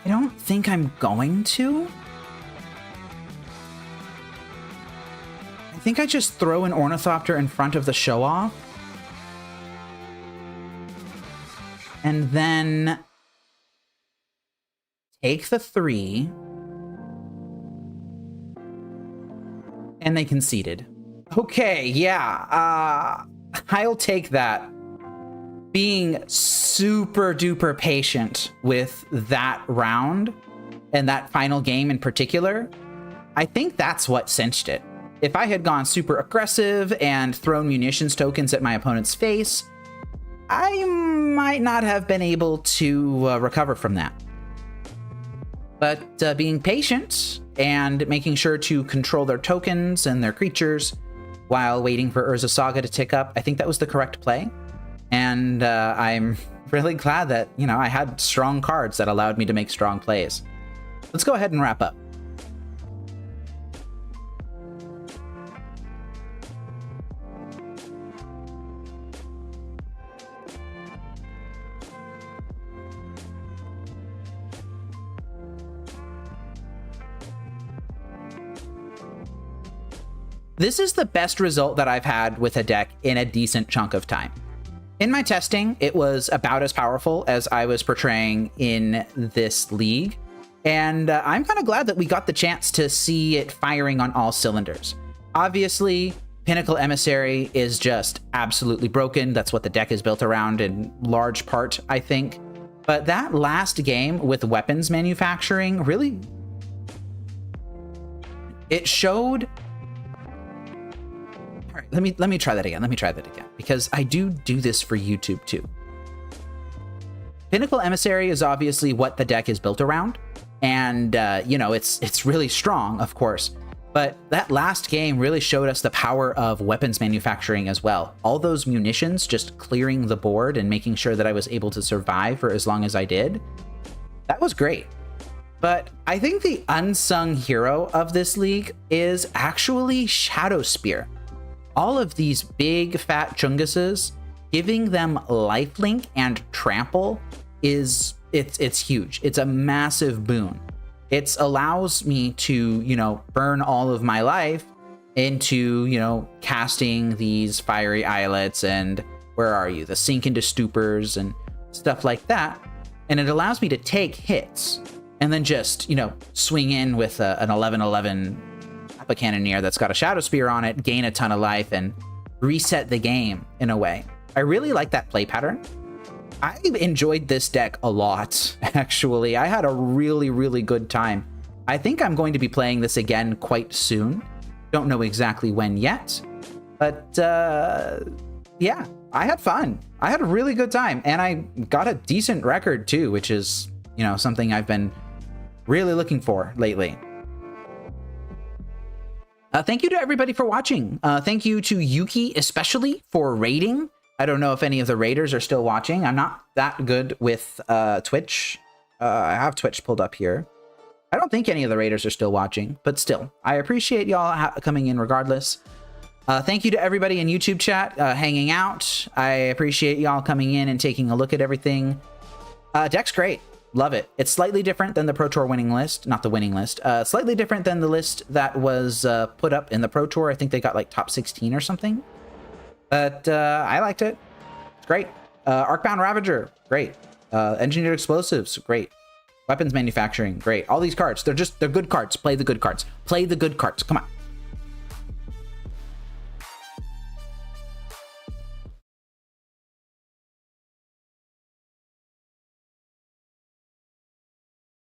I don't think I'm going to. I think I just throw an ornithopter in front of the show-off. And then take the 3. And they conceded. Okay, yeah. I'll take that. Being super duper patient with that round and that final game in particular, I think that's what cinched it. If I had gone super aggressive and thrown munitions tokens at my opponent's face, I might not have been able to recover from that. But being patient and making sure to control their tokens and their creatures while waiting for Urza Saga to tick up, I think that was the correct play. And I'm really glad that, you know, I had strong cards that allowed me to make strong plays. Let's go ahead and wrap up. This is the best result that I've had with a deck in a decent chunk of time. In my testing, it was about as powerful as I was portraying in this league, and I'm kind of glad that we got the chance to see it firing on all cylinders. Obviously, Pinnacle Emissary is just absolutely broken. That's what the deck is built around in large part, I think. But that last game with weapons manufacturing really... it showed... All right, let me try that again. Because I do this for YouTube too. Pinnacle Emissary is obviously what the deck is built around, and you know, it's really strong, of course. But that last game really showed us the power of weapons manufacturing as well. All those munitions just clearing the board and making sure that I was able to survive for as long as I did. That was great. But I think the unsung hero of this league is actually Shadow Spear. All of these big fat chunguses, giving them lifelink and trample it's huge. It's a massive boon. It allows me to, you know, burn all of my life into, you know, casting these fiery islets and the sink into stupors and stuff like that. And it allows me to take hits and then just, you know, swing in with an 11/11 a Cannoneer that's got a Shadow Spear on it, gain a ton of life, and reset the game in a way. I really like that play pattern. I enjoyed this deck a lot, actually. I had a really, really good time. I think I'm going to be playing this again quite soon. Don't know exactly when yet, but yeah, I had fun. I had a really good time, and I got a decent record too, which is, you know, something I've been really looking for lately. Thank you to everybody for watching. Thank you to Yuki especially for raiding. I don't know if any of the raiders are still watching. I'm not that good with Twitch. I have Twitch pulled up here. I don't think any of the raiders are still watching, but still, I appreciate y'all coming in regardless. Thank you to everybody in YouTube chat hanging out. I appreciate y'all coming in and taking a look at everything. Deck's great. Love it. It's slightly different than the Pro Tour winning list. Not the winning list. Slightly different than the list that was put up in the Pro Tour. I think they got like top 16 or something. But I liked it. It's great. Arcbound Ravager, great. Engineered Explosives, great. Weapons Manufacturing, great. All these cards, they're good cards. Play the good cards. Play the good cards. Come on.